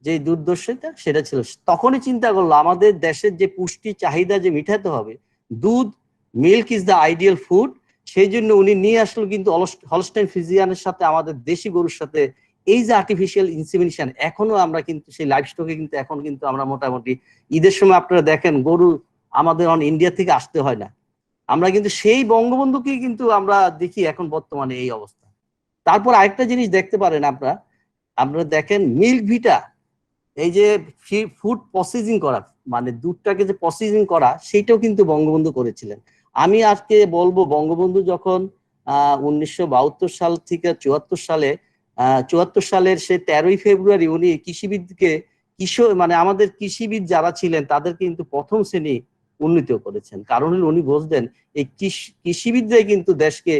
যে দূরদর্শিতা সেটা ছিল। তখনই চিন্তা করলো আমাদের দেশের যে পুষ্টি চাহিদা যে মিটাতে হবে, দুধ, milk is the ideal food. সেই জন্য উনি নিয়ে আসলো কিন্তু হলস্টাইন ফ্রিজিয়ানের সাথে আমাদের দেশি গরুর সাথে এই যে আর্টিফিশিয়াল ইনসেমিনেশন, এখনো আমরা কিন্তু সেই লাইভ স্টকে কিন্তু এখন কিন্তু আমরা মোটামুটি ঈদের সময় আপনারা দেখেন গরু আমাদের ইন্ডিয়া থেকে আসতে হয় না। আমরা কিন্তু সেই বঙ্গবন্ধুকেই কিন্তু আমরা দেখি এখন বর্তমানে এই অবস্থা। তারপর আরেকটা জিনিস দেখতে পারেন আপনারা দেখেন মিল্ক ভিটা, এই যে ফুড প্রসেসিং করা, মানে দুধটাকে যে প্রসেসিং করা, সেইটাও কিন্তু বঙ্গবন্ধু করেছিলেন। আমি আজকে বলবো বঙ্গবন্ধু যখন 1972 সাল থেকে 74 সালের সে 13ই ফেব্রুয়ারি উনি কৃষিবিদকে মানে আমাদের কৃষিবিদ যারা ছিলেন তাদের কিন্তু প্রথম শ্রেণী উন্নীত করেছেন। কারণ উনি বুঝতেন এই কৃষিবিদরাই কিন্তু দেশকে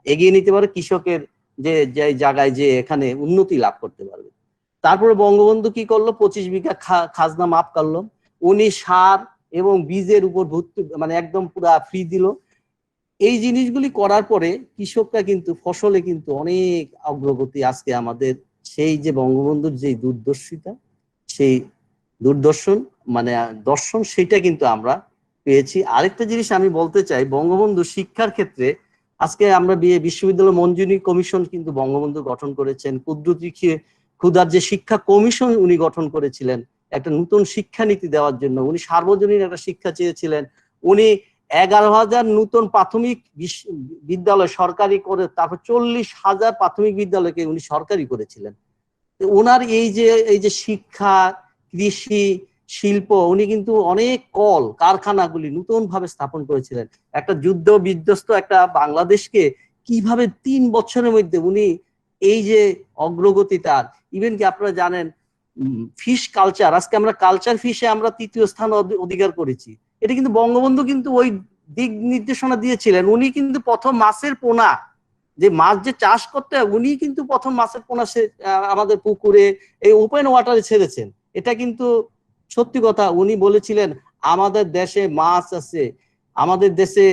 এগিয়ে নিতে পারে, কৃষকের যে জায়গায় যে এখানে উন্নতি লাভ করতে পারবে। তারপরে বঙ্গবন্ধু কি করলো, 25 বিঘা খাজনা মাফ করলো। উনি সার এবং বীজের উপর ভর্তি মানে একদম পুরা ফ্রি দিল। এই জিনিসগুলি করার পরে কৃষকরা কিন্তু ফসলে কিন্তু অনেক অগ্রগতি। আজকে আমাদের সেই যে বঙ্গবন্ধুর যে দূরদর্শিতা, সেই দূরদর্শন মানে দর্শন, সেটা কিন্তু আমরা পেয়েছি। আরেকটা জিনিস আমি বলতে চাই, বঙ্গবন্ধু শিক্ষার ক্ষেত্রে আজকে আমরা বিশ্ববিদ্যালয় মঞ্জুরি কমিশন কিন্তু বঙ্গবন্ধু গঠন করেছেন। ক্ষুধার যে শিক্ষা কমিশন উনি গঠন করেছিলেন একটা নতুন শিক্ষানীতি দেওয়ার জন্য। উনি সার্বজনীন একটা শিক্ষা চেয়েছিলেন। উনি 11,000 নতুন প্রাথমিক বিদ্যালয় সরকারি করে, তারপর 40,000 প্রাথমিক বিদ্যালয়কে উনি সরকারি করেছিলেন। ওনার এই যে শিক্ষা, কৃষি, শিল্প, উনি কিন্তু অনেক কল কারখানাগুলি নতুন ভাবে স্থাপন করেছিলেন। একটা যুদ্ধ বিধ্বস্ত একটা বাংলাদেশকে কিভাবে 3 বছরের মধ্যে উনি এই যে অগ্রগতি তার, ইভেন কি আপনারা জানেন ফিশ কালচার, আজকে আমরা কালচার ফিশে আমরা 3য় স্থান অধিকার করেছি। এটা কিন্তু বঙ্গবন্ধু কিন্তু ওই দিক নির্দেশনা দিয়েছিলেন। উনি কিন্তু প্রথম মাছের পোনা, যে মাছ যে চাষ করতে হয়, উনি কিন্তু প্রথম মাছের পোনা আমাদের পুকুরে এই ওপেন ওয়াটারে ছেড়েছেন। এটা কিন্তু সত্যি কথা। উনি বলেছিলেন আমাদের দেশে মাছ আছে, আমাদের দেশে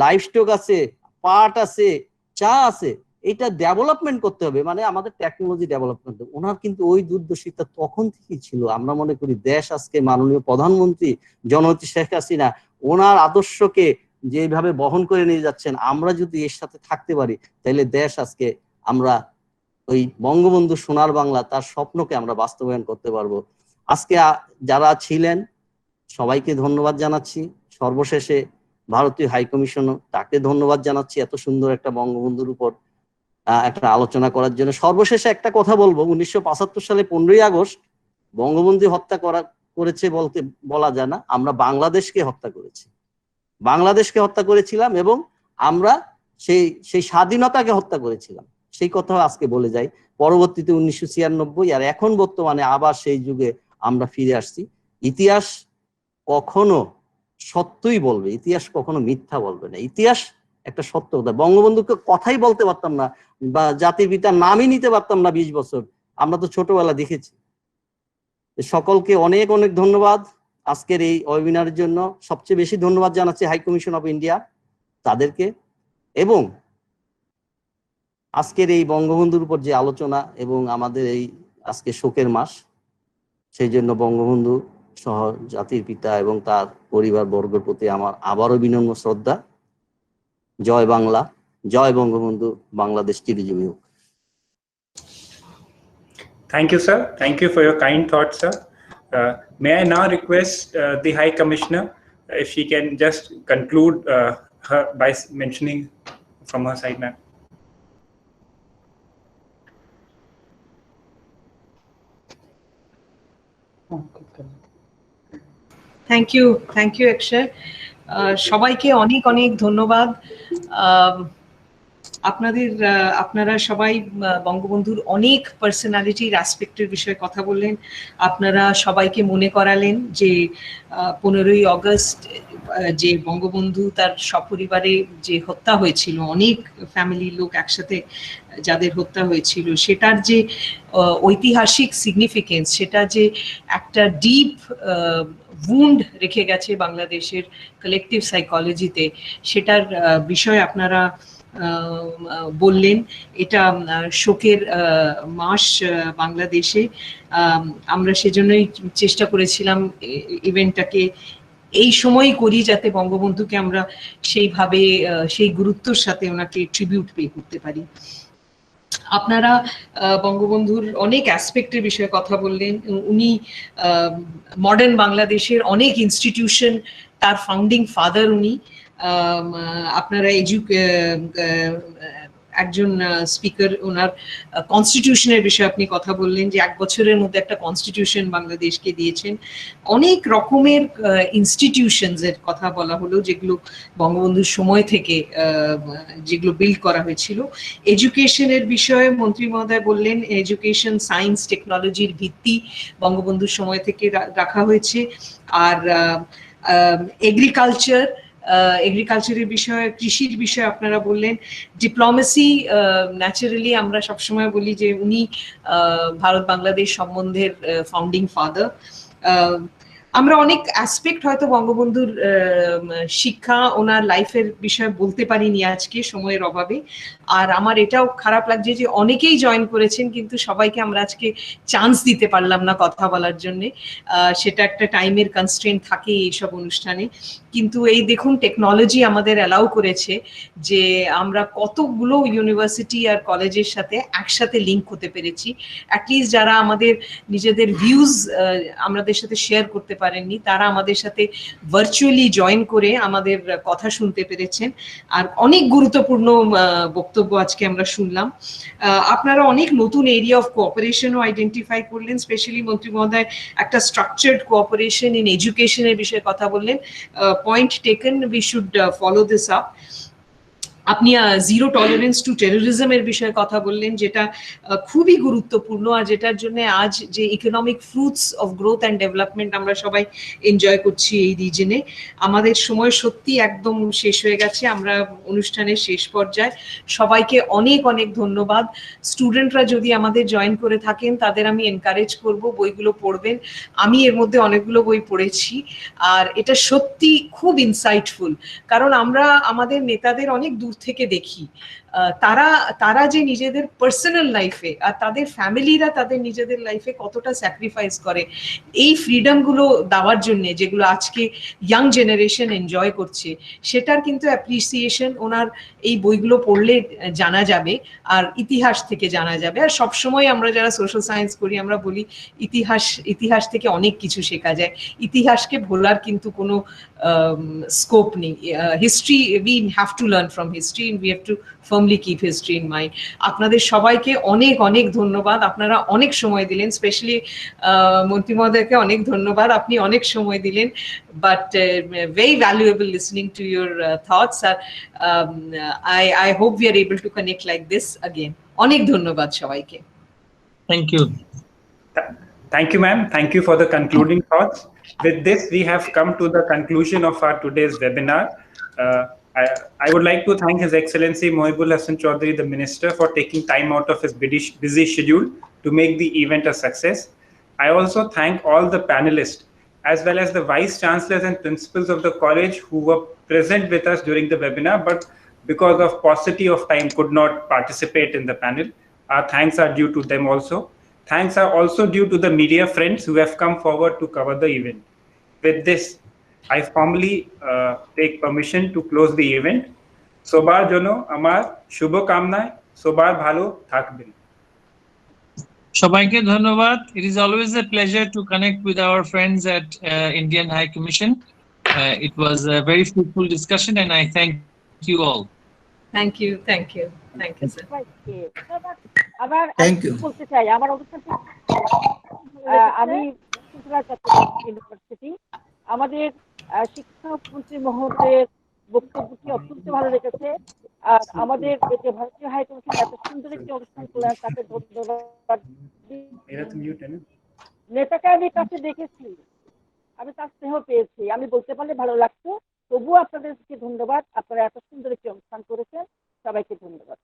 লাইভস্টক আছে, পাট আছে, চা আছে, এটা ডেভেলপমেন্ট করতে হবে, মানে আমাদের টেকনোলজি ডেভেলপমেন্ট। ওনার কিন্তু ওই দূরদর্শিতা তখন থেকেই ছিল। আমরা মনে করি দেশ আজকে মাননীয় প্রধানমন্ত্রী জননেত্রী শেখ হাসিনা ওনার আদর্শকে যেভাবে বহন করে নিয়ে যাচ্ছেন, আমরা যদি এর সাথে থাকতে পারি তাহলে দেশ আজকে আমরা ওই বঙ্গবন্ধু সোনার বাংলা তার স্বপ্নকে আমরা বাস্তবায়ন করতে পারবো। আজকে যারা ছিলেন সবাইকে ধন্যবাদ জানাচ্ছি। সর্বশেষে ভারতীয় হাইকমিশনও তাকে ধন্যবাদ জানাচ্ছি এত সুন্দর একটা বঙ্গবন্ধুর উপর একটা আলোচনা করার জন্য। সর্বশেষে একটা কথা বলবো, 1975 সালে 15ই আগস্ট বঙ্গবন্ধু হত্যা করেছে বলা যায় না, আমরা বাংলাদেশকে হত্যা করেছিলাম এবং আমরা সেই স্বাধীনতাকে হত্যা করেছিলাম, সেই কথা আজকে বলে যাই। পরবর্তীতে 1996 আর এখন বর্তমানে আবার সেই যুগে আমরা ফিরে আসছি। ইতিহাস কখনো সত্যই বলবে, ইতিহাস কখনো মিথ্যা বলবে না। ইতিহাস একটা সত্য কথা। বঙ্গবন্ধুকে কথাই বলতে পারতাম না বা জাতির পিতার নামই নিতে পারতাম না 20 বছর, আমরা তো ছোটবেলা দেখেছি। সকলকে অনেক অনেক ধন্যবাদ আজকের এই ওয়েবিনারের জন্য। সবচেয়ে বেশি ধন্যবাদ জানাচ্ছি হাই কমিশন অফ ইন্ডিয়া তাদেরকে, এবং আজকের এই বঙ্গবন্ধুর উপর যে আলোচনা এবং আমাদের এই আজকে শোকের মাস, সেই জন্য বঙ্গবন্ধু সহ জাতির পিতা এবং তার পরিবার বর্গের প্রতি আমার আবারও বিনম্র শ্রদ্ধা। জয় বাংলা, জয় বঙ্গবন্ধু, বাংলাদেশ চিরজীবী হোক। Thank you, sir. Thank you for your kind thoughts, sir. May I now request the High Commissioner if she can just conclude her by mentioning from her side, ma'am. Thank you Akshay. সবাইকে অনেক অনেক ধন্যবাদ। আপনারা সবাই বঙ্গবন্ধুর অনেক পার্সোনালিটির অ্যাসপেক্টের বিষয়ে কথা বললেন। আপনারা সবাইকে মনে করালেন যে 15ই অগস্ট যে বঙ্গবন্ধু তার সপরিবারে যে হত্যা হয়েছিল, অনেক ফ্যামিলির লোক একসাথে যাদের হত্যা হয়েছিল, সেটার যে ঐতিহাসিক সিগনিফিকেন্স, সেটা যে একটা ডিপ উন্ড রেখে গেছে বাংলাদেশের কালেকটিভ সাইকোলজিতে, সেটার বিষয়ে আপনারা বললেন। এটা শোকের মাস বাংলাদেশে। আমরা সেজন্যই চেষ্টা করেছিলাম ইভেন্টটাকে এই সময় করি, যাতে বঙ্গবন্ধুকে আমরা সেইভাবে সেই গুরুত্বর সাথে ওনাকে ট্রিবিউট পে করতে পারি। আপনারা বঙ্গবন্ধুর অনেক অ্যাসপেক্টের বিষয়ে কথা বললেন। উনি মডার্ন বাংলাদেশের অনেক ইনস্টিটিউশন, তার ফাউন্ডিং ফাদার উনি। আপনারা একজন স্পিকার ওনার কনস্টিটিউশনের বিষয়ে আপনি কথা বললেন, যে 1 বছরের মধ্যে একটা কনস্টিটিউশন বাংলাদেশকে দিয়েছেন। অনেক রকমের ইনস্টিটিউশনস এর কথা বলা হলো, যেগুলো বঙ্গবন্ধুর সময় থেকে যেগুলো বিল্ড করা হয়েছিল। এডুকেশনের বিষয়ে মন্ত্রী মহোদয় বললেন, এডুকেশন, সায়েন্স, টেকনোলজির ভিত্তি বঙ্গবন্ধুর সময় থেকে রাখা হয়েছে। আর এগ্রিকালচারের বিষয়ে, কৃষির বিষয়ে আপনারা বললেন। ডিপ্লোমেসি, ন্যাচারালি আমরা সবসময় বলি যে উনি ভারত বাংলাদেশ সম্বন্ধের ফাউন্ডিং ফাদার। আমরা অনেক অ্যাসপেক্ট হয়তো বঙ্গবন্ধুর শিক্ষা, ওনার লাইফের বিষয়ে বলতে পারিনি আজকে সময়ের অভাবে। আর আমার এটাও খারাপ লাগছে যে অনেকেই জয়েন করেছেন, কিন্তু সবাইকে আমরা আজকে চান্স দিতে পারলাম না কথা বলার জন্যে। সেটা একটা টাইমের কনস্ট্রেন্ট থাকে এইসব অনুষ্ঠানে। কিন্তু এই দেখুন, টেকনোলজি আমাদের অ্যালাউ করেছে যে আমরা কতগুলো ইউনিভার্সিটি আর কলেজের সাথে একসাথে লিঙ্ক হতে পেরেছি। অ্যাটলিস্ট যারা আমাদের নিজেদের ভিউজ আমাদের সাথে শেয়ার করতে পারেননি, তারা আমাদের সাথে ভার্চুয়ালি জয়েন করে আমাদের কথা শুনতে পেরেছেন। আর অনেক গুরুত্বপূর্ণ বক্তব্য আজকে আমরা শুনলাম। আপনারা অনেক নতুন এরিয়া অফ কোঅপারেশনও আইডেন্টিফাই করলেন। স্পেশালি মন্ত্রী মহোদয় একটা স্ট্রাকচার্ড কোঅপারেশন ইন এডুকেশনের বিষয়ে কথা বললেন। Point taken, we should follow this up. আপনি জিরো টলারেন্স টু টেরোরিজম এর বিষয়ে কথা বললেন, যেটা খুবই গুরুত্বপূর্ণ, আর যেটার জন্য আজ যে economic fruits of growth and development আমরা সবাই এনজয় করছি এই রিজনে। আমাদের সময় সত্যি একদম শেষ হয়ে গেছে, আমরা অনুষ্ঠানের শেষ পর্যায়ে। সবাইকে অনেক অনেক ধন্যবাদ। স্টুডেন্টরা যদি আমাদের জয়েন করে থাকেন, তাদের আমি এনকারেজ করব বইগুলো পড়বেন। আমি এর মধ্যে অনেকগুলো বই পড়েছি, আর এটা সত্যি খুব ইনসাইটফুল। কারণ আমরা আমাদের নেতাদের অনেক দূর থেকে দেখি, তারা যে নিজেদের পার্সোনাল লাইফে আর তাদের ফ্যামিলিরা তাদের নিজেদের লাইফে কতটা স্যাক্রিফাইস করে এই ফ্রিডম গুলো দেওয়ার জন্য, যেগুলো আজকে ইয়াং জেনারেশন এনজয় করছে, সেটার কিন্তু অ্যাপ্রিসিয়েশন ওনার এই বইগুলো পড়লে জানা যাবে, আর ইতিহাস থেকে জানা যাবে। আর সবসময় আমরা যারা সোশ্যাল সায়েন্স করি, আমরা বলি ইতিহাস থেকে অনেক কিছু শেখা যায়। ইতিহাসকে ভোলার কিন্তু কোনো স্কোপ নেই। History, we have to learn from history, we have to firmly keep history in mind. আপনাদের সবাইকে অনেক অনেক ধন্যবাদ। আপনারা অনেক সময় দিলেন, স্পেশালি মন্ত্রী মহোদয়কে অনেক ধন্যবাদ, আপনি অনেক সময় দিলেন। But very valuable listening to your thoughts. আর I hope we are able to connect like this again. অনেক ধন্যবাদ সবাইকে। Thank you. Thank you, ma'am. Thank you for the concluding thoughts. With this, we have come to the conclusion of our today's webinar. I would like to thank His Excellency Mohibul Hasan Chaudhary, the Minister, for taking time out of his busy schedule to make the event a success. I also thank all the panelists, as well as the Vice Chancellors and Principals of the college who were present with us during the webinar, but because of paucity of time could not participate in the panel. Our thanks are due to them also. Thanks are also due to the media friends who have come forward to cover the event. With this, I formally take permission to close the event. Sobar jono amar shubho kamnay, sobar bhalo thakben. সবাইকে ধন্যবাদ। It is always a pleasure to connect with our friends at Indian High Commission. It was a very fruitful discussion, and I thank you all. Thank you, sir. আবার Thank you. বলতে চাই, আমার অনুষ্ঠানটি আমি Bashundhara Chattopadhyay university. আমাদের শিক্ষামন্ত্রী মহোদয়ের বক্তব্যটি অত্যন্ত ভালো লেগেছে। আর আমাদের যে ভারতীয় হাই কমিশন এত সুন্দর একটি অনুষ্ঠান করলেন তাকে ধন্যবাদ। নেতাকে আমি কাছে দেখেছি, আমি তার স্নেহ পেয়েছি, আমি বলতে পারলে ভালো লাগতো। তবুও আপনাদেরকে ধন্যবাদ, আপনারা এত সুন্দর একটি অনুষ্ঠান করেছেন, সবাইকে ধন্যবাদ।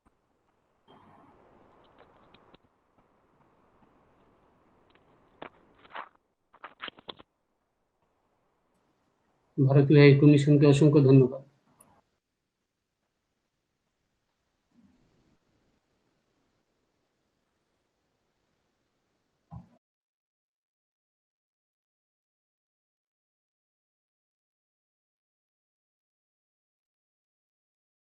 ভারতীয় হাই কমিশনকে অসংখ্য ধন্যবাদ।